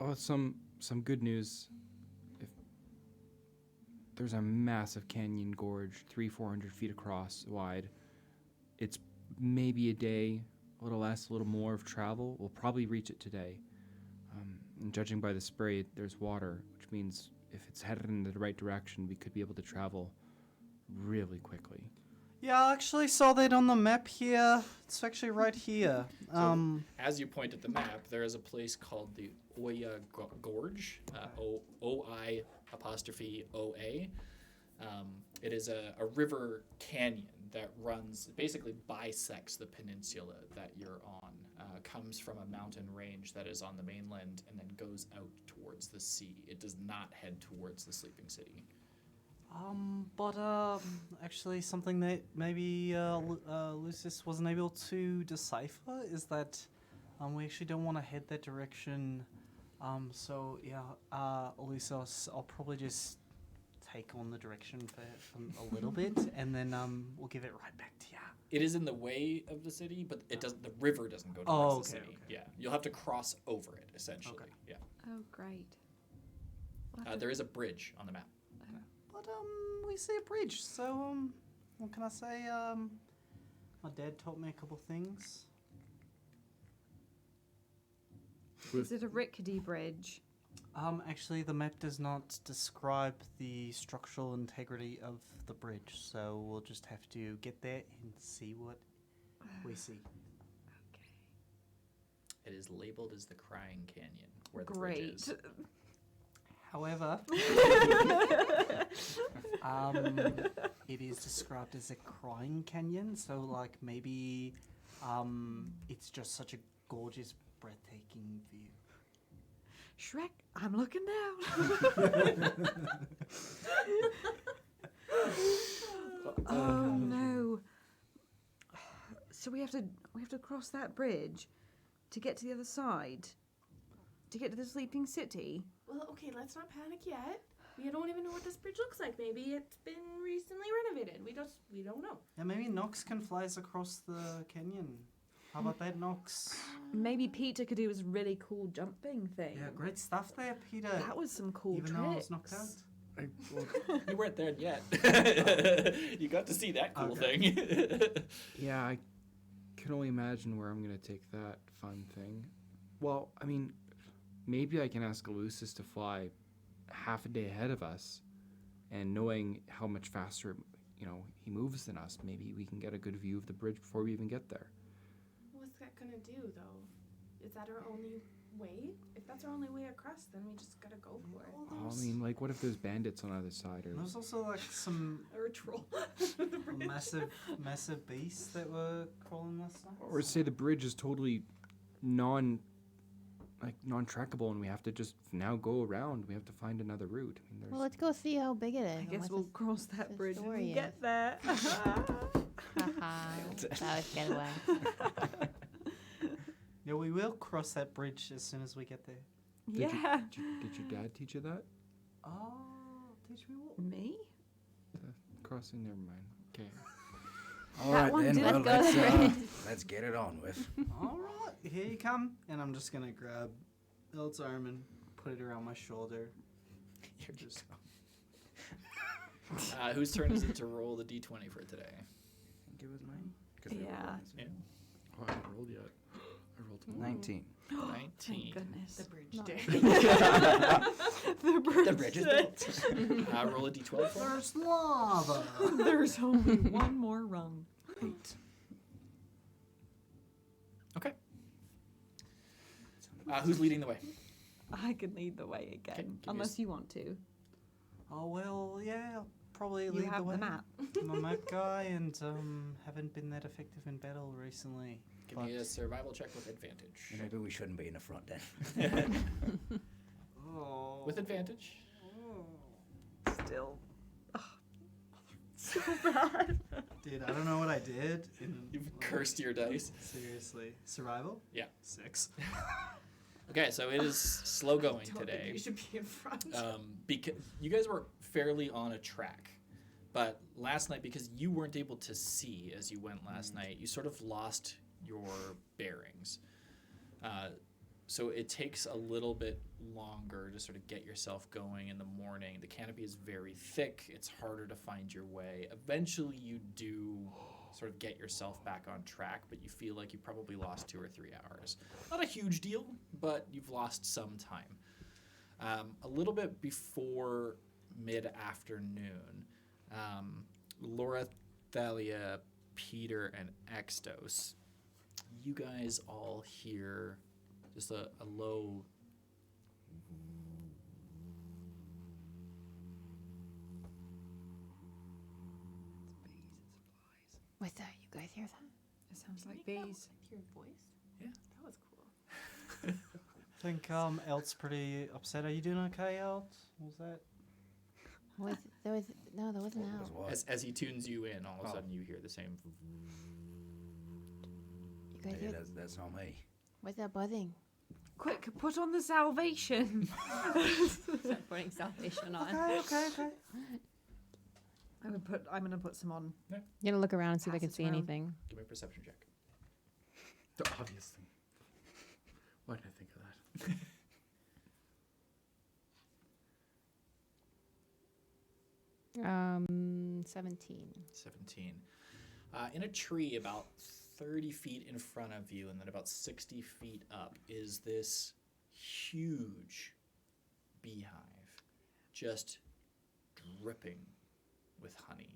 Oh, some good news. If there's a massive canyon gorge, 300-400 feet across, wide. It's maybe a day, a little less, a little more of travel. We'll probably reach it today. And judging by the spray, there's water, which means if it's headed in the right direction, we could be able to travel really quickly. Yeah, I actually saw that on the map here. It's actually right here. As you point at the map, there is a place called the Oya Gorge, O-I apostrophe O-A. It is a river canyon that runs, basically bisects the peninsula that you're on. Comes from a mountain range that is on the mainland and then goes out towards the sea. It does not head towards the sleeping city. But actually something that maybe Lucius wasn't able to decipher is that we actually don't want to head that direction. So yeah, Lucius, I'll probably just take on the direction for a little bit, and then we'll give it right back to you. It is in the way of the city, but it doesn't. The river doesn't go towards the okay, city. okay. Yeah, you'll have to cross over it essentially. Okay. Yeah, Oh, great. We'll have to- there is a bridge on the map. But we see a bridge, so what can I say? My dad taught me a couple things. Is it a rickety bridge? Actually, the map does not describe the structural integrity of the bridge, so we'll just have to get there and see what we see. It is labeled as the Crying Canyon, where the bridge Great. is. However, it is described as a crying canyon, so like maybe it's just such a gorgeous, breathtaking view. Shrek, I'm looking down. Oh no. So we have to cross that bridge to get to the other side. To get to the sleeping city. Well, okay, let's not panic yet. We don't even know what this bridge looks like. Maybe it's been recently renovated. We don't know. Yeah, maybe Nox can fly us across the canyon. How about that, Nox? Maybe Peter could do his really cool jumping thing. Yeah, great stuff there, Peter. That was some cool Even tricks. though I was knocked out. You weren't there yet. You got to see that cool Okay. thing. Yeah, I can only imagine where I'm going to take that fun thing. Well, I mean, maybe I can ask Lucius to fly half a day ahead of us, and knowing how much faster, he moves than us, maybe we can get a good view of the bridge before we even get there. What's that gonna do, though? Is that our only way? If that's our only way across, then we just gotta go for it. Oh, I mean, like, what if there's bandits on the other side? Or There's also like some Or a troll. massive beasts that were crawling this side. Or say the bridge is totally non-trackable, and we have to just now go around. We have to find another route. I mean, there's Well, let's go see how big it is. I and guess what we'll the cross that bridge when story we is. get there. Haha, that was a good one. Yeah, we will cross that bridge as soon as we get there. Yeah. Did your dad teach you that? Oh, teach me what? Me? Crossing, never mind. Okay. All That right one then, did well, go to the bridge. let's get it on with. All right, here you come. And I'm just gonna grab Elt's arm and put it around my shoulder. You're just. Whose turn is it to roll the d20 for today? I think it was mine. 'Cause we were Yeah. rolling. Yeah. Oh, I haven't rolled yet. I rolled 19. 19. Thank goodness. The bridge Not- day. the bridge. The bridge is built. Roll a d12 for me. There's lava. There's only one more rung. 8. Okay. Who's leading the way? I can lead the way again, Okay, give me unless you want to. Oh well, yeah, I'll probably You lead have the way. the map. I'm a map guy and haven't been that effective in battle recently. Give me a survival check with advantage. Maybe we shouldn't be in the front then. Oh. With advantage. Still. So bad. Dude, I don't know what I did. You've cursed your dice. Seriously. Survival? Yeah. 6. Okay, so it is slow going Don't today. think you should be in front. Because you guys were fairly on a track, but last night, because you weren't able to see as you went last night, you sort of lost your bearings. So it takes a little bit longer to sort of get yourself going in the morning. The canopy is very thick. It's harder to find your way. Eventually you do sort of get yourself back on track, but you feel like you probably lost 2 or 3 hours. Not a huge deal, but you've lost some time. A little bit before mid-afternoon, Laura, Thalia, Peter, and Extos, you guys all hear just a low What's that? You guys hear that? It sounds like bees. Your voice? Yeah. That was cool. I think Elt's pretty upset. Are you doing okay, Elt? What was that? That wasn't out. What? as he tunes you in, all of a Oh. sudden you hear the same. You guys Yeah, hear? that's not me. What's that buzzing? Quick, put on the salvation. Start putting salvation on. Okay. I'm gonna put some on. I'm gonna look around and see if I can Pass it see around. anything. Give me a perception check. Obviously. Why did I think of that? 17. 17. In a tree about 30 feet in front of you and then about 60 feet up is this huge beehive just dripping with honey.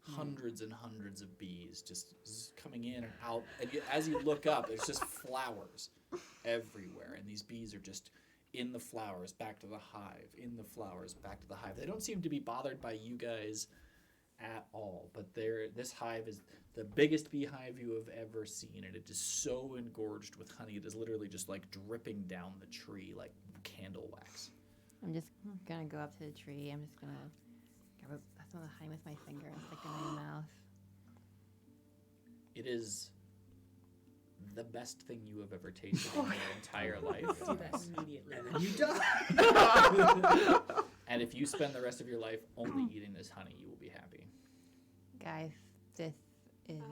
Hundreds and hundreds of bees just coming in and out. And as you look up, there's just flowers everywhere. And these bees are just in the flowers, back to the hive, in the flowers, back to the hive. They don't seem to be bothered by you guys at all. But this hive is the biggest beehive you have ever seen. And it is so engorged with honey. It is literally just like dripping down the tree like candle wax. I'm just gonna go up to the tree. I'm just gonna grab some of the honey with my finger and stick it in my mouth. It is the best thing you have ever tasted in your entire life. Do that immediately. And then you die. And if you spend the rest of your life only eating this honey, you will be happy. Guys, this is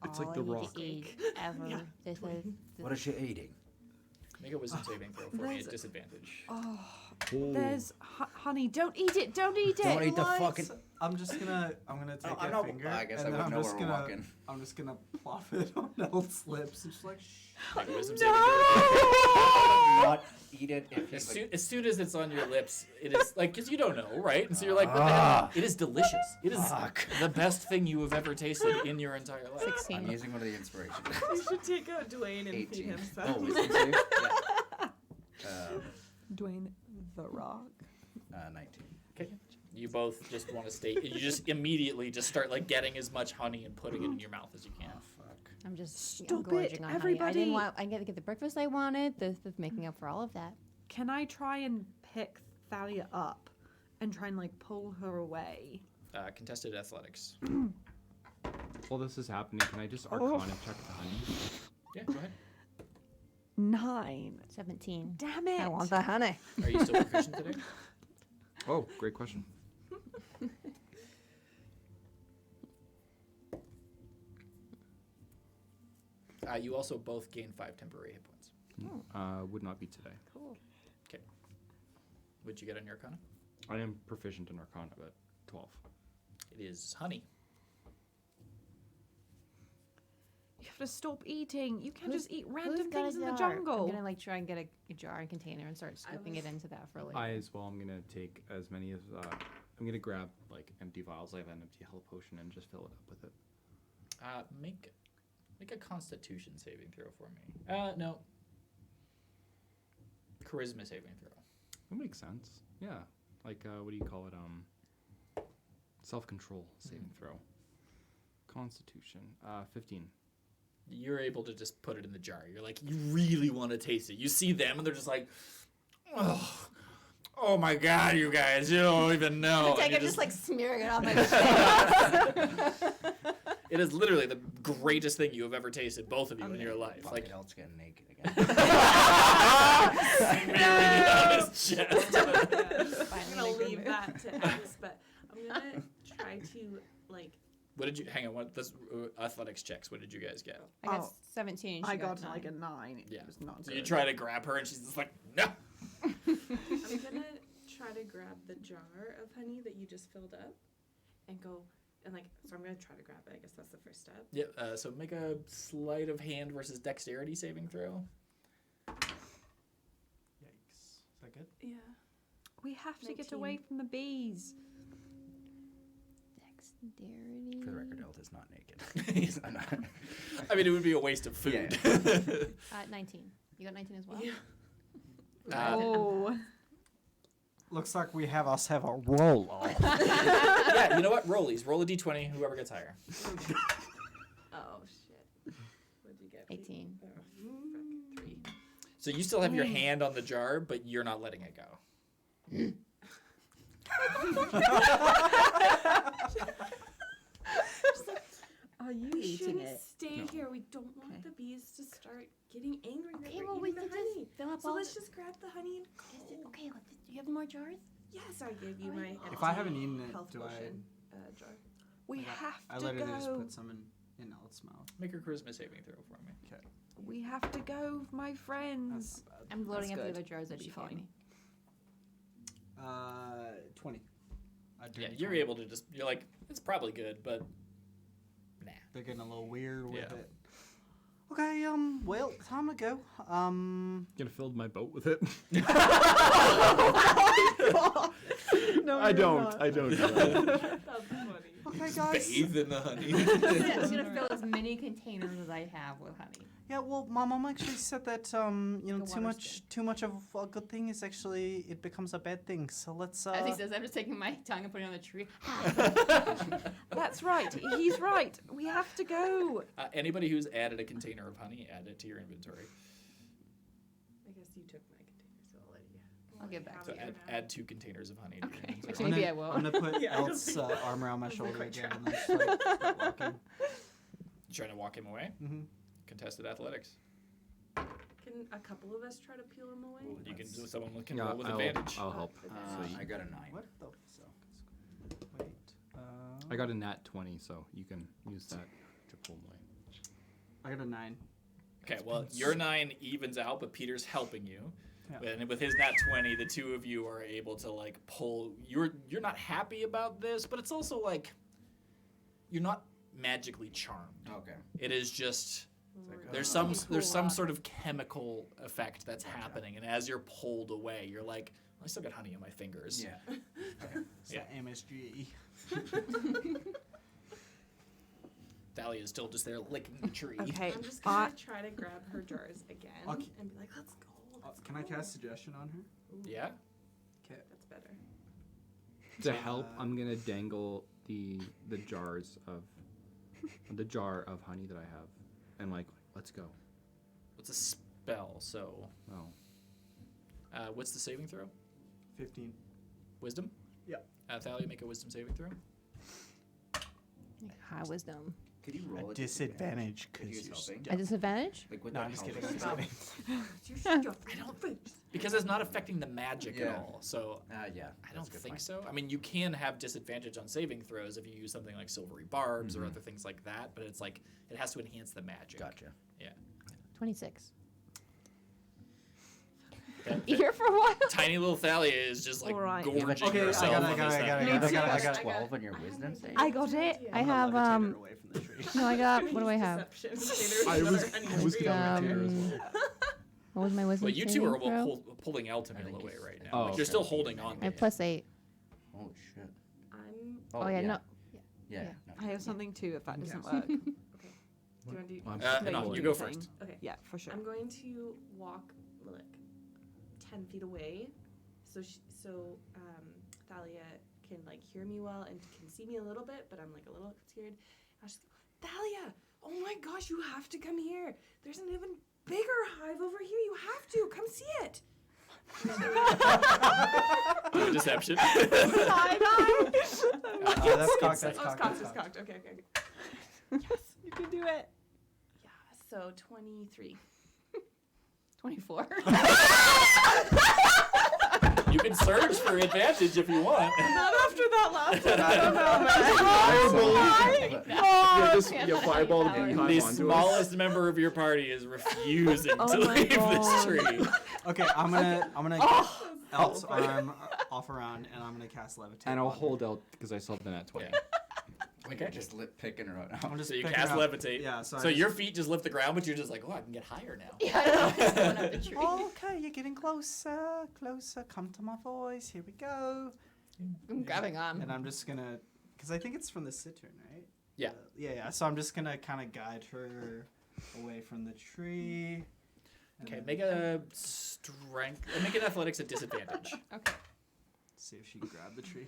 It's all like the I need rock. to eat ever. This is What is she eating? Make a wisdom saving throw for me There's- at disadvantage. There's honey. Don't eat it. Don't eat it. Don't eat the What? fucking. I'm gonna take I'm a not- finger. I guess and I then wouldn't I'm know just where we're gonna, walking. I'm just gonna plop it on Elt's lips and just like, shh. Make a wisdom saving Not eat it if throw. he's As soon as it's on your lips, it is like, because you don't know, right? And so you're like, what the hell? It is delicious. It is Fuck. the best thing you have ever tasted in your entire life. 16. I'm using one of the inspiration. We should take out Dwayne and feed 18. him Oh, some. wisdom save? Dwayne the Rock. 19. Okay. You both just want to stay. You just immediately just start like getting as much honey and putting it in your mouth as you can. Fuck. I'm just Stop it, gorging on honey. I everybody. didn't want. I get to get the breakfast I wanted. This is making up for all of that. Can I try and pick Thalia up and try and like pull her away? Contested athletics. While this is happening, can I just Arcana check the honey? Yeah, go ahead. 9. 17. Damn it. I want the honey. Are you still proficient today? Oh, great question. You also both gain 5 temporary hit points. Would not be today. Cool. What'd you get on your Arcana? I am proficient in Arcana, but 12. It is honey. You have to stop eating. You can't Who's- just eat Who's random got a things in the jar? jungle. I'm gonna like try and get a jar and container and start scooping it into that for later. I as well. I'm gonna take as many as I'm gonna grab like empty vials. I have an empty health potion and just fill it up with it. Make a Constitution saving throw for me. No. Charisma saving throw. That makes sense. Yeah. Like what do you call it? Self-control saving throw. Constitution. 15. You're able to just put it in the jar. You're like, you really want to taste it. You see them, and they're just like, oh my god, you guys, you don't even know. Take And it, you just like smearing it on my face. it is literally the greatest thing you have ever tasted, both of you, in your life. Fuck Like, it, Elt's getting naked again. smearing it on his chest. I'm Finally gonna a good leave move. that to X, but I'm gonna try to like. What did you? Hang on. What? This athletics checks. What did you guys get? I got Oh. 17. I She got 9. like a 9. Yeah. It was not So good. you try to grab her, and she's just like, no. I'm gonna try to grab the jar of honey that you just filled up, and go and like. So I'm gonna try to grab it. I guess that's the first step. Yep. So make a sleight of hand versus dexterity saving throw. Yikes. Is that good. Yeah. We have to get 19. away from the bees. Dexterity. For the record, Elta's not naked. He's not. I mean, it would be a waste of food. 19. You got 19 as well? Yeah. Oh. Looks like we have a roll off. Yeah, you know what? Rollies. Roll a d20, whoever gets higher. Oh shit. What'd you get? 18. Oh, fuck, 3. So you still have your hand on the jar, but you're not letting it go. Are you We eating shouldn't it? stay No. here. We don't want Okay. the bees to start getting angry that Okay, we're well, we eating could the honey. just fill up So all let's the- just grab the honey and Is it, go. okay, do you have more jars? Yes, I gave you my. If I haven't eaten it, health do I- potion, jar. We I have I to let her just go. put some in Elt's mouth. Make a charisma saving throw for me. We have to go, my friends. I'm loading up good. the other jars that Be you fine. gave me. 20. A Yeah, dirty you're 20. able to just. You're like, it's probably good, but nah. They're getting a little weird with Yeah. it. Okay, well, time to go. Gonna fill my boat with it. No, I you're don't. not. I don't. That's funny. Okay, guys. Bathe in the honey. I'm just gonna fill as many containers as I have with honey. Yeah, well, my mom actually said that The too much of a good thing is actually it becomes a bad thing. So let's As he says, I'm just taking my tongue and putting it on the tree. That's right. He's right. We have to go. Anybody who's added a container of honey, add it to your inventory. I guess you took my container, so I'll let you. I'll get back So to add 2 containers of honey to your Okay. inventory. Maybe I will. I'm gonna put Yeah, I don't Elt's think that- arm around my doesn't shoulder quite again and then just like start walking. You trying to walk him away? Mm-hmm. Contested athletics. Can a couple of us try to peel him away? You can do someone can Yeah, roll with I'll- advantage. I'll help. I got a 9. What the? So wait. I got a nat 20, so you can use that to pull away. I got a 9. Okay, well, your 9 evens out, but Peter's helping you. Yeah. And with his nat 20, the two of you are able to like pull. You're not happy about this, but it's also like you're not magically charmed. Okay. It is just We're there's gonna some pull there's some off. sort of chemical effect that's happening, and as you're pulled away, you're like, I still got honey on my fingers. Yeah. It's Yeah. that MSG. Dahlia is still just there licking the tree. Okay. I'm just gonna try to grab her jars again Okay. and be like, let's go. Let's Can I go." cast suggestion on her? Yeah. Okay. That's better. To help, I'm gonna dangle the jars of the jar of honey that I have, and like, let's go. What's a spell? So, Oh, what's the saving throw? 15. Wisdom. Yep. Thalia, make a wisdom saving throw. High wisdom. Could you roll A it? disadvantage If he because was you're helping? A disadvantage? Like, would No, that I'm just help kidding. us? I'm just kidding. I don't think because it's not affecting the magic at Yeah. all. So Yeah. I that's don't a good think point. so. I mean, you can have disadvantage on saving throws if you use something like silvery barbs or Mhm. other things like that, but it's like it has to enhance the magic. Gotcha. 26. That- You here for a while? Tiny little Thalia is just like All right. gorging Okay, I herself got it, on I got this it, I got it, thing. I got it, I got it, I Plus got it. 12 on your I have wisdom an save? idea. I got it. I I'm gonna have levitate her away from the tree. no, I got what do I have? Deception. Okay, I there's was another honey I was tree. gonna levitate her as well. What was my wisdom? But you two saving are throw? pulling I Eltamil think away he's- right now. Oh, Like, okay. you're still holding on. I to have it. plus 8. Holy shit. I'm. Oh, yeah, no. Yeah. Yeah. No. I have something too if that doesn't Yes. work. Do you want to do? I'm No, no, you you do go the first. thing. Okay. Yeah, for sure. I'm going to walk like 10 feet away, so Thalia can like hear me well and can see me a little bit, but I'm like a little scared. I'll just go, Thalia! Oh my gosh, you have to come here. There's an even bigger hive over here. You have to come see it. Deception. That's cocked, that's Oh, it's cocked, cocked. that's It's cocked. cocked. Okay. Yes, You can do it. yeah. So 23. 24. You can surge for advantage if you want. Not after that last one. I don't know, Yeah, just Yeah, fireball the power. beehive The onto us. smallest member of your party is refusing Oh to my leave this God. tree. Okay, I'm gonna get Elt's arm off around, and I'm gonna cast levitate. And I'll on her. hold out because I still have the nat 20. Yeah. Okay. Just lip picking her up. I'm just So you picking cast up- levitate. Yeah, So your feet just lift the ground, but you're just like, oh, I can get higher now. Yeah, I know. Just going up the tree. Oh, okay, you're getting closer, closer. Come to my voice. Here we go. I'm grabbing on. And I'm just gonna, because I think it's from the citron, right? Yeah. Yeah. So I'm just gonna kind of guide her away from the tree. and Okay, then make a strength. Make an athletics at disadvantage. Okay. See if she can grab the tree.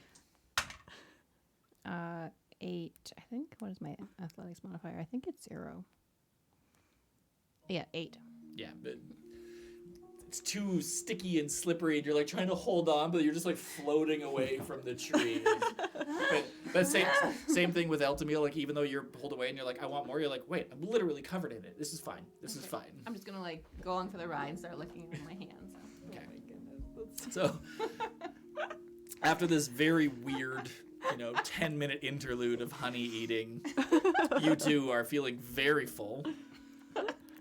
8. I think. What is my athletics modifier? I think it's 0. Yeah, 8. Yeah, but it's too sticky and slippery, and you're like trying to hold on, but you're just like floating away from the tree. But same thing with Eltamil. Like even though you're pulled away and you're like, I want more, you're like, wait, I'm literally covered in it. This is fine. This is fine. I'm just gonna like go along for the ride and start licking with my hands. Okay. Oh my goodness. So after this very weird, 10-minute interlude of honey eating, you two are feeling very full,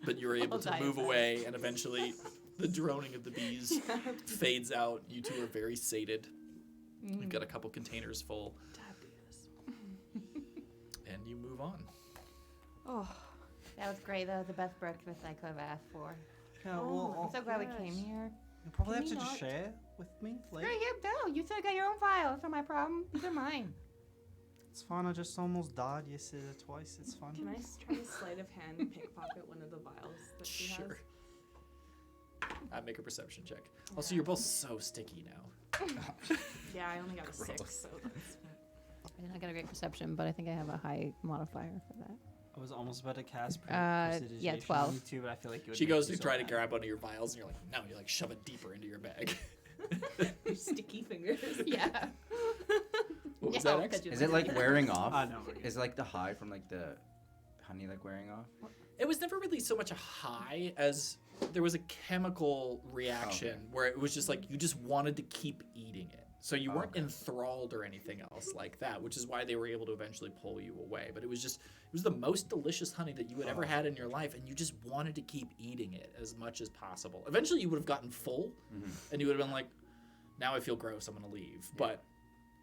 but you're able to move away, and eventually the droning of the bees fades out. You two are very sated. You've got a couple containers full, and you move on. Oh, That was great. That was the best breakfast I could have asked for. Yeah, I'm well, so glad we came here. you probably Can have to we just not- share with me Screw later. you, no. You still got your own file. It's not my problem. These are mine. It's fine. I just almost died yesterday twice. It's fine. Can I try to sleight of hand pickpocket one of the vials that she has? Sure. Make a perception check. Also, you're both so sticky now. Yeah, I only got a Gross. 6, so that's I did not get a great perception, but I think I have a high modifier for that. I was almost about to cast yeah, prestidigitation 12. on you too, but I feel like it would She make goes you to so try to mad. grab one of your vials, and you're like, no. You like shove it deeper into your bag. sticky fingers. Yeah. What was No, that, X? 'cause you Is it like wearing off? No. Is like the high from like the honey like wearing off? It was never really so much a high as there was a chemical reaction where it was just like you just wanted to keep eating it. So you weren't enthralled or anything else like that, which is why they were able to eventually pull you away. But it was the most delicious honey that you had ever had in your life, and you just wanted to keep eating it as much as possible. Eventually you would have gotten full, and you would have been like, now I feel gross, I'm going to leave. But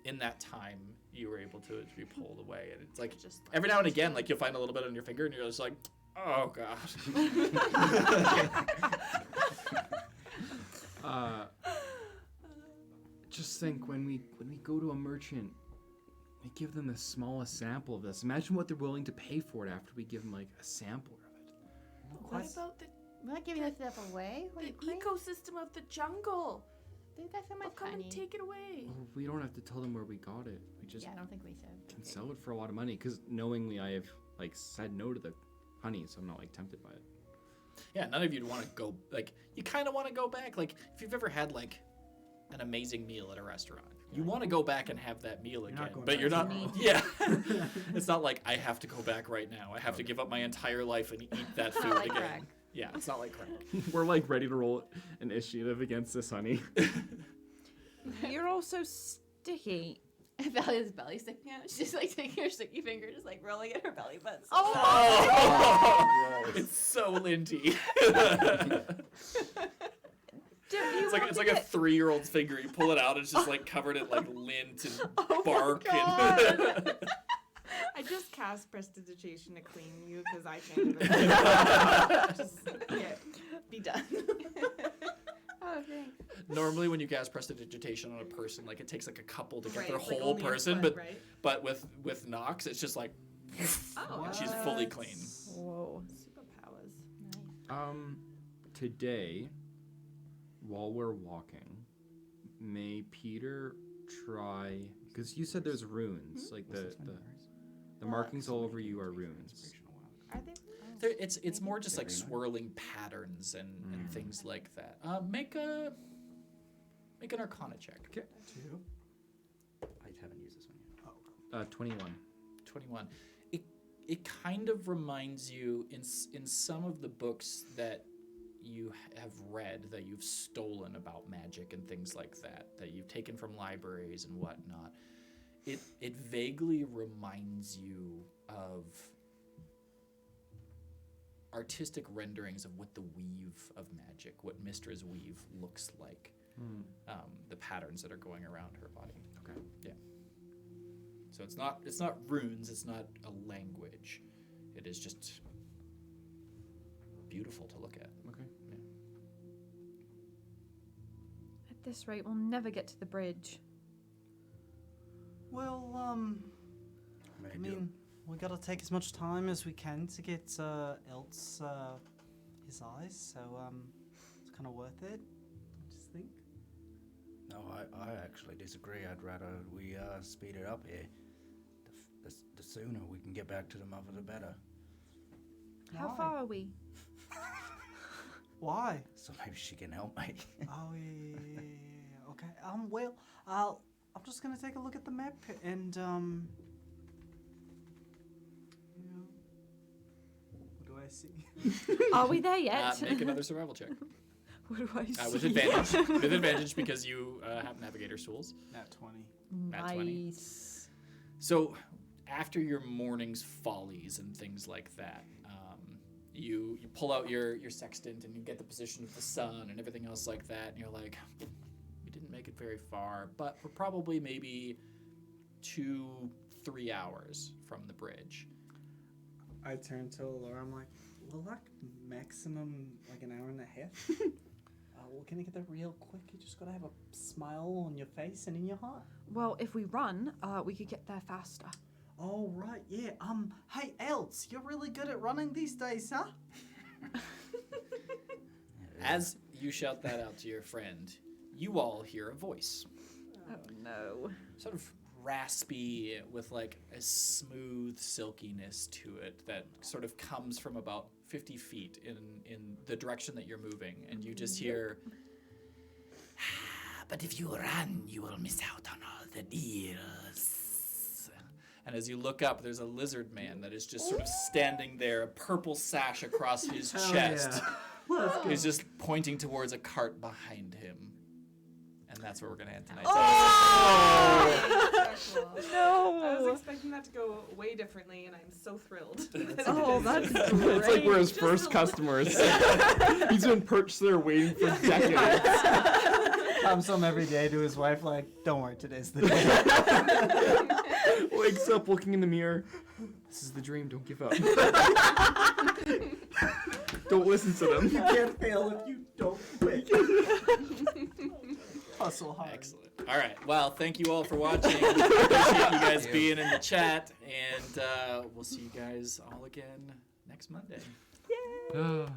in that time, you were able to be pulled away. And it's like, Just every now and again, like you'll find a little bit on your finger, and you're just like, oh, God. Just think when we go to a merchant, we give them the smallest sample of this. Imagine what they're willing to pay for it after we give them like a sample of it. What about We're not giving this stuff away. What are the you crazy? ecosystem of the jungle? They've got so I'll much come honey. and take it away. Well, we don't have to tell them where we got it. We just Yeah, I don't think we should. can sell it for a lot of money. Because knowingly, I have like said no to the honey, so I'm not like tempted by it. Yeah, none of you'd want to go, like, you kind of want to go back. Like, if you've ever had, like, an amazing meal at a restaurant, you want to go back and have that meal again. not going But back you're to not, meal. yeah. It's not like, I have to go back right now. I have to give up my entire life and eat that food like again. crack. Yeah, it's not like crack. We're like ready to roll an initiative against this honey. You're all so sticky. Valia's belly sticking out. She's like taking her sticky finger, just like rolling at her belly button. Oh! It's so linty. It's like a 3-year-old's finger. You pull it out, it's just like covered in like lint and bark. And I just cast prestidigitation to clean you because I can't even. Just be done. Oh, thanks. normally when you cast prestidigitation on a person, like it takes like a couple to get Right, their it's like whole only your person, foot, but right? but with Nox, it's just like Oh, she's fully clean. Whoa. Superpowers. Nice. Today, while we're walking, may Peter try, because you said there's runes, like the markings all over you are runes. Are they? It's more just like swirling patterns and things like that. Make an Arcana check. Okay. I haven't used this one yet. 21. 21. It kind of reminds you in some of the books that you have read that you've stolen about magic and things like that you've taken from libraries and whatnot. It vaguely reminds you of artistic renderings of what the weave of magic, what Mistra's weave looks like. The patterns that are going around her body. Okay. Yeah. So it's not runes. It's not a language. It is just beautiful to look at. Okay. Yeah. At this rate, we'll never get to the bridge. Well, I May do. mean, we gotta take as much time as we can to get Elt's his eyes, so it's kind of worth it. I just think. No, I actually disagree. I'd rather we speed it up here. The sooner we can get back to the mother, the better. How Why? far are we? Why? So maybe she can help me. Oh yeah. Okay. Well, I'm just gonna take a look at the map and you know, what do I see? Are we there yet? Make another survival check. What do I see? With advantage. With advantage because you have navigator's tools. Nat 20. Nat 20. Nice. So, after your morning's follies and things like that, you pull out your sextant and you get the position of the sun and everything else like that, and you're like, we didn't make it very far, but we're probably maybe 2-3 hours from the bridge. I turn to Laura. I'm like, well, like maximum like an hour and a half. Well, can you get that real quick? You just gotta have a smile on your face and in your heart. Well, if we run, we could get there faster. Oh right, yeah. Hey, Elts, you're really good at running these days, huh? As you shout that out to your friend, you all hear a voice. Oh no. Sort of raspy with like a smooth silkiness to it that sort of comes from about 50 feet in the direction that you're moving, and you just hear, but if you run, you will miss out on all the deals. And as you look up, there's a lizard man that is just sort of standing there, a purple sash across his chest. He's just pointing towards a cart behind him. And that's where we're going to end tonight. I was No. expecting that to go way differently, and I'm so thrilled. Oh, that's It's like we're his Just first a li- customers. He's been perched there waiting for decades. Comes home every day to his wife like, don't worry, today's the day. Wakes up looking in the mirror. This is the dream, don't give up. Don't listen to them. You can't fail if you don't quit. Hustle hard. Excellent. All right. Well, thank you all for watching. We appreciate you guys being in the chat. And we'll see you guys all again next Monday. Ah.